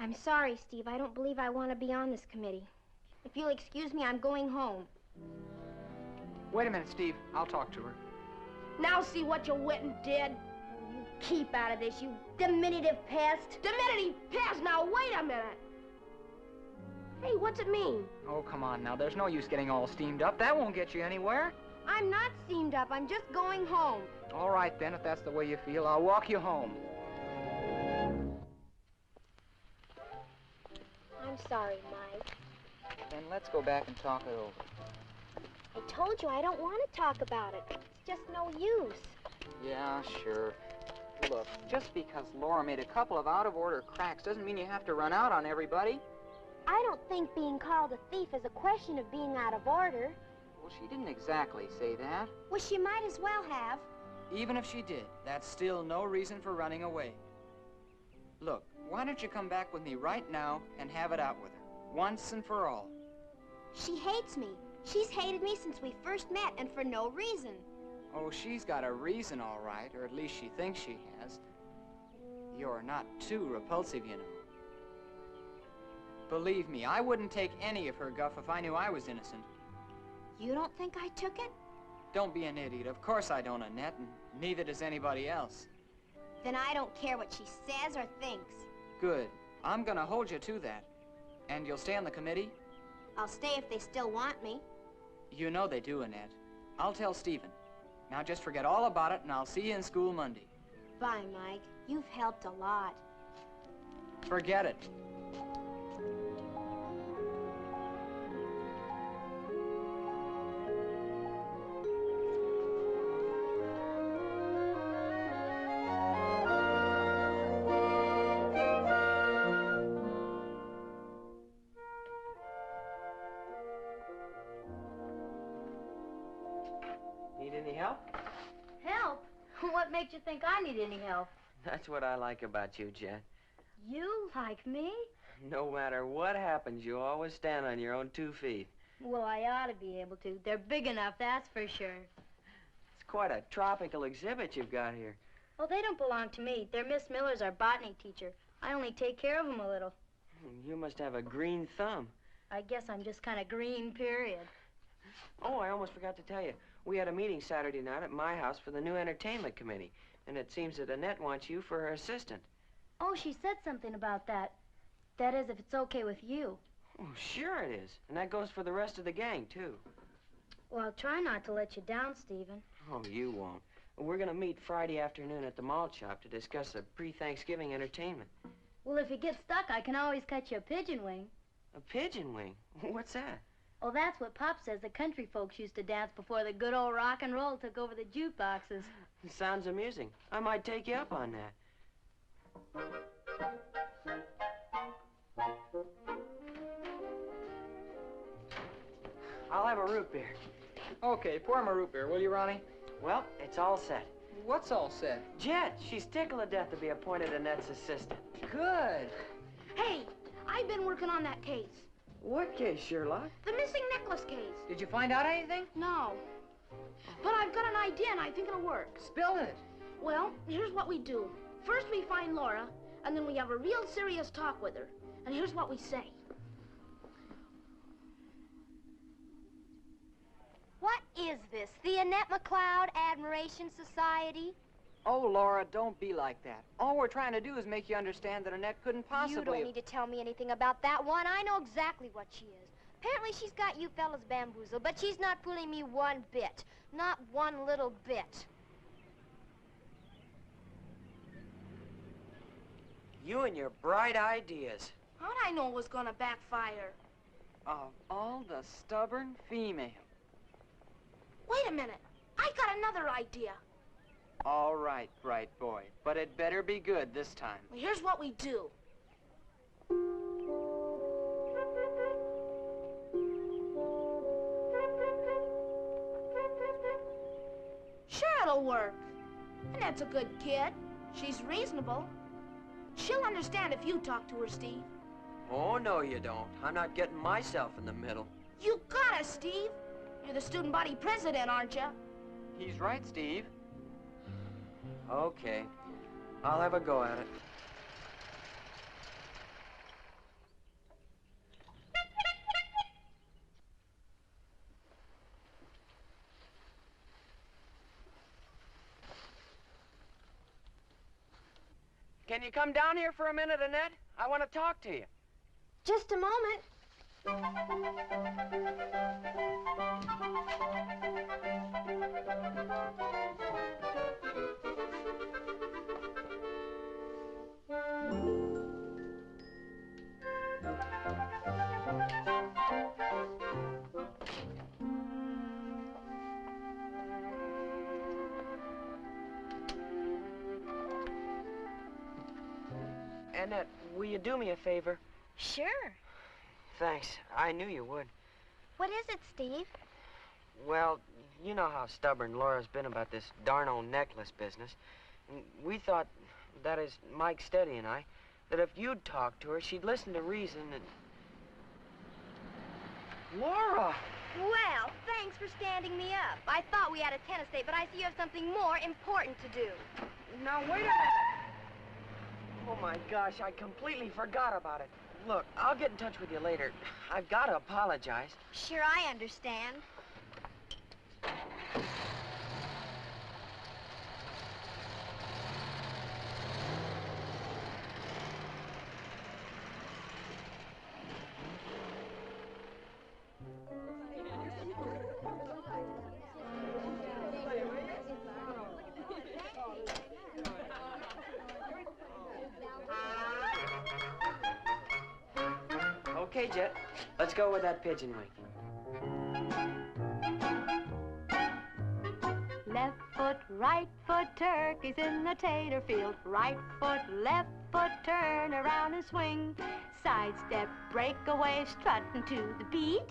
I'm sorry, Steve. I don't believe I want to be on this committee. If you'll excuse me, I'm going home. Wait a minute, Steve. I'll talk to her. Now see what you went and did. You keep out of this, you diminutive pest. Diminutive pest? Now, wait a minute. Hey, what's it mean? Oh, come on now. There's no use getting all steamed up. That won't get you anywhere. I'm not steamed up. I'm just going home. All right, then, if that's the way you feel, I'll walk you home. I'm sorry, Mike. Then let's go back and talk it over. I told you I don't want to talk about it. It's just no use. Yeah, sure. Look, just because Laura made a couple of out-of-order cracks doesn't mean you have to run out on everybody. I don't think being called a thief is a question of being out of order. Well, she didn't exactly say that. Well, she might as well have. Even if she did, that's still no reason for running away. Look, why don't you come back with me right now and have it out with her, once and for all? She hates me. She's hated me since we first met, and for no reason. Oh, she's got a reason, all right, or at least she thinks she has. You're not too repulsive, you know. Believe me, I wouldn't take any of her guff if I knew I was innocent. You don't think I took it? Don't be an idiot. Of course I don't, Annette, and neither does anybody else. Then I don't care what she says or thinks. Good. I'm gonna hold you to that. And you'll stay on the committee? I'll stay if they still want me. You know they do, Annette. I'll tell Stephen. Now just forget all about it, and I'll see you in school Monday. Bye, Mike. You've helped a lot. Forget it. Need any help? Help? What makes you think I need any help? That's what I like about you, Jet. You like me? No matter what happens, you always stand on your own 2 feet. Well, I ought to be able to. They're big enough, that's for sure. It's quite a tropical exhibit you've got here. Well, they don't belong to me. They're Miss Miller's, our botany teacher. I only take care of them a little. You must have a green thumb. I guess I'm just kind of green, period. Oh, I almost forgot to tell you. We had a meeting Saturday night at my house for the new entertainment committee, and it seems that Annette wants you for her assistant. Oh, she said something about that. That is, if it's okay with you. Oh, sure it is. And that goes for the rest of the gang, too. Well, I'll try not to let you down, Stephen. Oh, you won't. We're going to meet Friday afternoon at the malt shop to discuss the pre-Thanksgiving entertainment. Well, if you get stuck, I can always cut you a pigeon wing. A pigeon wing? What's that? Oh, that's what Pop says the country folks used to dance before the good old rock and roll took over the jukeboxes. Sounds amusing. I might take you up on that. I'll have a root beer. Okay, pour him a root beer, will you, Ronnie? Well, it's all set. What's all set? Jet, she's tickled to death to be appointed Annette's assistant. Good. Hey, I've been working on that case. What case, Sherlock? The missing necklace case. Did you find out anything? No. But I've got an idea, and I think it'll work. Spill it. Well, here's what we do. First we find Laura, and then we have a real serious talk with her. And here's what we say. What is this? The Annette McLeod Admiration Society? Oh, Laura, don't be like that. All we're trying to do is make you understand that Annette couldn't possibly... You don't need to tell me anything about that one. I know exactly what she is. Apparently she's got you fellas bamboozled, but she's not fooling me one bit. Not one little bit. You and your bright ideas. How'd I know it was gonna backfire? Of all the stubborn females. Wait a minute. I got another idea. All right, bright boy, but it better be good this time. Well, here's what we do. Sure, it'll work. Annette's a good kid. She's reasonable. She'll understand if you talk to her, Steve. Oh, no, you don't. I'm not getting myself in the middle. You got us, Steve. You're the student body president, aren't you? He's right, Steve. Okay. I'll have a go at it. Can you come down here for a minute, Annette? I want to talk to you. Just a moment. Annette, will you do me a favor? Sure. Thanks. I knew you would. What is it, Steve? Well, you know how stubborn Laura's been about this darn old necklace business. And we thought, that is, Mike Steady and I, that if you'd talk to her, she'd listen to reason and... Laura! Well, thanks for standing me up. I thought we had a tennis date, but I see you have something more important to do. Now, wait a minute! Oh, my gosh, I completely forgot about it. Look, I'll get in touch with you later. I've got to apologize. Sure, I understand. Okay, Jet. Let's go with that pigeon wing. Left foot, right foot, turkeys in the tater field. Right foot, left foot, turn around and swing. Sidestep, breakaway, strutting to the beat.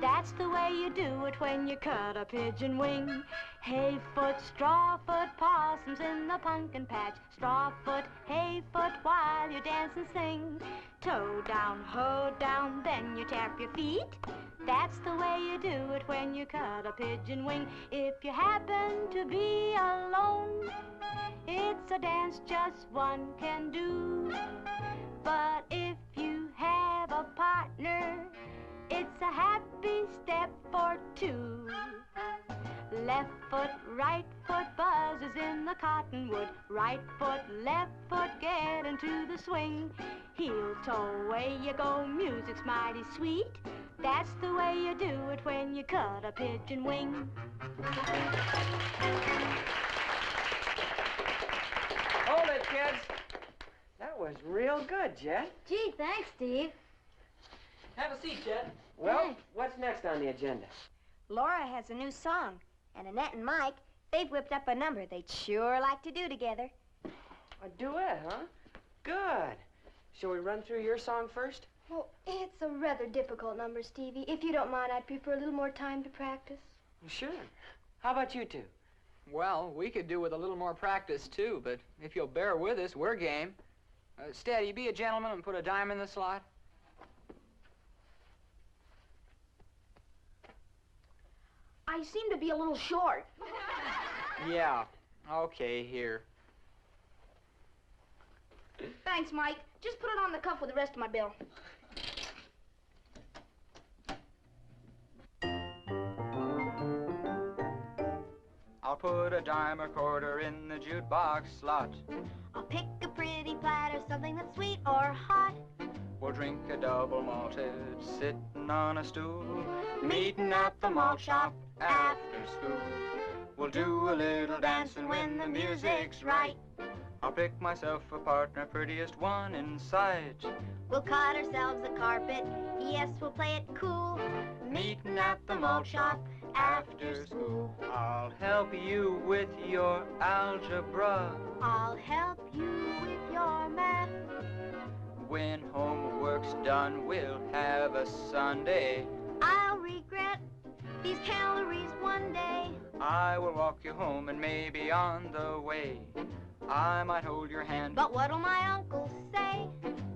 That's the way you do it when you cut a pigeon wing. Hay foot, straw foot, possums in the pumpkin patch. Straw foot, hay foot, while you dance and sing. Toe down, hoe down, then you tap your feet. That's the way you do it when you cut a pigeon wing. If you happen to be alone, it's a dance just one can do. But if you have a partner, it's a happy step for two. Left foot, right foot, buzzes in the cottonwood. Right foot, left foot, get into the swing. Heel toe, away you go, music's mighty sweet. That's the way you do it when you cut a pigeon wing. Hold it, kids. That was real good, Jet. Gee, thanks, Steve. Have a seat, Jet. Well, Thanks. what's next on the agenda? Laura has a new song, and Annette and Mike, they've whipped up a number they'd sure like to do together. A duet, huh? Good. Shall we run through your song first? Well, it's a rather difficult number, Stevie. If you don't mind, I'd prefer a little more time to practice. Sure. How about you two? Well, we could do with a little more practice, too, but if you'll bear with us, we're game. Steady, be a gentleman and put a dime in the slot. I seem to be a little short. Yeah. Okay, here. Thanks, Mike. Just put it on the cuff with the rest of my bill. I'll put a dime or quarter in the jukebox slot. I'll pick a pretty platter, something that's sweet or hot. We'll drink a double malted, sitting on a stool, meeting at the malt shop after school. We'll do a little dancing when the music's right. I'll pick myself a partner, prettiest one in sight. We'll cut ourselves a carpet, yes, we'll play it cool. Meeting at the malt shop after school. I'll help you with your algebra. I'll help you with your math. When homework's done, we'll have a Sunday. I'll regret these calories one day. I will walk you home and maybe on the way I might hold your hand. But what'll my uncle say?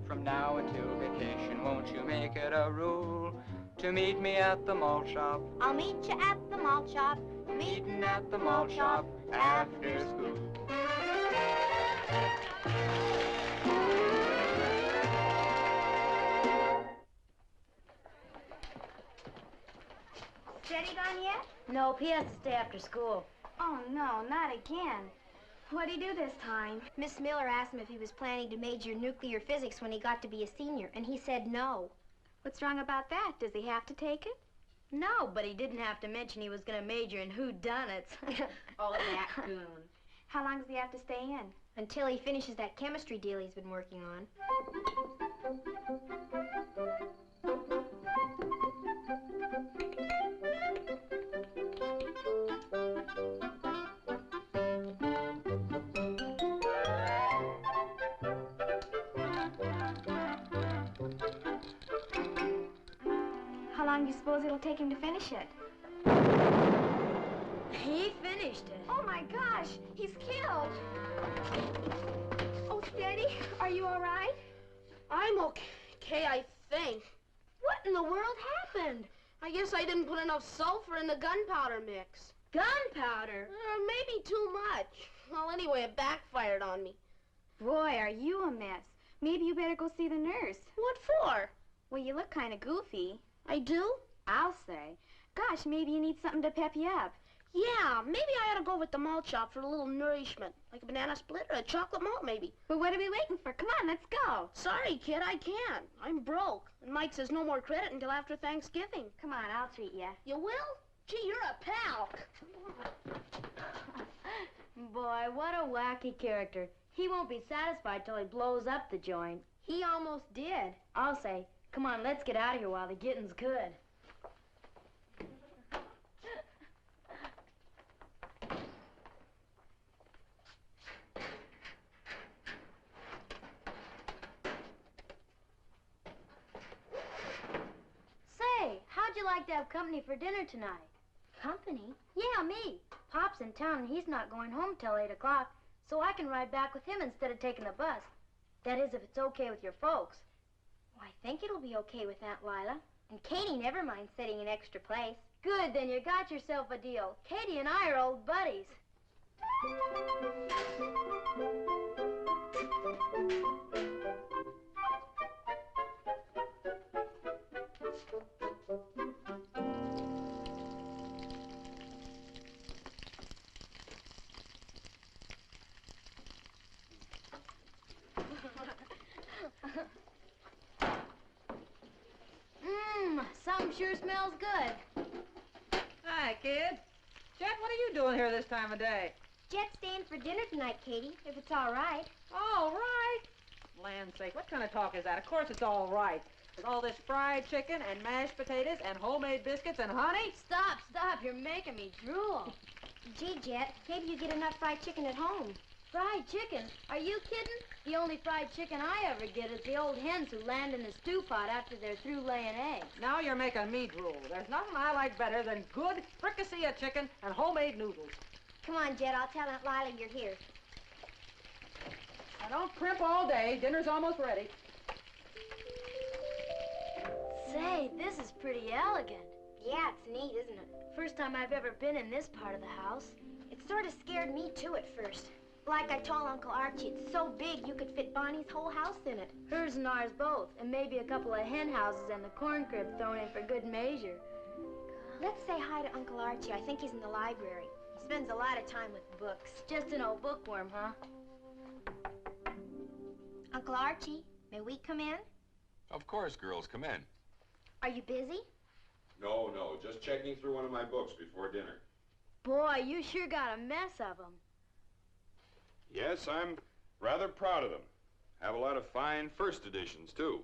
From now until vacation, won't you make it a rule to meet me at the malt shop? I'll meet you at the malt shop. Meeting at the malt shop after school. Steady gone yet? Nope, he has to stay after school. Oh, no, not again. What'd he do this time? Miss Miller asked him if he was planning to major in nuclear physics when he got to be a senior, and he said no. What's wrong about that? Does he have to take it? No, but he didn't have to mention he was going to major in whodunits. Oh, that goon. How long does he have to stay in? Until he finishes that chemistry deal he's been working on. How long do you suppose it'll take him to finish it? He finished it. Oh, my gosh, he's killed. Oh, Steady, are you all right? I'm okay, I think. What in the world happened? I guess I didn't put enough sulfur in the gunpowder mix. Gunpowder? Maybe too much. Well, anyway, it backfired on me. Boy, are you a mess. Maybe you better go see the nurse. What for? Well, you look kind of goofy. I do? I'll say. Gosh, maybe you need something to pep you up. Yeah, maybe I ought to go with the malt shop for a little nourishment. Like a banana split or a chocolate malt, maybe. But what are we waiting for? Come on, let's go. Sorry, kid, I can't. I'm broke. And Mike says no more credit until after Thanksgiving. Come on, I'll treat you. You will? Gee, you're a pal. Boy, what a wacky character. He won't be satisfied till he blows up the joint. He almost did. I'll say, come on, let's get out of here while the getting's good. Say, how'd you like to have company for dinner tonight? Company? Yeah, me. Pop's in town and he's not going home till 8 o'clock, so I can ride back with him instead of taking the bus. That is, if it's okay with your folks. Well, I think it'll be okay with Aunt Lila. And Katie never minds sitting in extra place. Good, then you got yourself a deal. Katie and I are old buddies. Something sure smells good. Hi, kid. Jet, what are you doing here this time of day? Jet's staying for dinner tonight, Katie, if it's all right. All right. Land's sake, what kind of talk is that? Of course it's all right. With all this fried chicken and mashed potatoes and homemade biscuits and honey? Stop, stop. You're making me drool. Gee, Jet, maybe you get enough fried chicken at home. Fried chicken? Are you kidding? The only fried chicken I ever get is the old hens who land in the stew pot after they're through laying eggs. Now you're making me drool. There's nothing I like better than good fricassee of chicken and homemade noodles. Come on, Jet, I'll tell Aunt Lila you're here. Now don't primp all day. Dinner's almost ready. Say, this is pretty elegant. Yeah, it's neat, isn't it? First time I've ever been in this part of the house. It sort of scared me, too, at first. Like I told Uncle Archie, it's so big you could fit Bonnie's whole house in it. Hers and ours both, and maybe a couple of hen houses and the corn crib thrown in for good measure. Let's say hi to Uncle Archie. I think he's in the library. He spends a lot of time with books. Just an old bookworm, huh? Uncle Archie, may we come in? Of course, girls, come in. Are you busy? No, just checking through one of my books before dinner. Boy, you sure got a mess of them. Yes, I'm rather proud of them. Have a lot of fine first editions, too.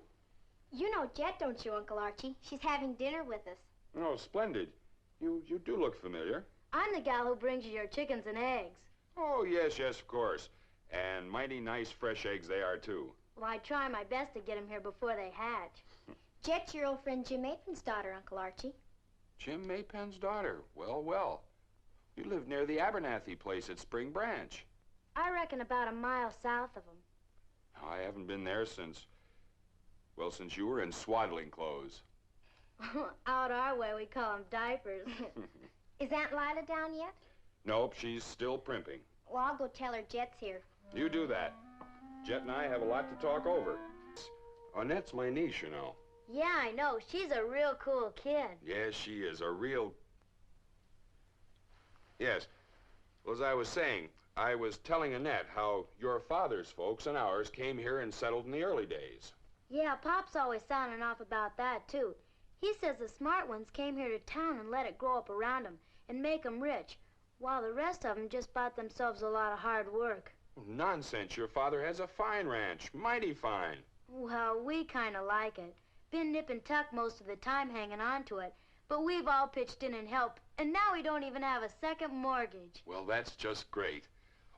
You know Jet, don't you, Uncle Archie? She's having dinner with us. Oh, splendid. You do look familiar. I'm the gal who brings you your chickens and eggs. Oh, yes, of course. And mighty nice fresh eggs they are, too. Well, I try my best to get them here before they hatch. Jet's your old friend Jim Apron's daughter, Uncle Archie. Jim Maypen's daughter. Well. You live near the Abernathy place at Spring Branch. I reckon about a mile south of them. I haven't been there since you were in swaddling clothes. Out our way, we call them diapers. Is Aunt Lila down yet? Nope, she's still primping. Well, I'll go tell her Jet's here. You do that. Jet and I have a lot to talk over. Annette's my niece, you know. Yeah, I know. She's a real cool kid. Yes, she is a real... Yes. Well, as I was saying, I was telling Annette how your father's folks and ours came here and settled in the early days. Yeah, Pop's always sounding off about that, too. He says the smart ones came here to town and let it grow up around them and make them rich, while the rest of them just bought themselves a lot of hard work. Nonsense. Your father has a fine ranch. Mighty fine. Well, we kind of like it. Been nip and tuck most of the time hanging on to it, but we've all pitched in and helped, and now we don't even have a second mortgage. Well, that's just great.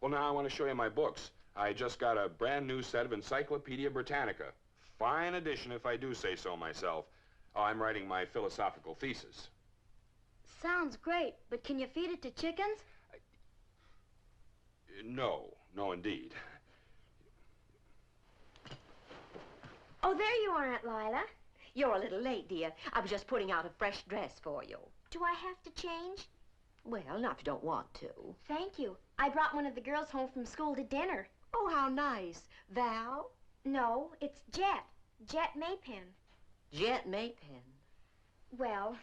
Well, now I want to show you my books. I just got a brand new set of Encyclopedia Britannica. Fine edition, if I do say so myself. Oh, I'm writing my philosophical thesis. Sounds great, but can you feed it to chickens? No, indeed. Oh, there you are, Aunt Lila. You're a little late, dear. I was just putting out a fresh dress for you. Do I have to change? Well, not if you don't want to. Thank you. I brought one of the girls home from school to dinner. Oh, how nice. Val? No, it's Jet. Jet Maypen. Jet Maypen. Well,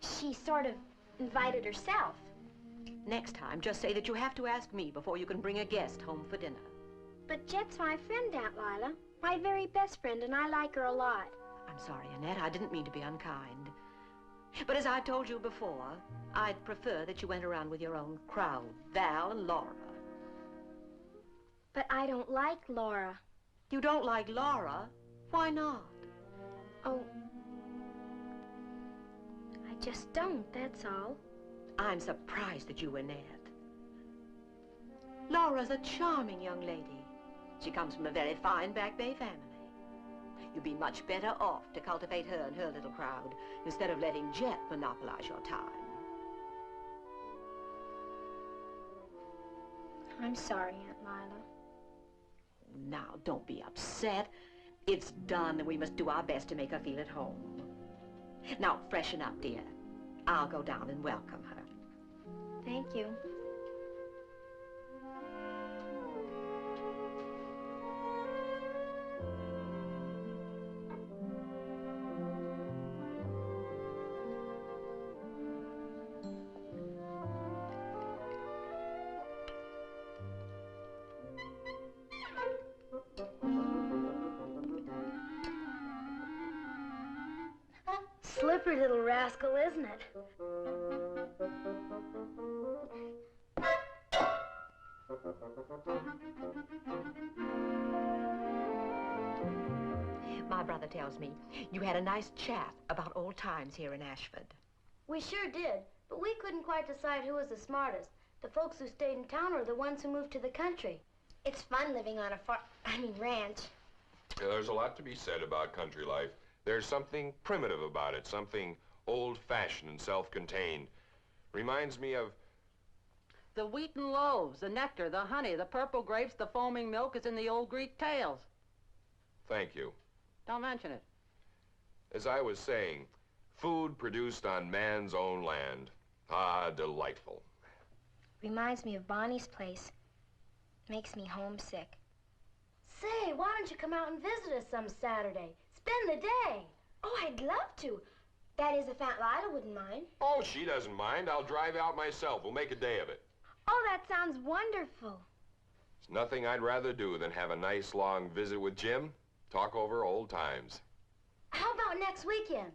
she sort of invited herself. Next time, just say that you have to ask me before you can bring a guest home for dinner. But Jet's my friend, Aunt Lila. My very best friend, and I like her a lot. I'm sorry, Annette. I didn't mean to be unkind. But as I told you before, I'd prefer that you went around with your own crowd, Val and Laura. But I don't like Laura. You don't like Laura? Why not? Oh, I just don't, that's all. I'm surprised at you, Annette. Laura's a charming young lady. She comes from a very fine Back Bay family. You'd be much better off to cultivate her and her little crowd instead of letting Jet monopolize your time. I'm sorry, Aunt Lila. Now, don't be upset. It's done, and we must do our best to make her feel at home. Now, freshen up, dear. I'll go down and welcome her. Thank you. Slippery little rascal, isn't it? My brother tells me you had a nice chat about old times here in Ashford. We sure did, but we couldn't quite decide who was the smartest. The folks who stayed in town or the ones who moved to the country. It's fun living on a ranch. Yeah, there's a lot to be said about country life. There's something primitive about it, something old-fashioned and self-contained. Reminds me of... The wheaten loaves, the nectar, the honey, the purple grapes, the foaming milk is in the old Greek tales. Thank you. Don't mention it. As I was saying, food produced on man's own land. Ah, delightful. Reminds me of Bonnie's place. Makes me homesick. Say, why don't you come out and visit us some Saturday? Spend the day. Oh, I'd love to. That is, if Aunt Lila wouldn't mind. Oh, she doesn't mind. I'll drive out myself. We'll make a day of it. Oh, that sounds wonderful. There's nothing I'd rather do than have a nice long visit with Jim, talk over old times. How about next weekend?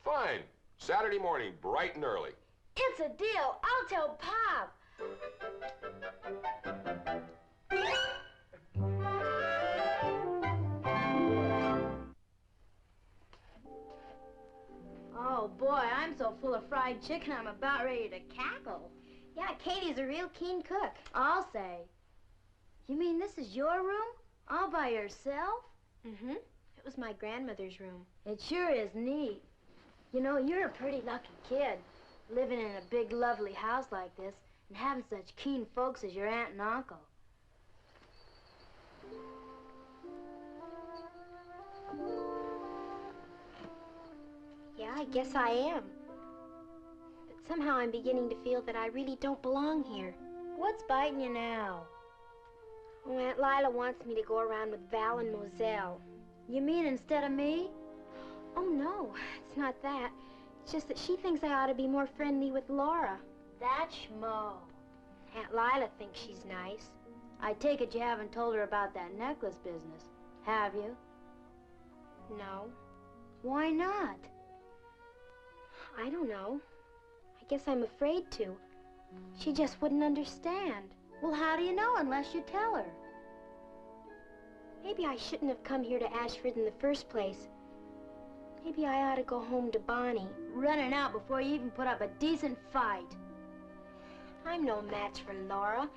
Fine. Saturday morning, bright and early. It's a deal. I'll tell Pop. Oh, boy, I'm so full of fried chicken, I'm about ready to cackle. Yeah, Katie's a real keen cook. I'll say. You mean this is your room? All by yourself? Mm-hmm. It was my grandmother's room. It sure is neat. You know, you're a pretty lucky kid, living in a big, lovely house like this and having such keen folks as your aunt and uncle. Yeah, I guess I am. But somehow I'm beginning to feel that I really don't belong here. What's biting you now? Oh, Aunt Lila wants me to go around with Val and Moselle. You mean instead of me? Oh, no, it's not that. It's just that she thinks I ought to be more friendly with Laura. That schmo. Aunt Lila thinks she's nice. I take it you haven't told her about that necklace business, have you? No. Why not? I don't know. I guess I'm afraid to. She just wouldn't understand. Well, how do you know unless you tell her? Maybe I shouldn't have come here to Ashford in the first place. Maybe I ought to go home to Bonnie. Running out before you even put up a decent fight. I'm no match for Laura.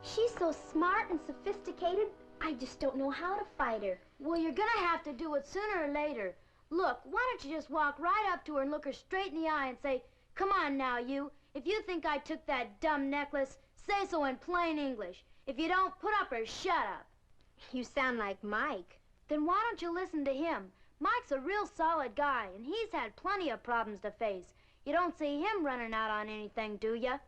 She's so smart and sophisticated, I just don't know how to fight her. Well, you're gonna have to do it sooner or later. Look, why don't you just walk right up to her and look her straight in the eye and say, "Come on now, you. If you think I took that dumb necklace, say so in plain English. If you don't, put up or shut up." You sound like Mike. Then why don't you listen to him? Mike's a real solid guy, and he's had plenty of problems to face. You don't see him running out on anything, do you?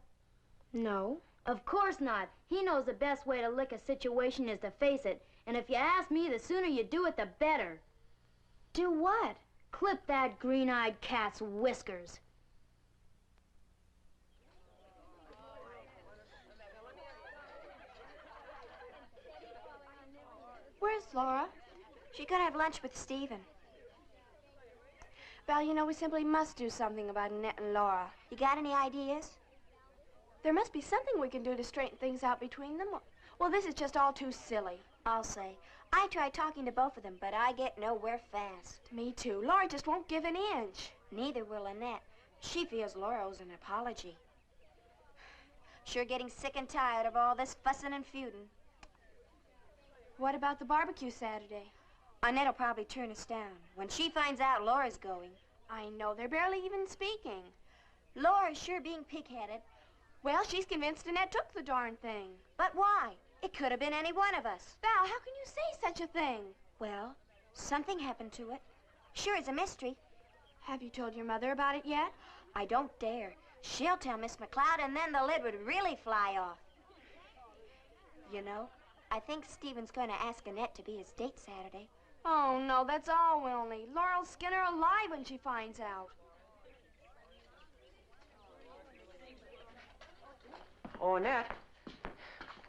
No. Of course not. He knows the best way to lick a situation is to face it. And if you ask me, the sooner you do it, the better. Do what? Clip that green-eyed cat's whiskers. Where's Laura? She's gonna have lunch with Stephen. Val, you know, we simply must do something about Annette and Laura. You got any ideas? There must be something we can do to straighten things out between them. Well, this is just all too silly. I'll say. I tried talking to both of them, but I get nowhere fast. Me too. Laura just won't give an inch. Neither will Annette. She feels Laura owes an apology. Sure getting sick and tired of all this fussing and feuding. What about the barbecue Saturday? Annette'll probably turn us down when she finds out Laura's going. I know, they're barely even speaking. Laura's sure being pig-headed. Well, she's convinced Annette took the darn thing. But why? It could have been any one of us. Val, how can you say such a thing? Well, something happened to it. Sure is a mystery. Have you told your mother about it yet? I don't dare. She'll tell Miss McLeod, and then the lid would really fly off. You know, I think Stephen's going to ask Annette to be his date Saturday. Oh, no, that's all we'll need. Laura'll skin her alive when she finds out. Oh, Annette.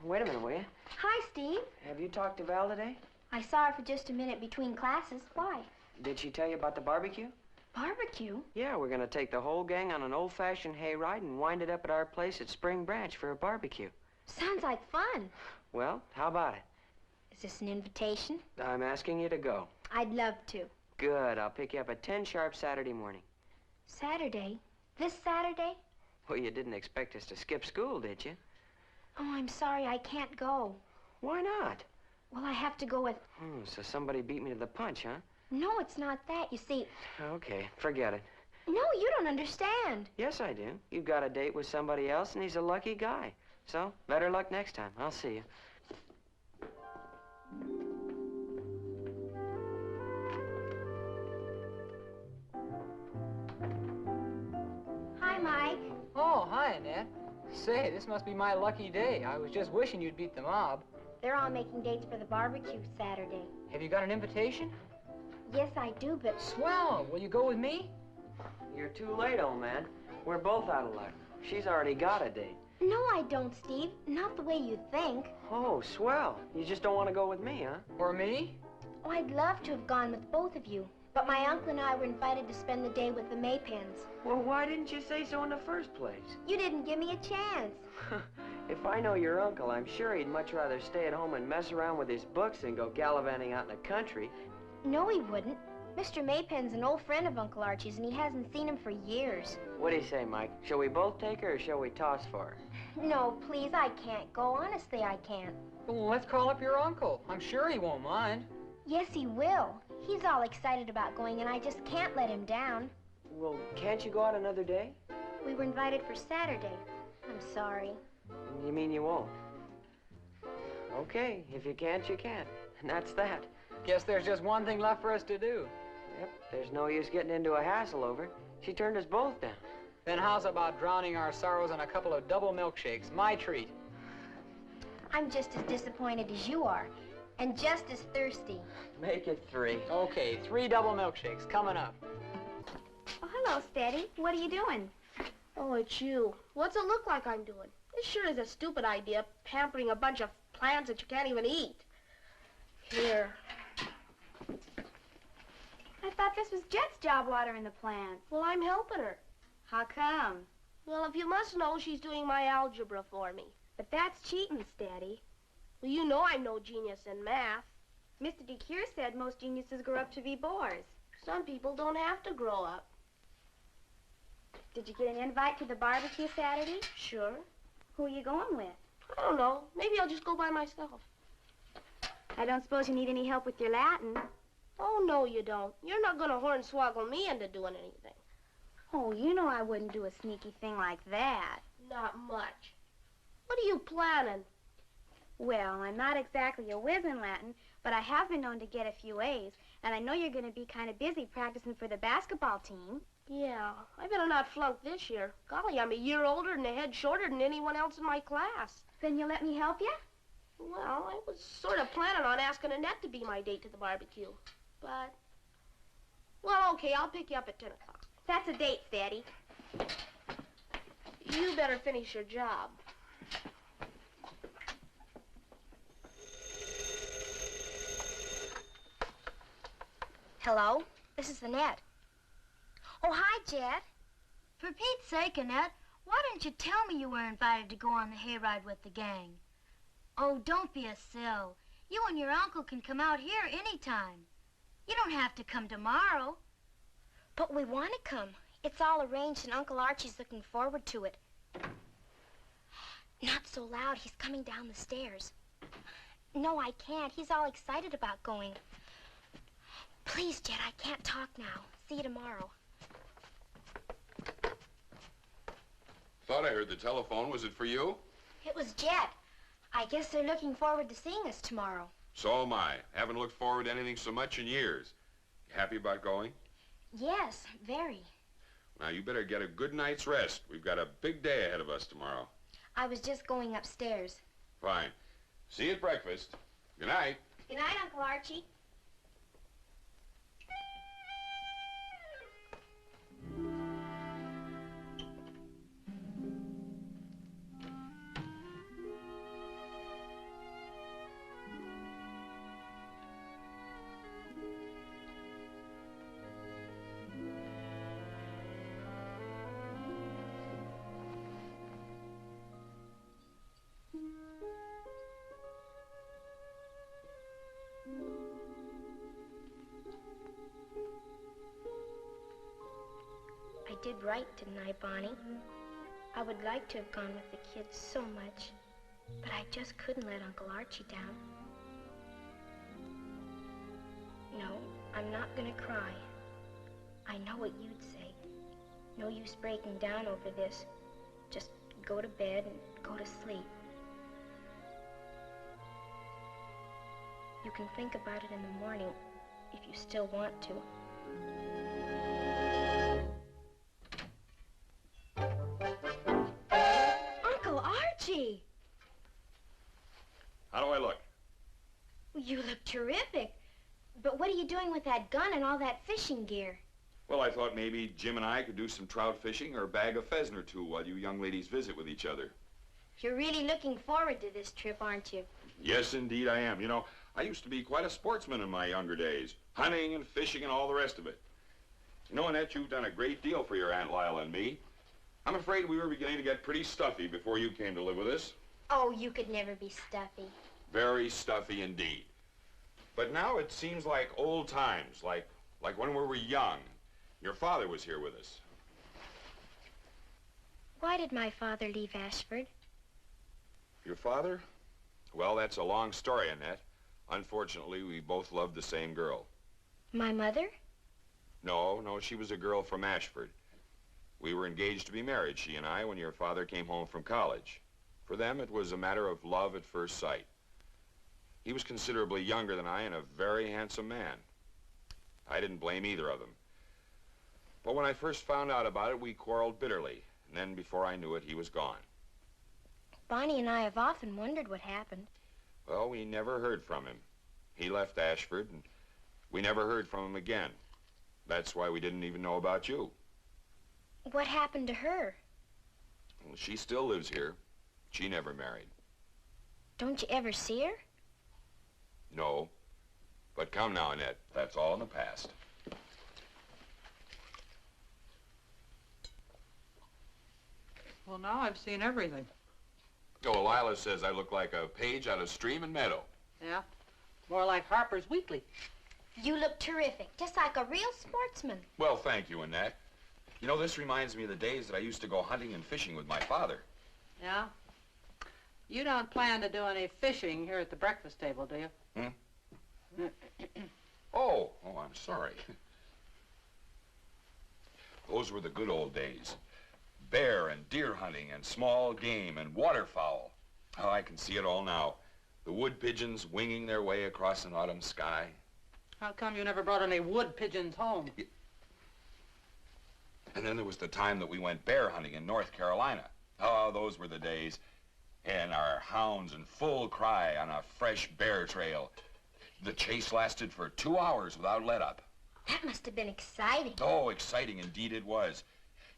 Wait a minute, will you? Hi, Steve. Have you talked to Val today? I saw her for just a minute between classes. Why? Did she tell you about the barbecue? Barbecue? Yeah, we're going to take the whole gang on an old-fashioned hayride and wind it up at our place at Spring Branch for a barbecue. Sounds like fun. Well, how about it? Is this an invitation? I'm asking you to go. I'd love to. Good. I'll pick you up at 10 sharp Saturday morning. Saturday? This Saturday? Well, you didn't expect us to skip school, did you? Oh, I'm sorry, I can't go. Why not? Well, I have to go with... Oh, so somebody beat me to the punch, huh? No, it's not that. You see... Okay, forget it. No, you don't understand. Yes, I do. You've got a date with somebody else, and he's a lucky guy. So, better luck next time. I'll see you. Hi, Mike. Oh, hi, Annette. Say, this must be my lucky day. I was just wishing you'd beat the mob. They're all making dates for the barbecue Saturday. Have you got an invitation? Yes, I do, but... Swell. Will you go with me? You're too late, old man. We're both out of luck. She's already got a date. No, I don't, Steve. Not the way you think. Oh, swell. You just don't want to go with me, huh? Or me? Oh, I'd love to have gone with both of you. But my uncle and I were invited to spend the day with the Maypens. Well, why didn't you say so in the first place? You didn't give me a chance. If I know your uncle, I'm sure he'd much rather stay at home and mess around with his books than go gallivanting out in the country. No, he wouldn't. Mr. Maypen's an old friend of Uncle Archie's, and he hasn't seen him for years. What do you say, Mike? Shall we both take her, or shall we toss for her? No, please, I can't go. Honestly, I can't. Well, let's call up your uncle. I'm sure he won't mind. Yes, he will. He's all excited about going, and I just can't let him down. Well, can't you go out another day? We were invited for Saturday. I'm sorry. You mean you won't? Okay, if you can't, you can't. And that's that. Guess there's just one thing left for us to do. Yep, there's no use getting into a hassle over it. She turned us both down. Then how's about drowning our sorrows in a couple of double milkshakes? My treat. I'm just as disappointed as you are, and just as thirsty. Make it 3. Okay, 3 double milkshakes coming up. Oh, hello, Steady. What are you doing? Oh, it's you. What's it look like I'm doing? This sure is a stupid idea, pampering a bunch of plants that you can't even eat. Here. I thought this was Jet's job watering the plants. Well, I'm helping her. How come? Well, if you must know, she's doing my algebra for me. But that's cheating, Steady. Well, you know I'm no genius in math. Mr. DeCure said most geniuses grow up to be bores. Some people don't have to grow up. Did you get an invite to the barbecue Saturday? Sure. Who are you going with? I don't know. Maybe I'll just go by myself. I don't suppose you need any help with your Latin. Oh, no, you don't. You're not going to hornswoggle me into doing anything. Oh, you know I wouldn't do a sneaky thing like that. Not much. What are you planning? Well, I'm not exactly a whiz in Latin, but I have been known to get a few A's, and I know you're going to be kind of busy practicing for the basketball team. Yeah, I better not flunk this year. Golly, I'm a year older and a head shorter than anyone else in my class. Then you'll let me help you? Well, I was sort of planning on asking Annette to be my date to the barbecue. But, well, okay, I'll pick you up at 10 o'clock. That's a date, Steady. You better finish your job. Hello? This is Annette. Oh, hi, Jet. For Pete's sake, Annette, why didn't you tell me you were invited to go on the hayride with the gang? Oh, don't be a sill. You and your uncle can come out here anytime. You don't have to come tomorrow. But we want to come. It's all arranged, and Uncle Archie's looking forward to it. Not so loud. He's coming down the stairs. No, I can't. He's all excited about going. Please, Jet, I can't talk now. See you tomorrow. Thought I heard the telephone. Was it for you? It was Jet. I guess they're looking forward to seeing us tomorrow. So am I. Haven't looked forward to anything so much in years. You happy about going? Yes, very. Now, you better get a good night's rest. We've got a big day ahead of us tomorrow. I was just going upstairs. Fine. See you at breakfast. Good night. Good night, Uncle Archie. did right, didn't I, Bonnie? I would like to have gone with the kids so much, but I just couldn't let Uncle Archie down. No, I'm not gonna cry. I know what you'd say. No use breaking down over this. Just go to bed and go to sleep. You can think about it in the morning if you still want to. Uncle Archie! How do I look? You look terrific. But what are you doing with that gun and all that fishing gear? Well, I thought maybe Jim and I could do some trout fishing or bag a pheasant or two while you young ladies visit with each other. You're really looking forward to this trip, aren't you? Yes, indeed I am. You know, I used to be quite a sportsman in my younger days. Hunting and fishing and all the rest of it. You know, Annette, you've done a great deal for your Aunt Lila and me. I'm afraid we were beginning to get pretty stuffy before you came to live with us. Oh, you could never be stuffy. Very stuffy indeed. But now it seems like old times, like when we were young. Your father was here with us. Why did my father leave Ashford? Your father? Well, that's a long story, Annette. Unfortunately, we both loved the same girl. My mother? No, she was a girl from Ashford. We were engaged to be married, she and I, when your father came home from college. For them, it was a matter of love at first sight. He was considerably younger than I and a very handsome man. I didn't blame either of them. But when I first found out about it, we quarreled bitterly. And then before I knew it, he was gone. Bonnie and I have often wondered what happened. Well, we never heard from him. He left Ashford, and we never heard from him again. That's why we didn't even know about you. What happened to her? Well, she still lives here. She never married. Don't you ever see her? No. But come now, Annette. That's all in the past. Well, now I've seen everything. Oh, Lila says I look like a page out of Stream and Meadow. Yeah? More like Harper's Weekly. You look terrific, just like a real sportsman. Well, thank you, Annette. You know, this reminds me of the days that I used to go hunting and fishing with my father. Yeah? You don't plan to do any fishing here at the breakfast table, do you? Oh, I'm sorry. Those were the good old days. Bear and deer hunting and small game and waterfowl. Oh, I can see it all now. The wood pigeons winging their way across an autumn sky. How come you never brought any wood pigeons home? And then there was the time that we went bear hunting in North Carolina. Oh, those were the days. And our hounds in full cry on a fresh bear trail. The chase lasted for 2 hours without let-up. That must have been exciting. Oh, exciting indeed it was.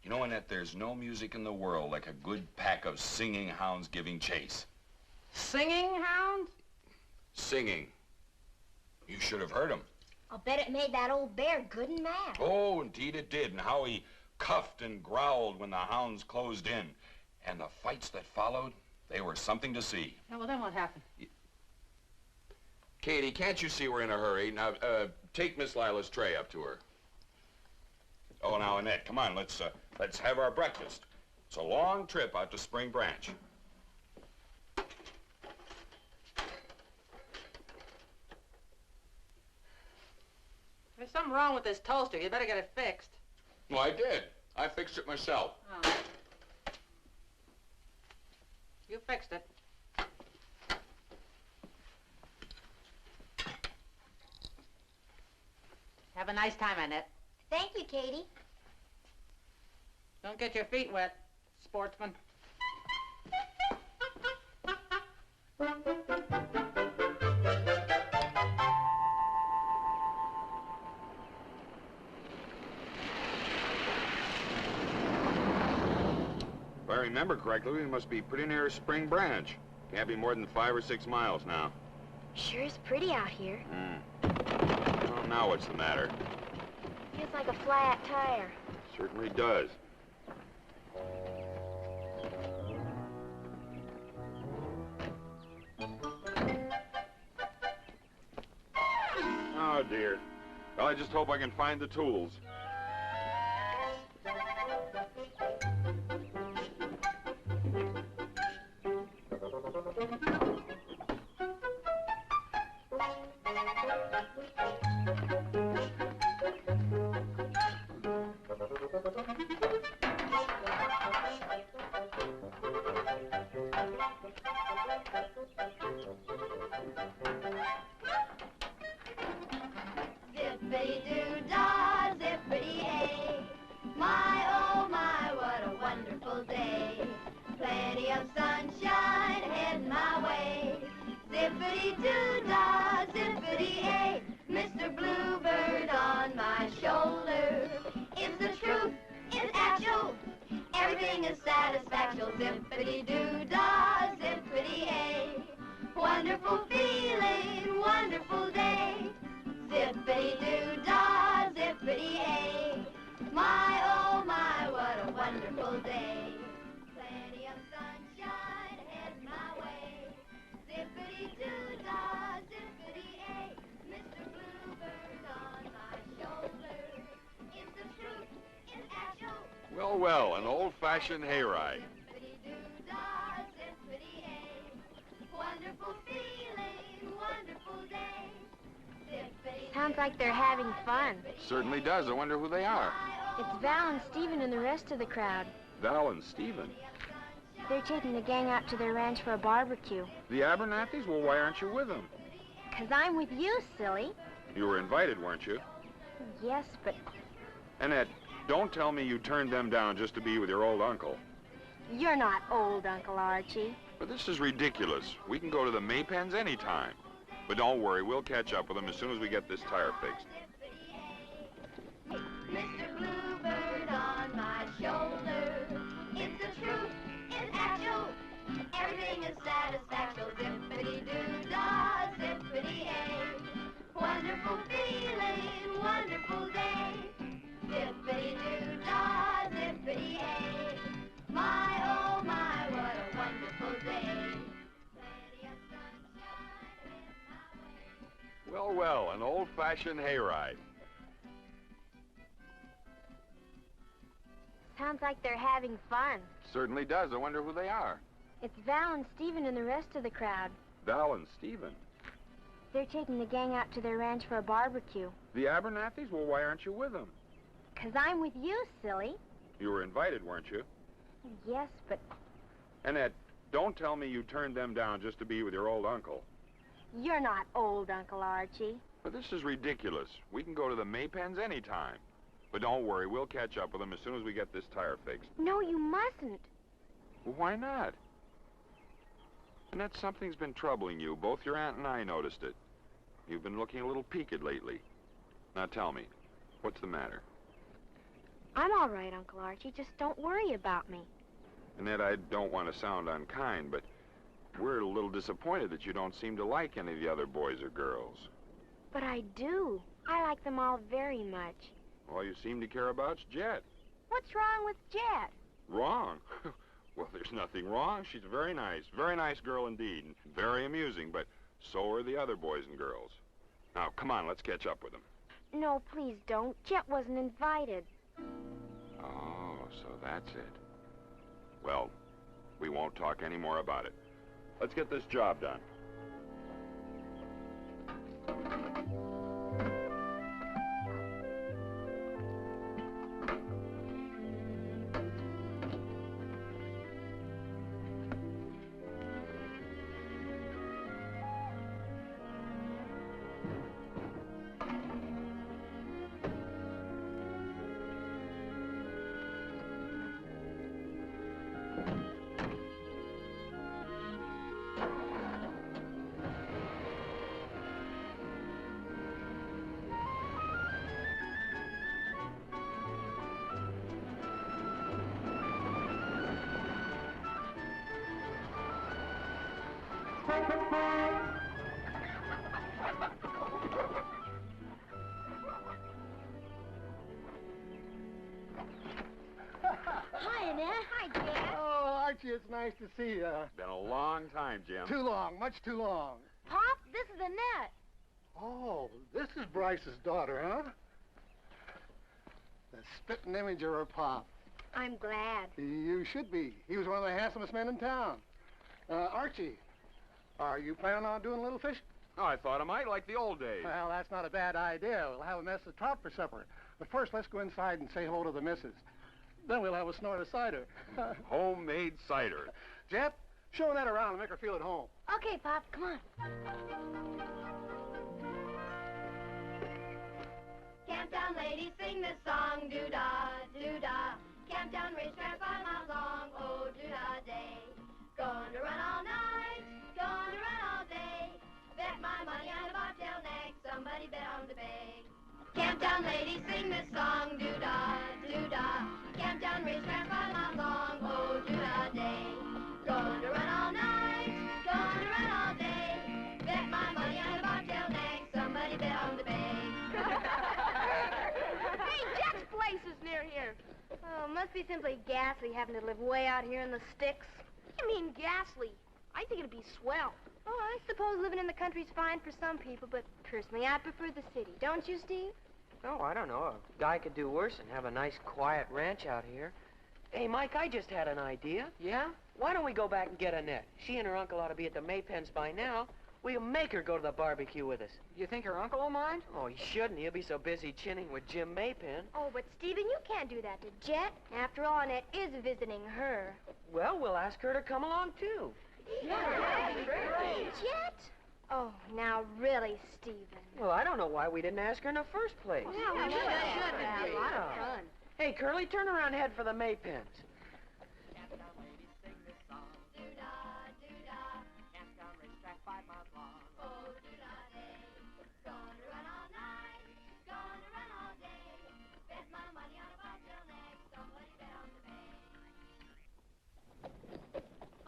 You know, Annette, there's no music in the world like a good pack of singing hounds giving chase. Singing hounds? Singing. You should have heard them. I'll bet it made that old bear good and mad. Oh, indeed it did. And how he cuffed and growled when the hounds closed in. And the fights that followed, they were something to see. Yeah, well, then what happened? Katie, can't you see we're in a hurry? Now, take Miss Lila's tray up to her. Oh, now, Annette, come on, let's have our breakfast. It's a long trip out to Spring Branch. There's something wrong with this toaster. You better get it fixed. Well, I did. I fixed it myself. Oh. You fixed it. Have a nice time, Annette. Thank you, Katie. Don't get your feet wet, sportsman. If I remember correctly, we must be pretty near Spring Branch. Can't be more than 5 or 6 miles now. Sure is pretty out here. Well, now what's the matter? Feels like a flat tire. Certainly does. Oh, dear. Well, I just hope I can find the tools. plenty of sunshine heading my way. Zippity-doo-dah, zippity-ay, Mr. Bluebird on my shoulder. It's the truth, it's actual, everything is satisfactual. Zippity-doo-dah, zippity-ay, wonderful feeling, wonderful day. Zippity-doo-dah, zippity-ay, my, oh my, what a wonderful day. Plenty of sunshine heading my way. Zippity-doo-dah, zippity-ay, Mr. Bluebird on my shoulder. It's the truth, it's actual. Well, well, an old-fashioned hayride. Zippity-doo-dah, zippity-ay, wonderful feeling, wonderful day. Sounds like they're having fun. Certainly does. I wonder who they are. It's Val and Stephen and the rest of the crowd. Val and Stephen. They're taking the gang out to their ranch for a barbecue. The Abernathys? Well, why aren't you with them? 'Cause I'm with you, silly. You were invited, weren't you? Yes, but Annette, don't tell me you turned them down just to be with your old uncle. you're not old, Uncle Archie. But this is ridiculous. We can go to the Maypens anytime. But don't worry, we'll catch up with them as soon as we get this tire fixed. Mr. Bluebird on my shoulder. It's the truth, it's actual, everything is satisfactual. Zippity-doo-dah, zippity-ay, wonderful feeling, wonderful day. Zippity-doo-dah, zippity-ay, my, oh my, what a wonderful day. Plenty of sunshine in my way. Well, well, an old-fashioned hayride. Sounds like they're having fun. Certainly does. I wonder who they are. It's Val and Stephen and the rest of the crowd. Val and Stephen. They're taking the gang out to their ranch for a barbecue. The Abernathys? Well, why aren't you with them? 'Cause I'm with you, silly. You were invited, weren't you? Yes, but Annette, don't tell me you turned them down just to be with your old uncle. you're not old, Uncle Archie. But this is ridiculous. We can go to the Maypens anytime. But don't worry, we'll catch up with them as soon as we get this tire fixed. No, you mustn't. Well, why not? Annette, something's been troubling you. Both your aunt and I noticed it. You've been looking a little peaked lately. Now tell me, what's the matter? I'm all right, Uncle Archie. Just don't worry about me. Annette, I don't want to sound unkind, but we're a little disappointed that you don't seem to like any of the other boys or girls. But I do. I like them all very much. All you seem to care about's Jet. What's wrong with Jet? Wrong? Well, there's nothing wrong. She's a very nice girl indeed, and very amusing, but so are the other boys and girls. Now, come on, let's catch up with them. No, please don't. Jet wasn't invited. Oh, so that's it. Well, we won't talk any more about it. Let's get this job done. Hi, Annette. Hi, Jet. Oh, Archie, it's nice to see you. Been a long time, Jim. Too long, much too long. Pop, this is Annette. Oh, this is Bryce's daughter, huh? The spitting image of her pop. I'm glad. You should be. He was one of the handsomest men in town. Archie, are you planning on doing a little fishing? Oh, I thought I might, like the old days. Well, that's not a bad idea. We'll have a mess of trout for supper. But first, let's go inside and say hello to the missus. Then we'll have a snort of cider. Homemade cider. Jep, show that around and make her feel at home. Okay, Pop, come on. Camptown ladies sing this song, doo-dah, doo-dah. Camptown racetrack 5 miles long, oh, doo-dah day. Camptown ladies sing this song, doo-dah, doo-dah. Camptown racetrack 5 miles long, oh, doo-dah day. Going to run all night, going to run all day. Bet my money on a bobtail nag, somebody bet on the bay. Hey, Jet's place is near here. Oh, must be simply ghastly having to live way out here in the sticks. You mean ghastly? I think it'd be swell. Oh, I suppose living in the country's fine for some people, but personally, I prefer the city. Don't you, Steve? Oh, I don't know. A guy could do worse than have a nice, quiet ranch out here. Hey, Mike, I just had an idea. Yeah? Why don't we go back and get Annette? She and her uncle ought to be at the Maypens by now. We'll make her go to the barbecue with us. You think her uncle will mind? Oh, he shouldn't. He'll be so busy chinning with Jim Maypen. Oh, but Stephen, you can't do that to Jet. After all, Annette is visiting her. Well, we'll ask her to come along, too. Jet? Oh, now really, Stephen. Well, I don't know why we didn't ask her in the first place. Yeah, we should. It'd be a lot of fun. Hey, Curly, turn around and head for the Maypens.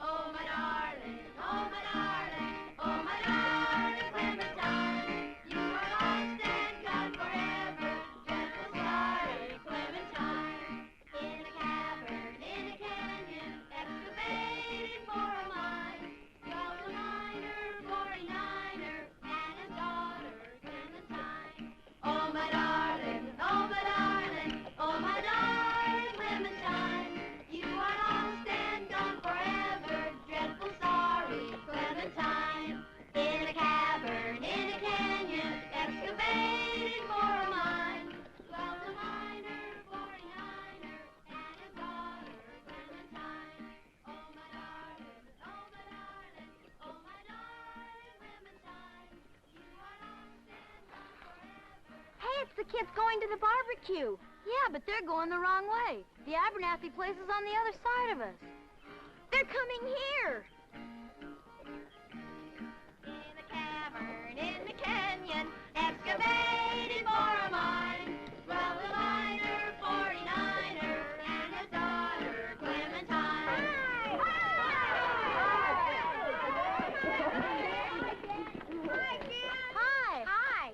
Oh, my darling, oh, my darling, oh, my darling, Clementine. You are lost and gone forever, gentle starry Clementine. In a cavern, in a canyon, excavated for a mine, dwelt a miner, 49er, and his daughter, Clementine. Oh, my darling, oh, my darling, oh, my darling, Clementine. You are lost and gone forever, dreadful sorry Clementine. In a cavern, in a canyon, excavated for a mine, dwelt a miner, 49er, and his daughter Clementine. Oh, my darling, oh, my darling, oh, my darling Clementine. You are lost and gone forever. Hey, it's the kids going to the barbecue. Yeah, but they're going the wrong way. The Abernathy place is on the other side of us. They're coming here. In a cavern, in the canyon, excavated for a mine, dwelt a miner, 49er, and his daughter, Clementine. Hi. Hi.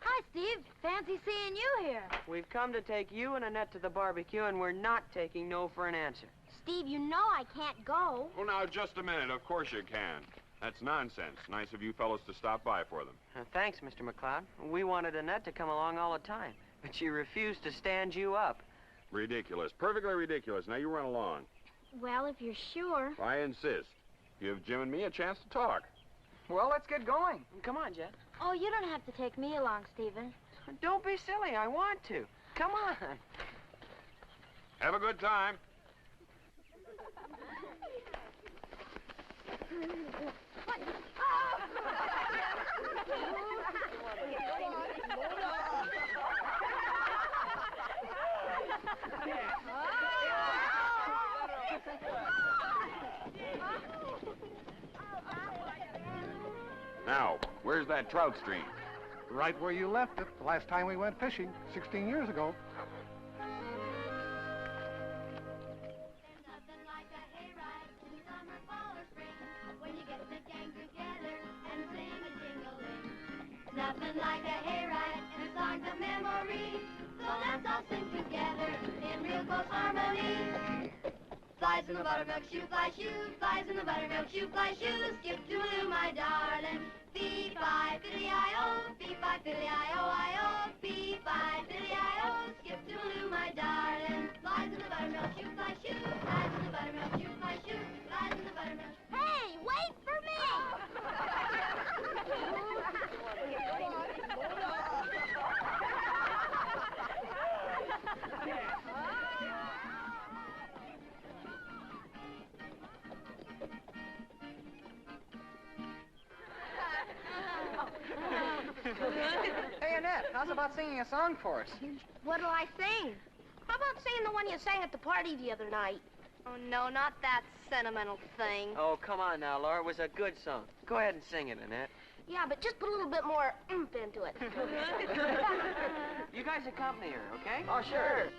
Hi, Steve. Fancy seeing you here. We've come to take you and Annette to the barbecue, and we're not taking no for an answer. Steve, you know I can't go. Well, now, just a minute. Of course you can. That's nonsense. Nice of you fellows to stop by for them. Thanks, Mr. McLeod. We wanted Annette to come along all the time, but she refused to stand you up. Ridiculous. Perfectly ridiculous. Now, you run along. Well, if you're sure. I insist. Give Jim and me a chance to talk. Well, let's get going. Come on, Jet. Oh, you don't have to take me along, Stephen. Don't be silly. I want to. Come on. Have a good time. Now, where's that trout stream? Right where you left it the last time we went fishing, 16 years ago. Nothing like a hayride in the summer, fall, or spring, when you get the gang together and sing a jingle-ling. Nothing like a hayride and a song's a memory, so let's all sing together in real close harmony. Flies in the buttermilk shoe, fly shoe, flies in the buttermilk shoe, fly shoe, skip to my darling. Fee-fi, fiddly-I-O, fee-fi, fiddly-I-O-I-O, fee-fi, fiddly-I-O, skip to my darling. Flies in the buttermilk shoe, fly shoe, flies in the buttermilk shoe, fly shoe, flies in the buttermilk shoe. Hey, wait for me! Hey, Annette, how's about singing a song for us? What'll I sing? How about singing the one you sang at the party the other night? Oh, no, not that sentimental thing. Oh, come on now, Laura. It was a good song. Go ahead and sing it, Annette. Yeah, but just put a little bit more oomph into it. You guys accompany her, okay? Oh, sure.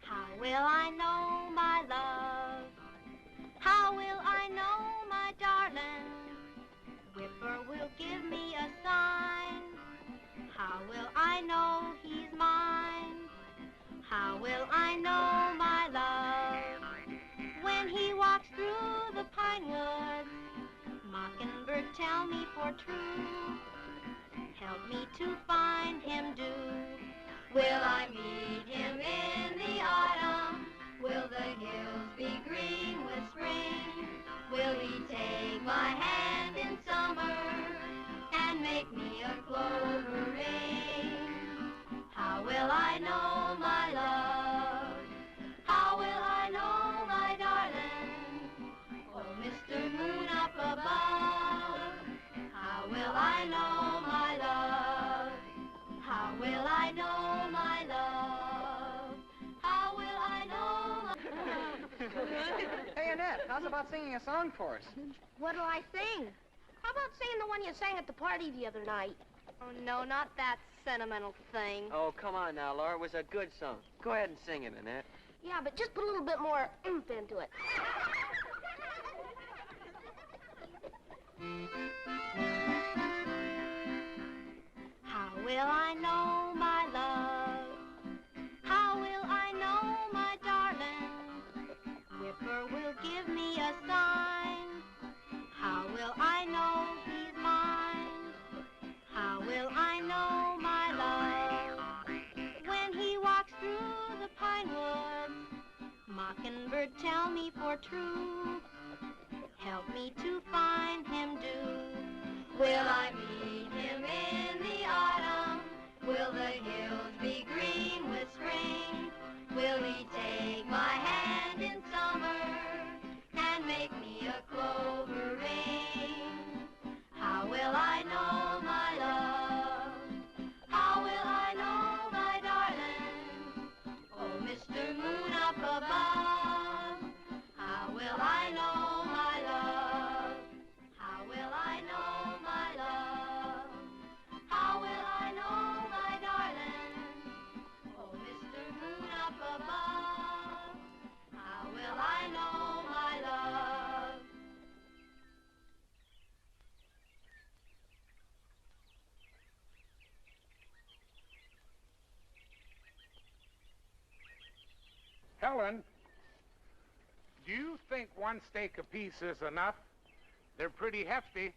How will I know my love? How will I know my darling? Whipper will give me a sign. How will I know he's mine? How will I know my love? When he walks through the pine woods, mockingbird tell me for true. Help me to find him, do. Will I meet him in the autumn? Will the hills be green with spring? Will he take my hand in summer and make me a clover ring? How will I know my love? How will I know my darling? Oh, Mr. Moon up above, how will I know my love? How will I know my love? How will I know my... Hey, Annette, how's about singing a song for us? What'll I sing? How about singing the one you sang at the party the other night? Oh, no, not that sentimental thing. Oh, come on now, Laura. It was a good song. Go ahead and sing it, Annette. Yeah, but just put a little bit more oomph into it. How will I know my love? How will I know my darling? Whipper will give me a sign. How will I know he's mine? How will I know my love? When he walks through the pine woods, mockingbird tell me for true. Help me to find him, do. Will I meet him in the autumn? Will the hills be green with spring? Will he take my hand in summer and make me a clover ring? How will I know my love? How will I know my darling? Oh, Mr. Moon up above, how will I know my love? How will I know my love? How will I know my darling? Oh, Mr. Moon up above, how will I know my love? Helen, do you think one steak apiece is enough? They're pretty hefty.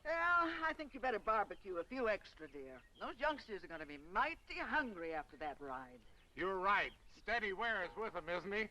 Well, I think you better barbecue a few extra, dear. Those youngsters are going to be mighty hungry after that ride. You're right. Steady wear is with them, isn't he?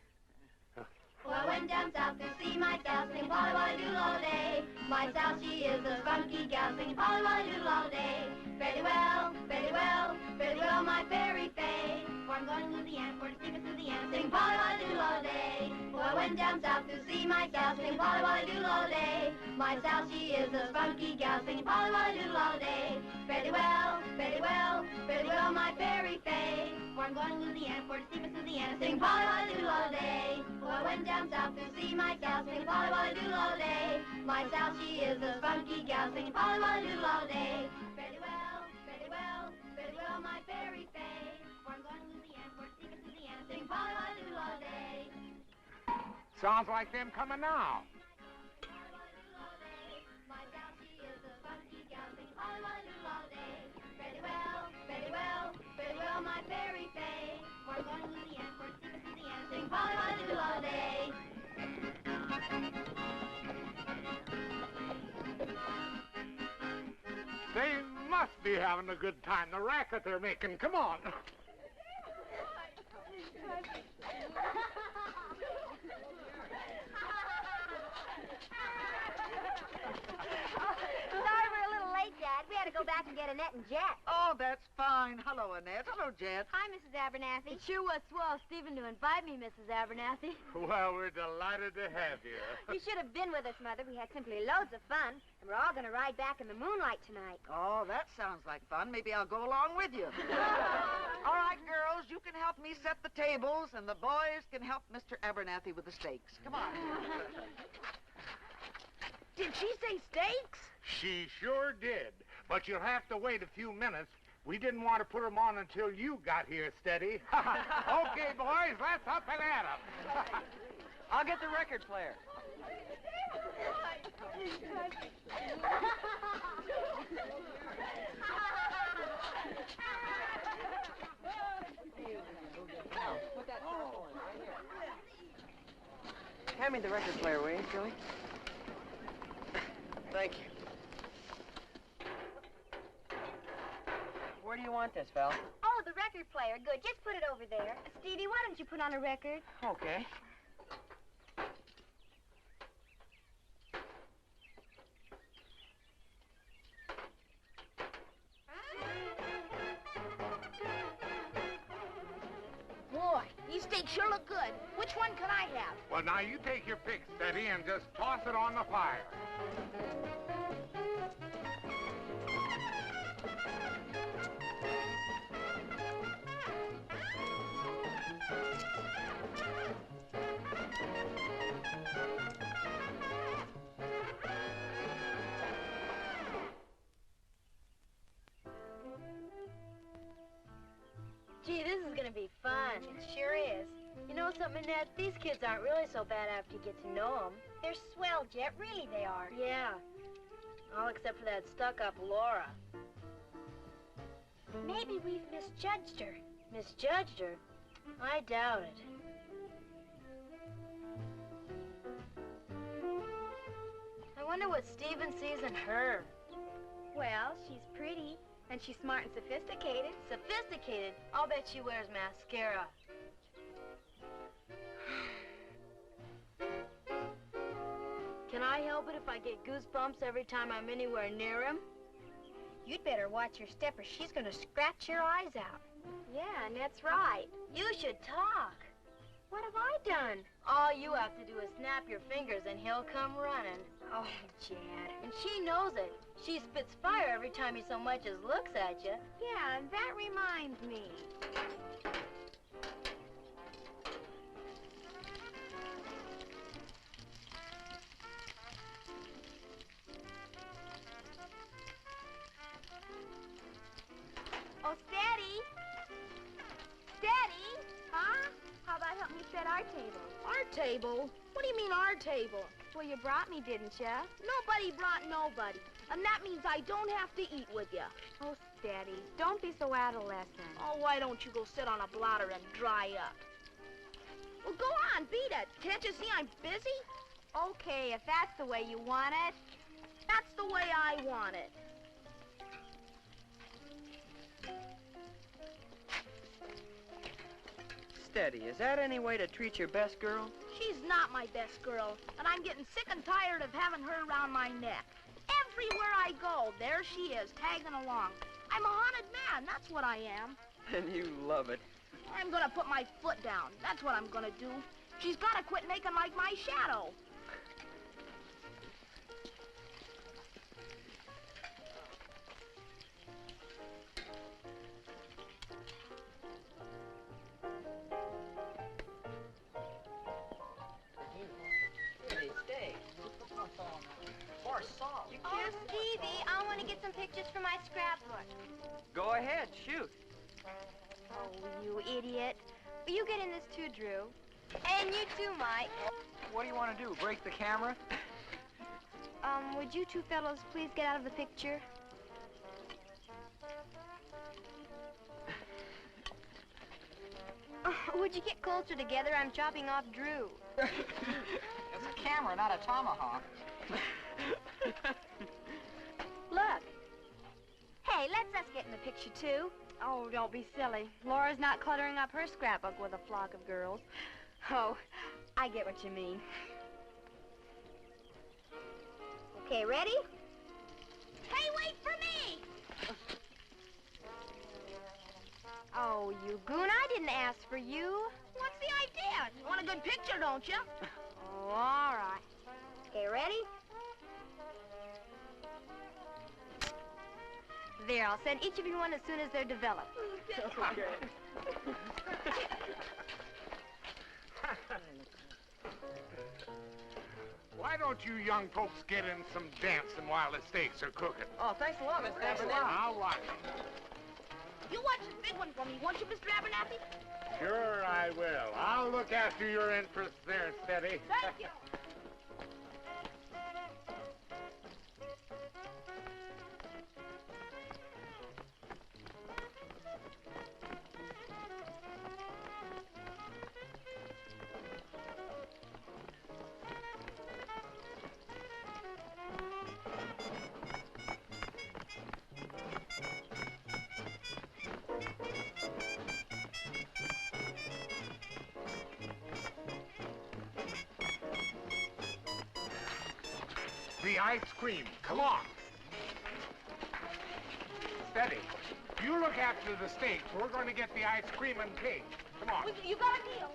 Well, I went down south to see my gal, sing Polly Wolly Doodle all day. My Sal, she is a spunky gal, singing Polly Wolly Doodle all day. Fairly well, fairly well, fairly well, my fairy fay. For I'm going to Louisiana, for to sleep in Louisiana, sing Polly Wolly Doodle all day. Well, I went down south to see my gal, sing Polly Wolly Doodle all day. My Sal, she is a spunky gal, singing Polly Wolly Doodle all day. Fairly well, fairly well, fairly well, my fairy fay. For I'm going to Louisiana, for to sleep in Louisiana, sing Polly Wolly Doodle all day. Well, I went down south to see my gal, sing Polly Wolly Doodle all day. My Sal, she is a spunky gal, singing Polly Wolly Doodle all day. Fairly well, fairly well, fairly well, my fairy fay. For I'm going to Louisiana, for to sleep in Louisiana, sing Polly Wolly Doodle all day. Sounds like them coming now. My Sal, she is a spunky gal, singing Polly Wolly Doodle all day. Fairly well, fairly well, fairly well, my fairy fay. For I'm going to Louisiana, for to sleep in Louisiana, sing Polly Wolly Doodle all day. They must be having a good time. The racket they're making. Come on. Sorry we're a little late, Dad. We had to go back and get Annette and Jet. Oh, that's fine. Hello, Annette. Hello, Jet. Hi, Mrs. Abernathy. It sure was swell, Stephen, to invite me, Mrs. Abernathy. Well, we're delighted to have you. You should have been with us, Mother. We had simply loads of fun, and we're all going to ride back in the moonlight tonight. Oh, that sounds like fun. Maybe I'll go along with you. All right, girls, you can help me set the tables, and the boys can help Mr. Abernathy with the steaks. Come on. Did she say steaks? She sure did. But you'll have to wait a few minutes. We didn't want to put 'em on until you got here, Steady. Okay, boys, let's up and at 'em. I'll get the record player. Hand me the record player, will you, Philly? Thank you. Where do you want this, Val? Oh, the record player. Good. Just put it over there. Stevie, why don't you put on a record? Okay. Boy, these steaks sure look good. Which one can I have? Well, now you take your pick, Steady, and just toss it on the fire. Gee, this is gonna be fun. It sure is. You know something, Annette? These kids aren't really so bad after you get to know them. They're swell, Jet. Really, they are. Yeah. All except for that stuck-up Laura. Maybe we've misjudged her. Misjudged her? I doubt it. I wonder what Steven sees in her. Well, she's pretty, and she's smart and sophisticated. Sophisticated? I'll bet she wears mascara. Can I help it if I get goosebumps every time I'm anywhere near him? You'd better watch your step or she's gonna scratch your eyes out. Yeah, Annette's right. You should talk. What have I done? All you have to do is snap your fingers and he'll come running. Oh, Jad. And she knows it. She spits fire every time he so much as looks at you. Yeah, and that reminds me. Oh, Steady! Steady! Huh? How about help me set our table? Our table? What do you mean, our table? Well, you brought me, didn't you? Nobody brought nobody. And that means I don't have to eat with you. Oh, Steady, don't be so adolescent. Oh, why don't you go sit on a blotter and dry up? Well, go on, beat it. Can't you see I'm busy? Okay, if that's the way you want it. That's the way I want it. Steady, is that any way to treat your best girl? She's not my best girl, and I'm getting sick and tired of having her around my neck. Everywhere I go, there she is, tagging along. I'm a haunted man, that's what I am. And you love it. I'm gonna put my foot down, that's what I'm gonna do. She's gotta quit making like my shadow. Oh, Stevie, I want to get some pictures for my scrapbook. Go ahead, shoot. Oh, you idiot. Will you get in this too, Drew? And you too, Mike. What do you want to do, break the camera? Would you two fellows please get out of the picture? Would you get closer together? I'm chopping off Drew. It's a camera, not a tomahawk. Look. Hey, let's us get in the picture, too. Oh, don't be silly. Laura's not cluttering up her scrapbook with a flock of girls. Oh, I get what you mean. Okay, ready? Hey, wait for me! Oh, you goon, I didn't ask for you. What's the idea? You want a good picture, don't you? Oh, all right. Okay, ready? There, I'll send each of you one as soon as they're developed. Okay. Why don't you young folks get in some dancing while the steaks are cooking? Oh, thanks a lot, Mr. Abernathy. I'll watch 'em. You watch this big one for me, won't you, Mr. Abernathy? Sure I will. I'll look after your interests there, Steady. Thank you. The ice cream. Come on. Steady. You look after the steaks. We're going to get the ice cream and cake. Come on. You got a deal.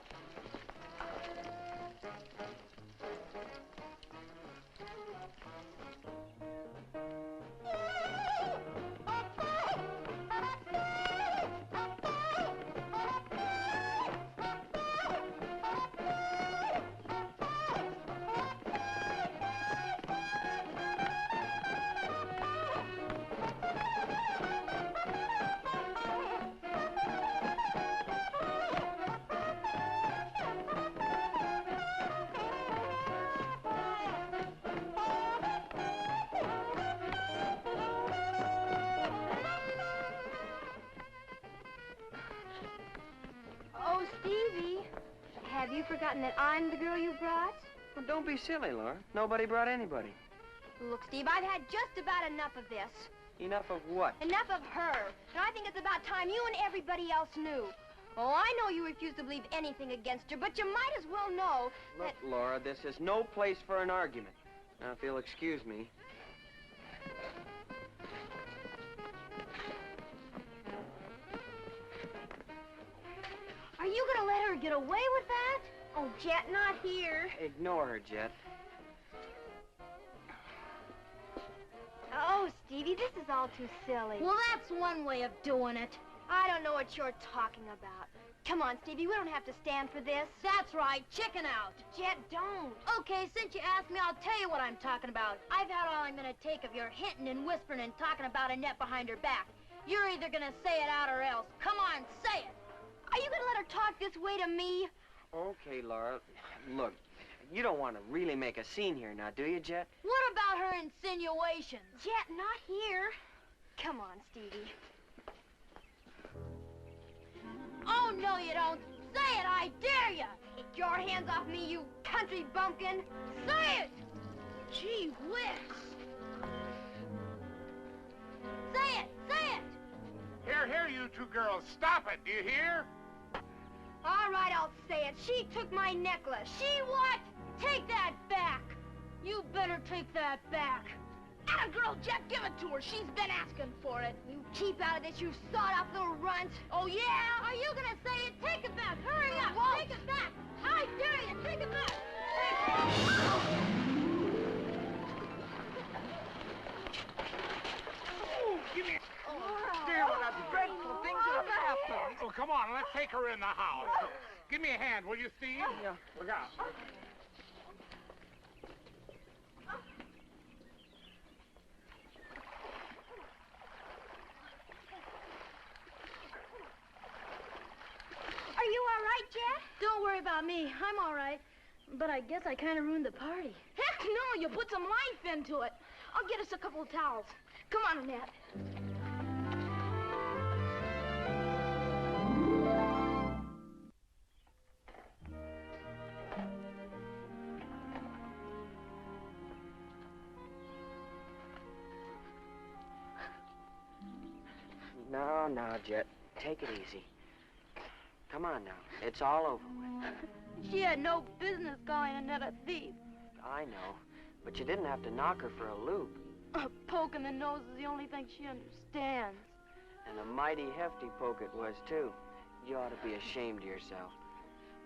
Oh, Stevie, have you forgotten that I'm the girl you brought? Well, don't be silly, Laura. Nobody brought anybody. Look, Steve, I've had just about enough of this. Enough of what? Enough of her. And I think it's about time you and everybody else knew. Oh, I know you refuse to believe anything against her, but you might as well know Look, that... Laura, this is no place for an argument. Now, if you'll excuse me. Are you gonna let her get away with that? Oh, Jet, not here. Ignore her, Jet. Oh, Stevie, this is all too silly. Well, that's one way of doing it. I don't know what you're talking about. Come on, Stevie, we don't have to stand for this. That's right, chicken out. Jet, don't. Okay, since you asked me, I'll tell you what I'm talking about. I've had all I'm gonna take of your hinting and whispering and talking about Annette behind her back. You're either gonna say it out or else. Come on, say it. Are you gonna let her talk this way to me? Okay, Laura. Look, you don't want to really make a scene here now, do you, Jet? What about her insinuations? Jet, not here. Come on, Stevie. Oh, no, you don't. Say it, I dare you. Get your hands off me, you country bumpkin. Say it. Gee whiz. Say it, say it. Here, you two girls. Stop it. Do you hear? All right, I'll say it. She took my necklace. She what? Take that back. You better take that back. Atta girl, Jet, give it to her. She's been asking for it. You keep out of this, you sawed-off little runt. Oh, yeah? Are you gonna say it? Take it back. Hurry up. Whoa. Take it back. I dare you. Take it back. Take it back. Oh, give me... Dear, what a dreadful thing should have happened. Oh, come on. Let's take her in the house. Give me a hand, will you, Steve? Yeah. Look out. Are you all right, Jet? Don't worry about me. I'm all right. But I guess I kind of ruined the party. Heck no, you put some life into it. I'll get us a couple of towels. Come on, Annette. No, Jet. Take it easy. Come on now. It's all over with. She had no business calling Annette a thief. I know. But you didn't have to knock her for a loop. A poke in the nose is the only thing she understands. And a mighty hefty poke it was, too. You ought to be ashamed of yourself.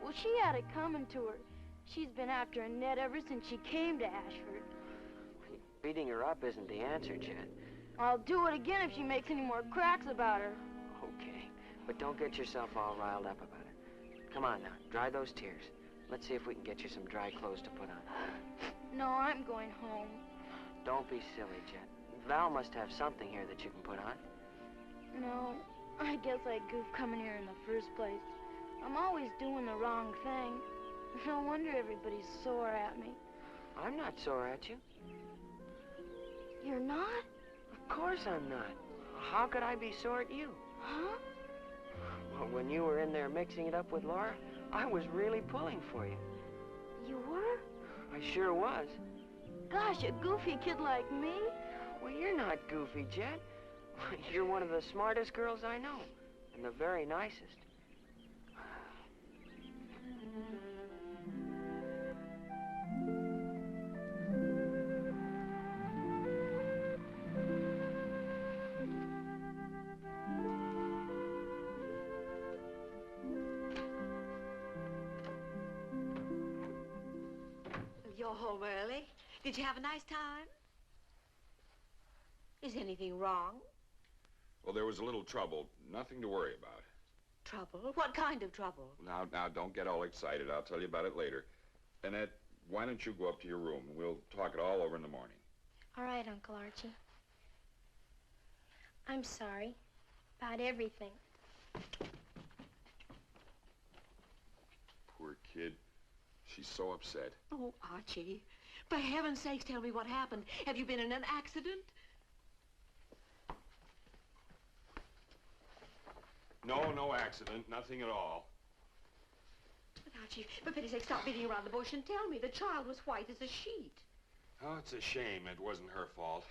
Well, she had it coming to her. She's been after Annette ever since she came to Ashford. Beating her up isn't the answer, Jet. I'll do it again if she makes any more cracks about her. Okay. But don't get yourself all riled up about it. Come on now. Dry those tears. Let's see if we can get you some dry clothes to put on. No, I'm going home. Don't be silly, Jet. Val must have something here that you can put on. No, I guess I goofed coming here in the first place. I'm always doing the wrong thing. No wonder everybody's sore at me. I'm not sore at you. You're not? Of course I'm not. How could I be sore at you? Huh? Well, when you were in there mixing it up with Laura, I was really pulling for you. You were? I sure was. Gosh, a goofy kid like me? Well, you're not goofy, Jet. You're one of the smartest girls I know, and the very nicest. You're home early. Did you have a nice time? Is anything wrong? Well, there was a little trouble. Nothing to worry about. Trouble? What kind of trouble? Now, don't get all excited. I'll tell you about it later. Annette, why don't you go up to your room, and we'll talk it all over in the morning. All right, Uncle Archie. I'm sorry about everything. Poor kid. She's so upset. Oh, Archie, for heaven's sakes, tell me what happened. Have you been in an accident? No accident. Nothing at all. But Archie, for pity's sake, stop beating around the bush and tell me. The child was white as a sheet. Oh, it's a shame. It wasn't her fault.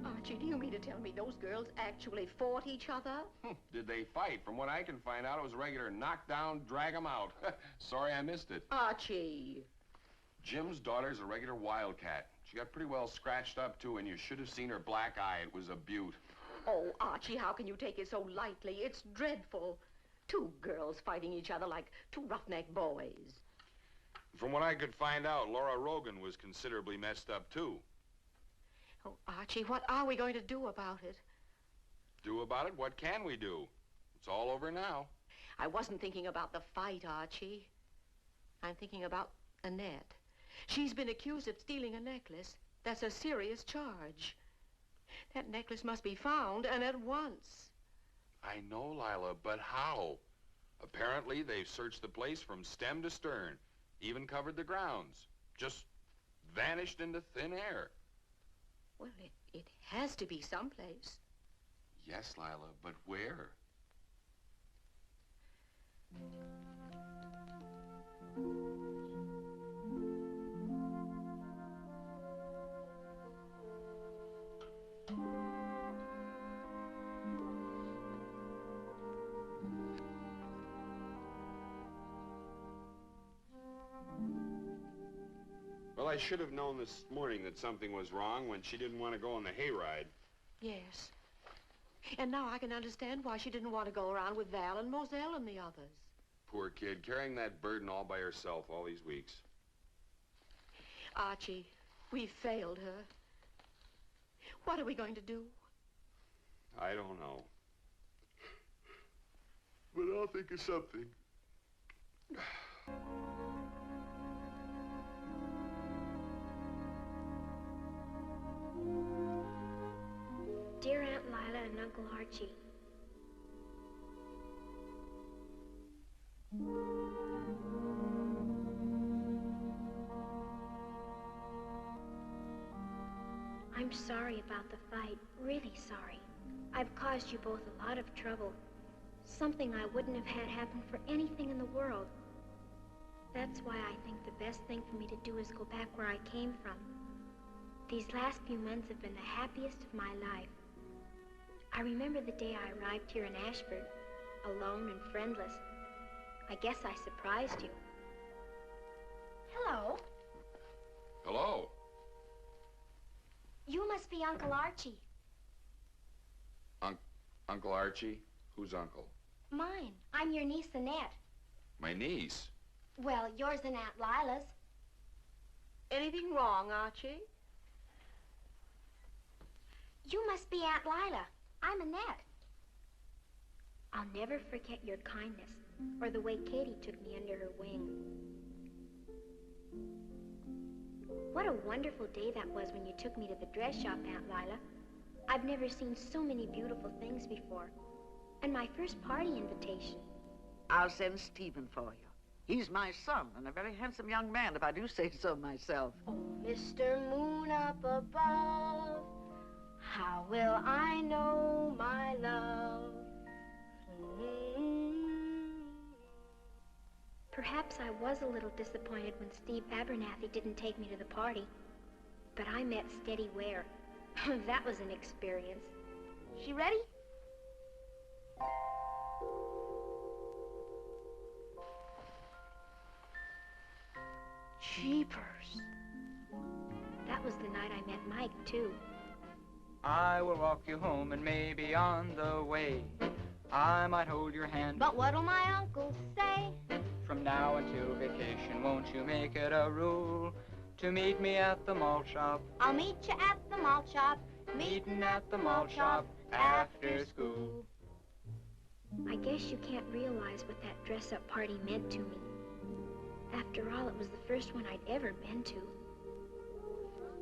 Archie, do you mean to tell me those girls actually fought each other? Did they fight? From what I can find out, it was a regular knockdown, drag 'em out. Sorry I missed it. Archie. Jim's daughter's a regular wildcat. She got pretty well scratched up, too, and you should have seen her black eye. It was a beaut. Oh, Archie, how can you take it so lightly? It's dreadful. Two girls fighting each other like two roughneck boys. From what I could find out, Laura Rogan was considerably messed up, too. Oh, Archie, what are we going to do about it? Do about it? What can we do? It's all over now. I wasn't thinking about the fight, Archie. I'm thinking about Annette. She's been accused of stealing a necklace. That's a serious charge. That necklace must be found, and at once. I know, Lila, but how? Apparently, they've searched the place from stem to stern, even covered the grounds. Just vanished into thin air. Well, it has to be someplace. Yes, Lila, but where? Well, I should have known this morning that something was wrong when she didn't want to go on the hayride. Yes. And now I can understand why she didn't want to go around with Val and Moselle and the others. Poor kid, carrying that burden all by herself all these weeks. Archie, we failed her. What are we going to do? I don't know. But I'll think of something. Dear Aunt Lila and Uncle Archie. I'm sorry about the fight, really sorry. I've caused you both a lot of trouble. Something I wouldn't have had happen for anything in the world. That's why I think the best thing for me to do is go back where I came from. These last few months have been the happiest of my life. I remember the day I arrived here in Ashford, alone and friendless. I guess I surprised you. Hello. Hello. You must be Uncle Archie. Uncle Archie? Who's uncle? Mine. I'm your niece, Annette. My niece? Well, yours and Aunt Lila's. Anything wrong, Archie? You must be Aunt Lila. I'm Annette. I'll never forget your kindness or the way Katie took me under her wing. What a wonderful day that was when you took me to the dress shop, Aunt Lila. I've never seen so many beautiful things before. And my first party invitation. I'll send Stephen for you. He's my son and a very handsome young man, if I do say so myself. Oh, Mr. Moon up above, how will I know my love? Perhaps I was a little disappointed when Steve Abernathy didn't take me to the party. But I met Steady Ware. That was an experience. She ready? Jeepers. That was the night I met Mike, too. I will walk you home, and maybe on the way I might hold your hand. But what'll my uncle say? From now until vacation, won't you make it a rule to meet me at the malt shop? I'll meet you at the malt shop. Meeting at the malt shop after school. I guess you can't realize what that dress-up party meant to me. After all, it was the first one I'd ever been to.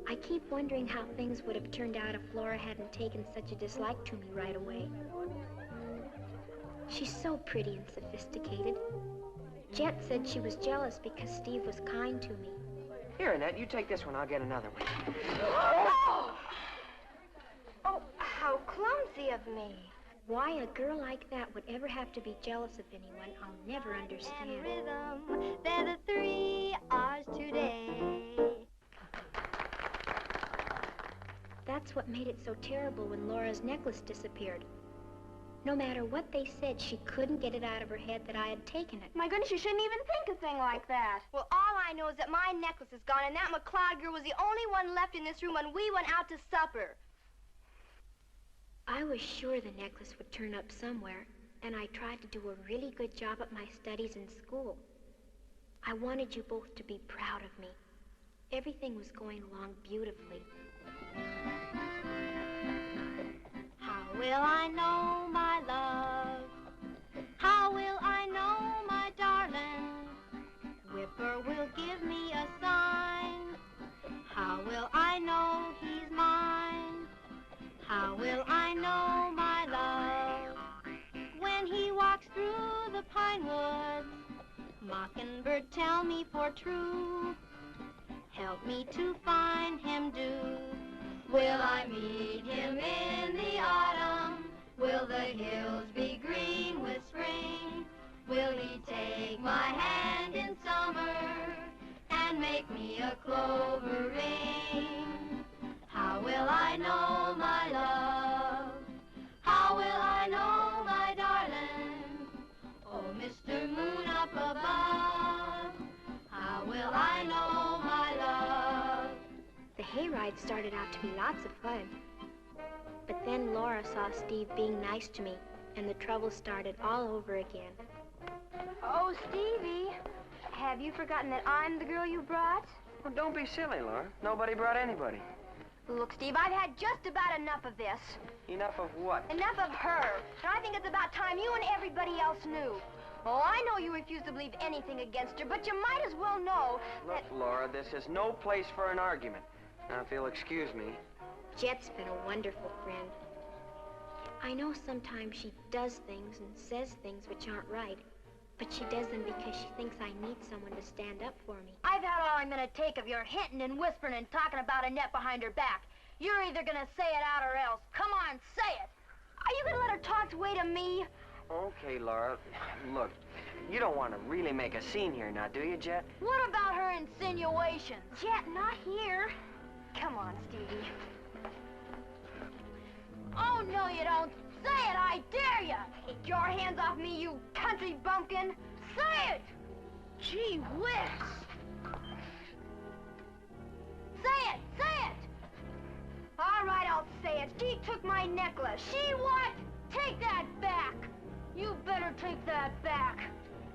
I keep wondering how things would have turned out if Flora hadn't taken such a dislike to me right away. She's so pretty and sophisticated. Jet said she was jealous because Steve was kind to me. Here, Annette, you take this one. I'll get another one. Oh, how clumsy of me. Why a girl like that would ever have to be jealous of anyone, I'll never understand. Rhythm, they're the 3 R's today. That's what made it so terrible when Laura's necklace disappeared. No matter what they said, she couldn't get it out of her head that I had taken it. My goodness, you shouldn't even think a thing like that. Well, all I know is that my necklace is gone, and that McLeod girl was the only one left in this room when we went out to supper. I was sure the necklace would turn up somewhere, and I tried to do a really good job at my studies in school. I wanted you both to be proud of me. Everything was going along beautifully. How will I know my love? How will I know my darling? Whipper will give me a sign. How will I know he's mine? How will I know my love? When he walks through the pine woods, mockingbird tell me for true. Help me to find him, do. Will I meet him in the autumn? Will the hills be green with spring? Will he take my hand in summer and make me a clover ring? How will I know my love? How will I know my darling? Oh, Mr. Moon up above, how will I know my love? The hayride started out to be lots of fun. But then Laura saw Steve being nice to me, and the trouble started all over again. Oh, Stevie, have you forgotten that I'm the girl you brought? Well, don't be silly, Laura. Nobody brought anybody. Look, Steve, I've had just about enough of this. Enough of what? Enough of her. And I think it's about time you and everybody else knew. Oh, I know you refuse to believe anything against her, but you might as well know Look, that... Laura, this is no place for an argument. Now, if you'll excuse me. Jet's been a wonderful friend. I know sometimes she does things and says things which aren't right, but she does them because she thinks I need someone to stand up for me. I've had all I'm gonna take of your hinting and whispering and talking about Annette behind her back. You're either gonna say it out or else. Come on, say it. Are you gonna let her talk the way to me? Okay, Laura. Look, you don't want to really make a scene here now, do you, Jet? What about her insinuations? Jet, not here. Come on, Stevie. Oh, no, you don't. Say it, I dare you. Take your hands off me, you country bumpkin. Say it. Gee whiz. Say it, say it. All right, I'll say it. She took my necklace. She what? Take that back. You better take that back.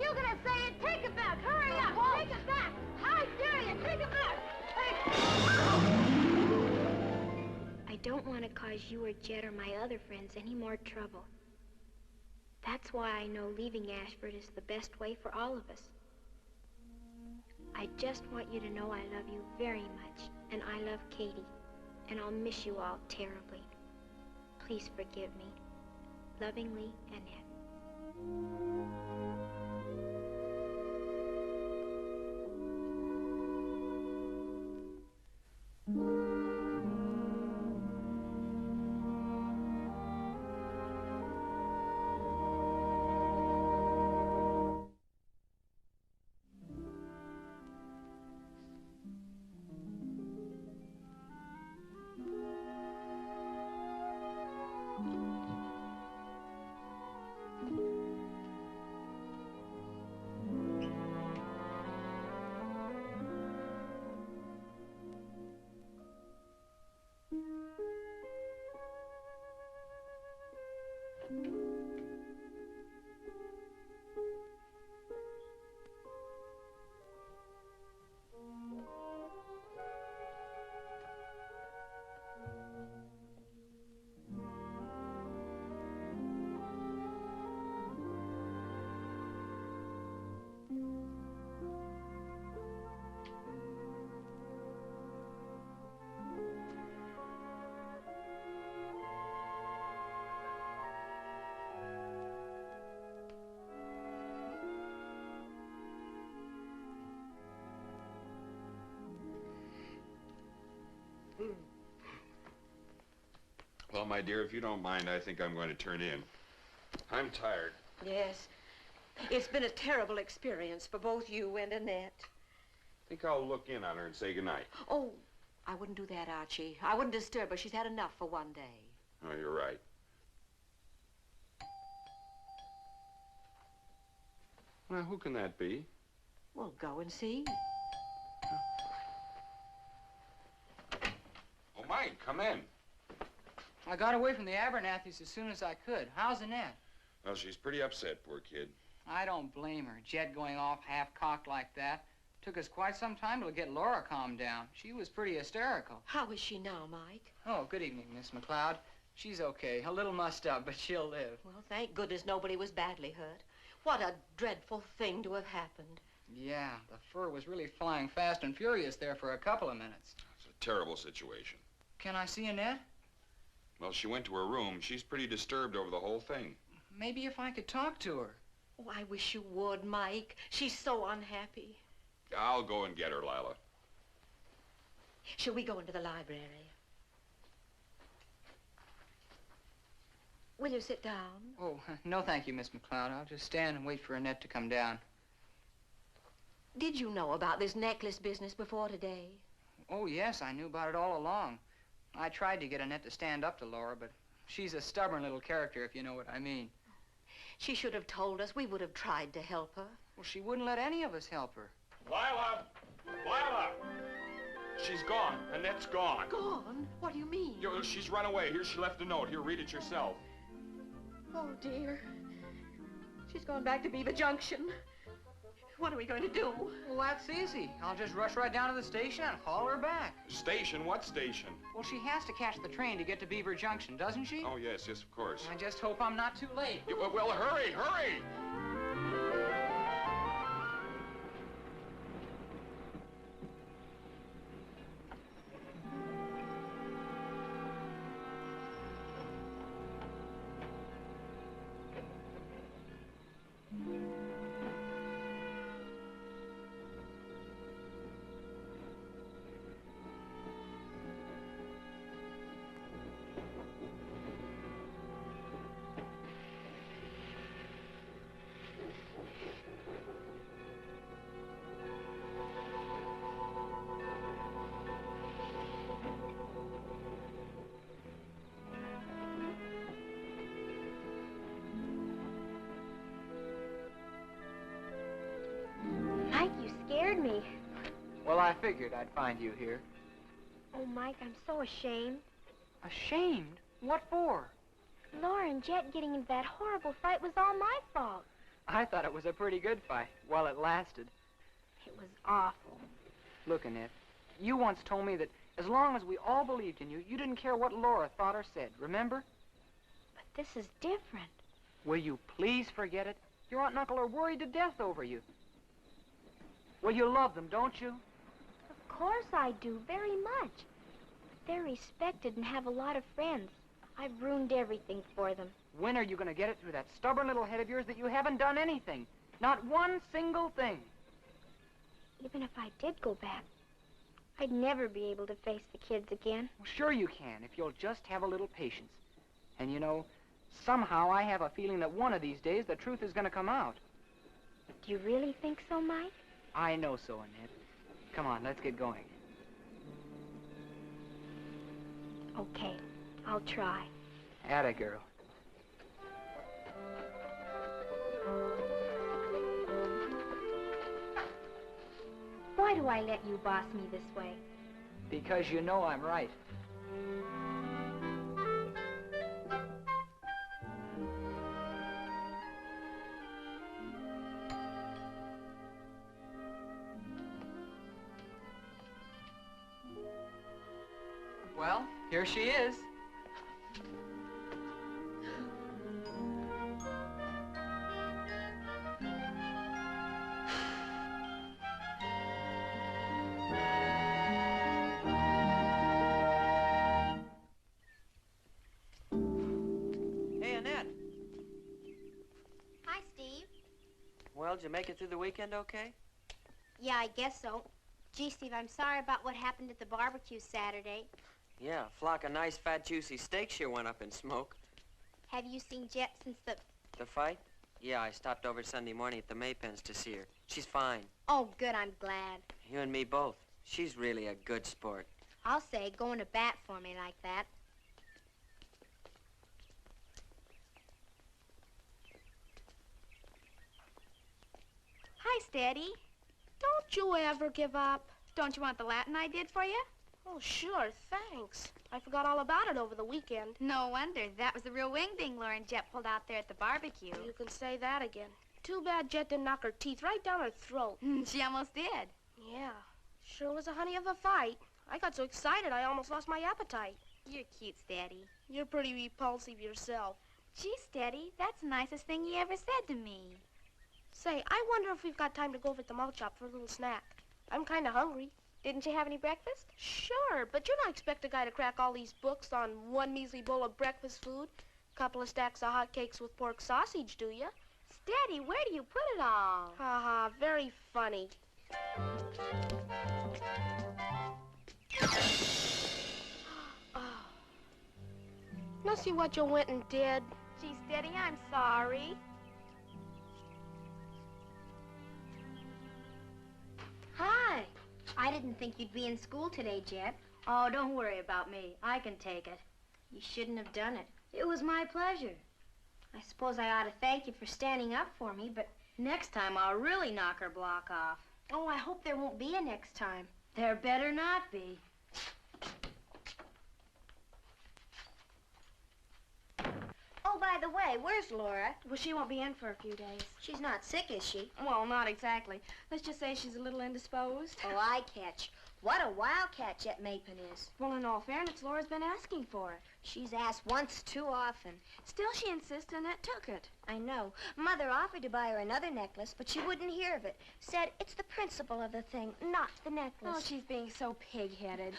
You're gonna say it, take it back. Hurry up, take it back. I dare you, take it back. I don't want to cause you or Jed or my other friends any more trouble. That's why I know leaving Ashford is the best way for all of us. I just want you to know I love you very much, and I love Katie, and I'll miss you all terribly. Please forgive me. Lovingly, Annette. Well, my dear, if you don't mind, I think I'm going to turn in. I'm tired. Yes. It's been a terrible experience for both you and Annette. I think I'll look in on her and say goodnight. Oh, I wouldn't do that, Archie. I wouldn't disturb her. She's had enough for one day. Oh, you're right. Well, who can that be? Well, go and see. Oh, Mike, come in. I got away from the Abernathys as soon as I could. How's Annette? Well, she's pretty upset, poor kid. I don't blame her. Jed going off half-cocked like that. Took us quite some time to get Laura calmed down. She was pretty hysterical. How is she now, Mike? Oh, good evening, Miss McLeod. She's okay. A little mussed up, but she'll live. Well, thank goodness nobody was badly hurt. What a dreadful thing to have happened. Yeah, the fur was really flying fast and furious there for a couple of minutes. It's a terrible situation. Can I see Annette? Well, she went to her room. She's pretty disturbed over the whole thing. Maybe if I could talk to her. Oh, I wish you would, Mike. She's so unhappy. I'll go and get her, Lila. Shall we go into the library? Will you sit down? Oh, no thank you, Miss McLeod. I'll just stand and wait for Annette to come down. Did you know about this necklace business before today? Oh, yes, I knew about it all along. I tried to get Annette to stand up to Laura, but she's a stubborn little character, if you know what I mean. She should have told us. We would have tried to help her. Well, she wouldn't let any of us help her. Lila! Lila! She's gone. Annette's gone. Gone? What do you mean? She's run away. Here, she left a note. Here, read it yourself. Oh, dear. She's gone back to Beaver Junction. What are we going to do? Well, that's easy. I'll just rush right down to the station and haul her back. Station? What station? Well, she has to catch the train to get to Beaver Junction, doesn't she? Oh, yes, of course. I just hope I'm not too late. Well, hurry, hurry! Well, I figured I'd find you here. Oh, Mike, I'm so ashamed. Ashamed? What for? Laura and Jet getting into that horrible fight was all my fault. I thought it was a pretty good fight, while it lasted. It was awful. Look, Annette, you once told me that as long as we all believed in you, you didn't care what Laura thought or said, remember? But this is different. Will you please forget it? Your aunt and uncle are worried to death over you. Well, you love them, don't you? Of course I do, very much. But they're respected and have a lot of friends. I've ruined everything for them. When are you going to get it through that stubborn little head of yours that you haven't done anything? Not one single thing. Even if I did go back, I'd never be able to face the kids again. Well, sure you can, if you'll just have a little patience. And you know, somehow I have a feeling that one of these days the truth is going to come out. Do you really think so, Mike? I know so, Annette. Come on, let's get going. Okay, I'll try. Atta girl. Why do I let you boss me this way? Because you know I'm right. Well, here she is. Hey, Annette. Hi, Steve. Well, did you make it through the weekend okay? Yeah, I guess so. Gee, Steve, I'm sorry about what happened at the barbecue Saturday. Yeah, a flock of nice, fat, juicy steaks sure went up in smoke. Have you seen Jet since the... The fight? Yeah, I stopped over Sunday morning at the Maypens to see her. She's fine. Oh, good, I'm glad. You and me both. She's really a good sport. I'll say, going to bat for me like that. Hi, Steady. Don't you ever give up. Don't you want the Latin I did for you? Oh, sure, thanks. I forgot all about it over the weekend. No wonder. That was the real wingding Laura and Jet pulled out there at the barbecue. You can say that again. Too bad Jet didn't knock her teeth right down her throat. She almost did. Yeah, sure was a honey of a fight. I got so excited I almost lost my appetite. You're cute, Steady. You're pretty repulsive yourself. Gee, Steady, that's the nicest thing you ever said to me. Say, I wonder if we've got time to go over to the malt shop for a little snack. I'm kind of hungry. Didn't you have any breakfast? Sure, but you don't expect a guy to crack all these books on one measly bowl of breakfast food, couple of stacks of hot cakes with pork sausage, do you? Steady, where do you put it all? Ha ha, very funny. Oh. Now see what you went and did. Gee, Steady, I'm sorry. Hi. I didn't think you'd be in school today, Jet. Oh, don't worry about me. I can take it. You shouldn't have done it. It was my pleasure. I suppose I ought to thank you for standing up for me, but next time I'll really knock her block off. Oh, I hope there won't be a next time. There better not be. Oh, by the way, where's Laura? Well, she won't be in for a few days. She's not sick, is she? Well, not exactly. Let's just say she's a little indisposed. Oh, I catch. What a wildcat Jet Mapin is. Well, in all fairness, Laura's been asking for it. She's asked once too often. Still, she insists Annette took it. I know. Mother offered to buy her another necklace, but she wouldn't hear of it. Said it's the principle of the thing, not the necklace. Oh, she's being so pig-headed.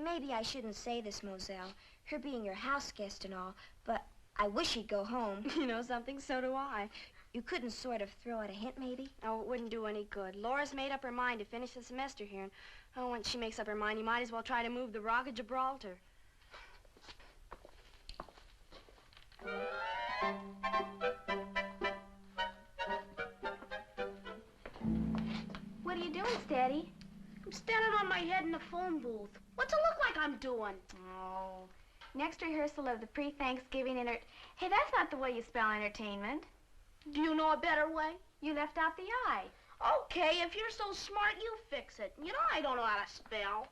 Maybe I shouldn't say this, Moselle, her being your house guest and all, but I wish he'd go home. You know something? So do I. You couldn't sort of throw out a hint, maybe? Oh, it wouldn't do any good. Laura's made up her mind to finish the semester here, and oh, once she makes up her mind, you might as well try to move the Rock of Gibraltar. What are you doing, Steady? I'm standing on my head in the phone booth. What's it look like I'm doing? Oh, next rehearsal of the pre-Thanksgiving Hey, that's not the way you spell entertainment. Do you know a better way? You left out the I. Okay, if you're so smart, you fix it. You know I don't know how to spell.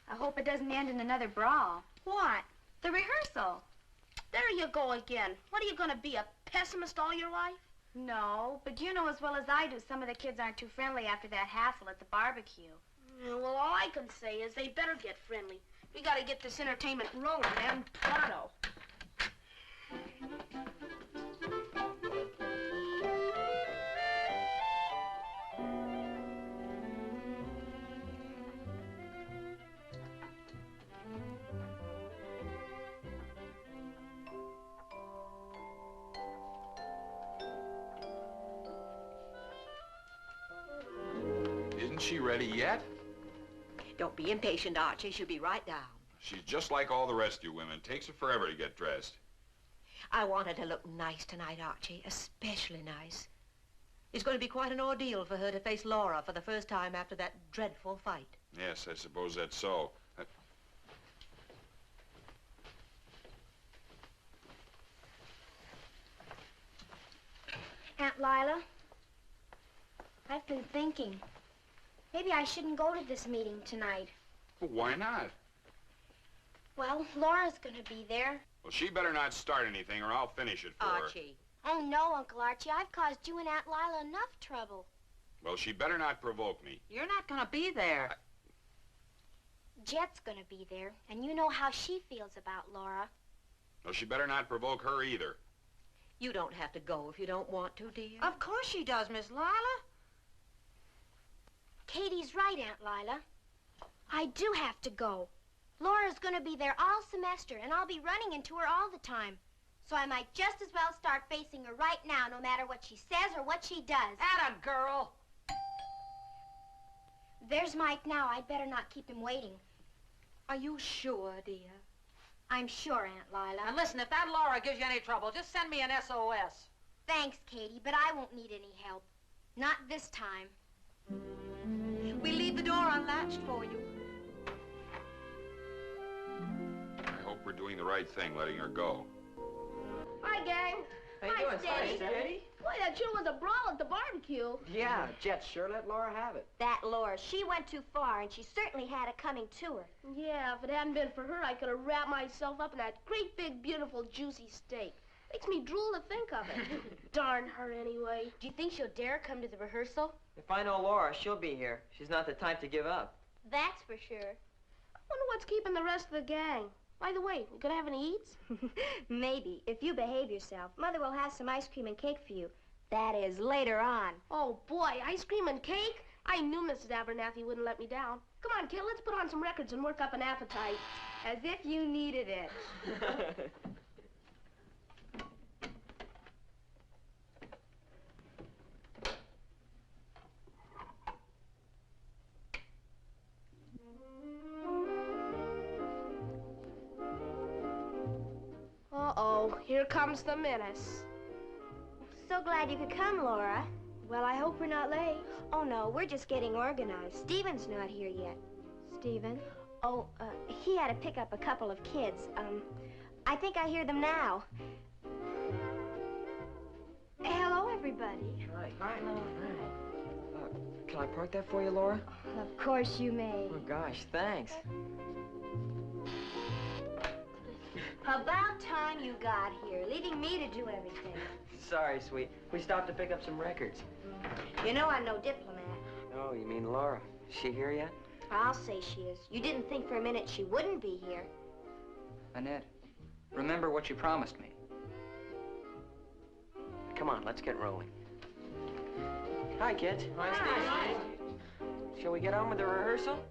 I hope it doesn't end in another brawl. What? The rehearsal. There you go again. What are you gonna be, a pessimist all your life? No, but you know as well as I do some of the kids aren't too friendly after that hassle at the barbecue. Yeah, well, all I can say is they better get friendly. We gotta get this entertainment rolling, man, pronto. Isn't she ready yet? Don't be impatient, Archie. She'll be right down. She's just like all the rest of you women. Takes her forever to get dressed. I want her to look nice tonight, Archie. Especially nice. It's going to be quite an ordeal for her to face Laura for the first time after that dreadful fight. Yes, I suppose that's so. Aunt Lila, I've been thinking. Maybe I shouldn't go to this meeting tonight. Well, why not? Well, Laura's gonna be there. Well, she better not start anything or I'll finish it for her. Archie. Oh, no, Uncle Archie. I've caused you and Aunt Lila enough trouble. Well, she better not provoke me. You're not gonna be there. Jet's gonna be there, and you know how she feels about Laura. Well, she better not provoke her either. You don't have to go if you don't want to, dear. Of course she does, Miss Lila. Katie's right, Aunt Lila. I do have to go. Laura's gonna be there all semester, and I'll be running into her all the time. So I might just as well start facing her right now, no matter what she says or what she does. Atta girl. There's Mike now. I'd better not keep him waiting. Are you sure, dear? I'm sure, Aunt Lila. And listen, if that Laura gives you any trouble, just send me an SOS. Thanks, Katie, but I won't need any help. Not this time. We leave the door unlatched for you. I hope we're doing the right thing, letting her go. Hi, gang. How you doing, Steady? Boy, that sure was a brawl at the barbecue. Yeah, Jet sure let Laura have it. That Laura, she went too far, and she certainly had it coming to her. Yeah, if it hadn't been for her, I could have wrapped myself up in that great, big, beautiful, juicy steak. Makes me drool to think of it. Darn her, anyway. Do you think she'll dare come to the rehearsal? If I know Laura, she'll be here. She's not the type to give up. That's for sure. I wonder what's keeping the rest of the gang. By the way, we gonna have any eats? Maybe, if you behave yourself. Mother will have some ice cream and cake for you. That is later on. Oh, boy, ice cream and cake? I knew Mrs. Abernathy wouldn't let me down. Come on, kid, let's put on some records and work up an appetite. As if you needed it. Uh-oh, here comes the menace. So glad you could come, Laura. Well, I hope we're not late. Oh, no, we're just getting organized. Stephen's not here yet. Stephen? Oh, he had to pick up a couple of kids. I think I hear them now. Hello, everybody. Hi. Can I park that for you, Laura? Of course you may. Oh, gosh, thanks. About time you got here, leaving me to do everything. Sorry, sweet. We stopped to pick up some records. You know I'm no diplomat. Oh, you mean Laura? Is she here yet? I'll say she is. You didn't think for a minute she wouldn't be here. Annette, remember what you promised me. Come on, let's get rolling. Hi, kids. Hi. Shall we get on with the rehearsal?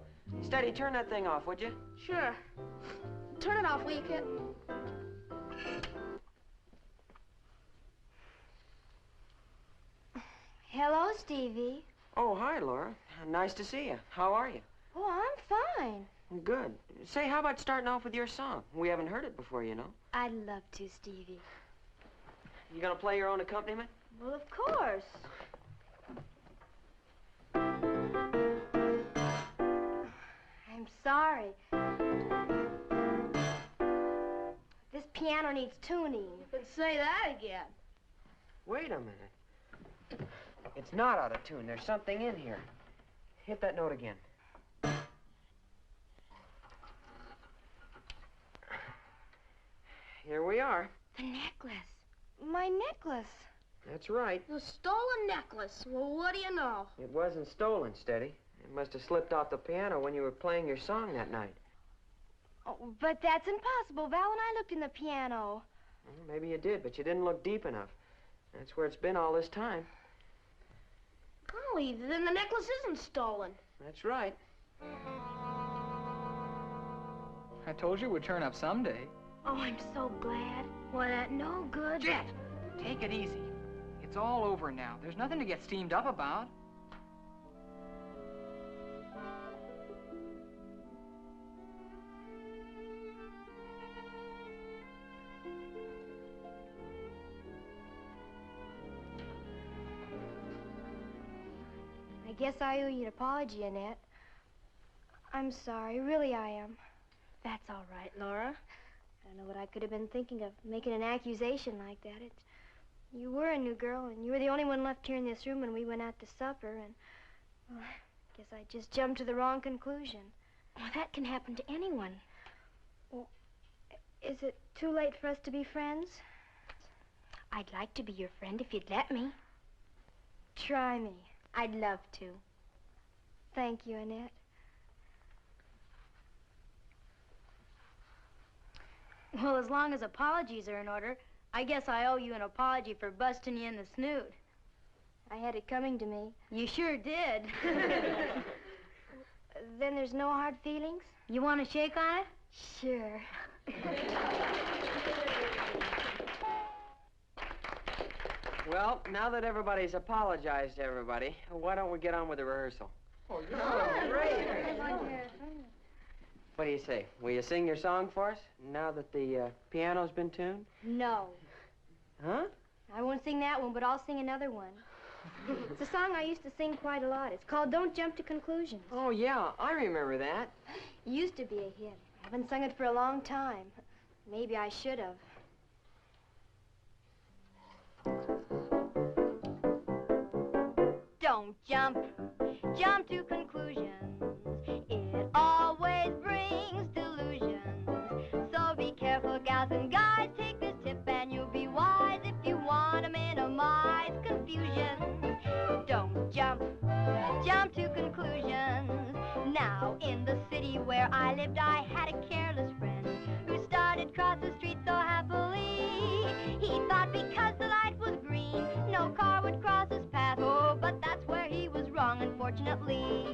Steady, turn that thing off, would you? Sure. Turn it off, will you, kid? Hello, Stevie. Oh, hi, Laura. Nice to see you. How are you? Oh, I'm fine. Good. Say, how about starting off with your song? We haven't heard it before, you know. I'd love to, Stevie. You gonna play your own accompaniment? Well, of course. I'm sorry. This piano needs tuning. You've been say that again. Wait a minute. It's not out of tune. There's something in here. Hit that note again. Here we are. The necklace. My necklace. That's right. The stolen necklace. Well, what do you know? It wasn't stolen, Steady. It must have slipped off the piano when you were playing your song that night. Oh, but that's impossible. Val and I looked in the piano. Well, maybe you did, but you didn't look deep enough. That's where it's been all this time. Golly, then the necklace isn't stolen. That's right. I told you it would turn up someday. Oh, I'm so glad. Well, that no good. Jet, take it easy. It's all over now. There's nothing to get steamed up about. I guess I owe you an apology, Annette. I'm sorry. Really, I am. That's all right, Laura. I don't know what I could have been thinking of, making an accusation like that. You were a new girl, and you were the only one left here in this room when we went out to supper, and, well, I guess I just jumped to the wrong conclusion. Well, that can happen to anyone. Well, is it too late for us to be friends? I'd like to be your friend if you'd let me. Try me. I'd love to. Thank you, Annette. Well, as long as apologies are in order, I guess I owe you an apology for busting you in the snoot. I had it coming to me. You sure did. Then there's no hard feelings? You want to shake on it? Sure. Well, now that everybody's apologized to everybody, why don't we get on with the rehearsal? Oh, yeah. Great. What do you say? Will you sing your song for us, now that the piano's been tuned? No. Huh? I won't sing that one, but I'll sing another one. It's a song I used to sing quite a lot. It's called Don't Jump to Conclusions. Oh, yeah, I remember that. It used to be a hit. I haven't sung it for a long time. Maybe I should have. Don't jump to conclusions. It always brings delusions. So be careful, gals and guys. Take this tip and you'll be wise if you want to minimize confusion. Don't jump to conclusions. Now, in the city where I lived, I had a careless friend who started across the street so happily. He thought because the light was green, no car would cross his path. Oh, but that's where he was wrong, unfortunately,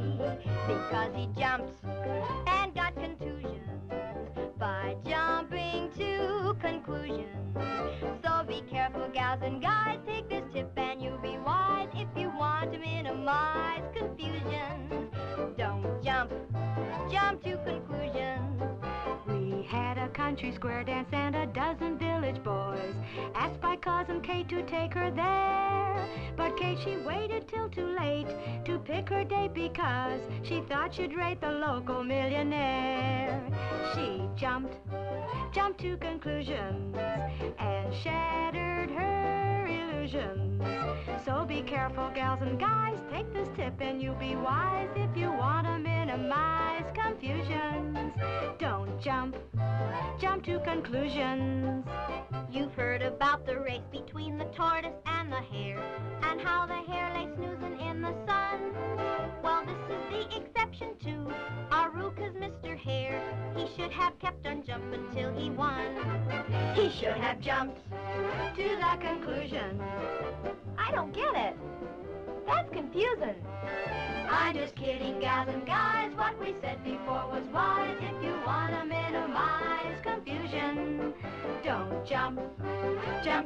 because he jumped and got contusions by jumping to conclusions. So be careful, gals and guys. Take this tip and you'll be wise if you want to minimize confusions. Don't jump to conclusions. We had a country square dance and a dozen village boys asked by Cousin Kate to take her there. But Kate, she waited till too late to pick her date because she thought she'd rate the local millionaire. She jumped to conclusions and shattered her illusions. So be careful, gals and guys. Take this tip and you'll be wise if you want to minimize confusions. Don't jump to conclusions. You've heard about the race between the tortoise and the hare, and how the hare lay snoozing in the sun. Well, this is the exception to our rule, 'cause Mr. Hare, he should have kept on jumping till he won. He should have jumped to the conclusion. I don't get it. That's confusing. I'm just kidding, gals and guys. What we said before was wise if you want to minimize confusion. Don't jump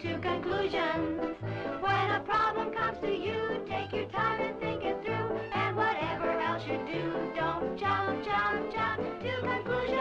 to conclusions. When a problem comes to you, take your time and think it through. And whatever else you do, don't jump to conclusions.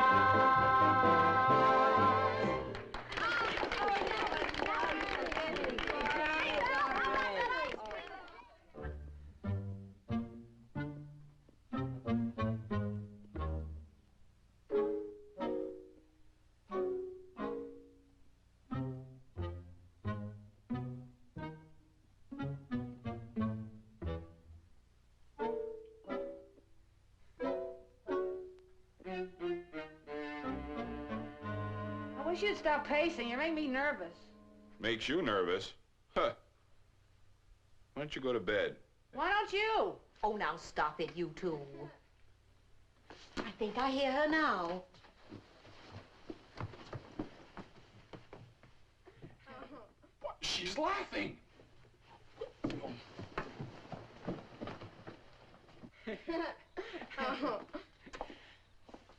should stop pacing. You make me nervous. Makes you nervous? Huh. Why don't you go to bed? Why don't you? Oh, now stop it, you two. I think I hear her now. What? She's laughing.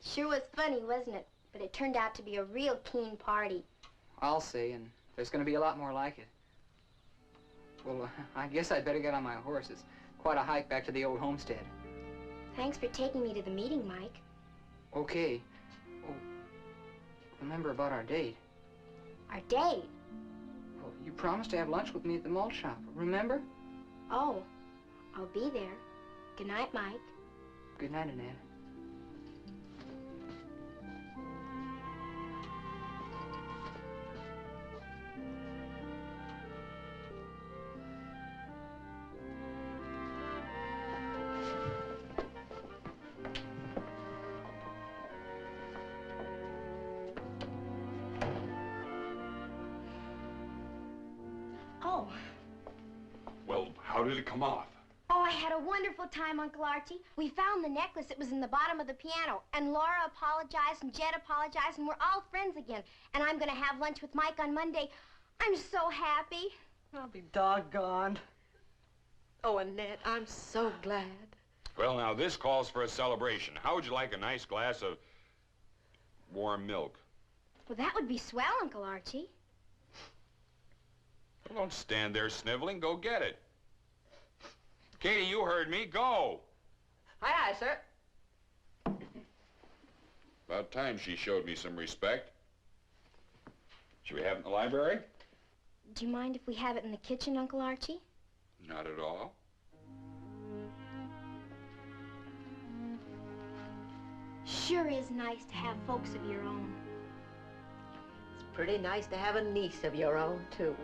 Sure was funny, wasn't it? But it turned out to be a real keen party. I'll say, and there's going to be a lot more like it. Well, I guess I'd better get on my horse. It's quite a hike back to the old homestead. Thanks for taking me to the meeting, Mike. Okay. Oh, remember about our date. Our date? Well, you promised to have lunch with me at the malt shop, remember? Oh, I'll be there. Good night, Mike. Good night, Annette. Oh. Well, how did it come off? Oh, I had a wonderful time, Uncle Archie. We found the necklace. It was in the bottom of the piano. And Laura apologized, and Jed apologized, and we're all friends again. And I'm going to have lunch with Mike on Monday. I'm so happy. I'll be doggone. Oh, Annette, I'm so glad. Well, now, this calls for a celebration. How would you like a nice glass of warm milk? Well, that would be swell, Uncle Archie. Well, don't stand there sniveling. Go get it. Katie, you heard me. Go. Aye, aye, sir. About time she showed me some respect. Should we have it in the library? Do you mind if we have it in the kitchen, Uncle Archie? Not at all. Sure is nice to have folks of your own. It's pretty nice to have a niece of your own, too.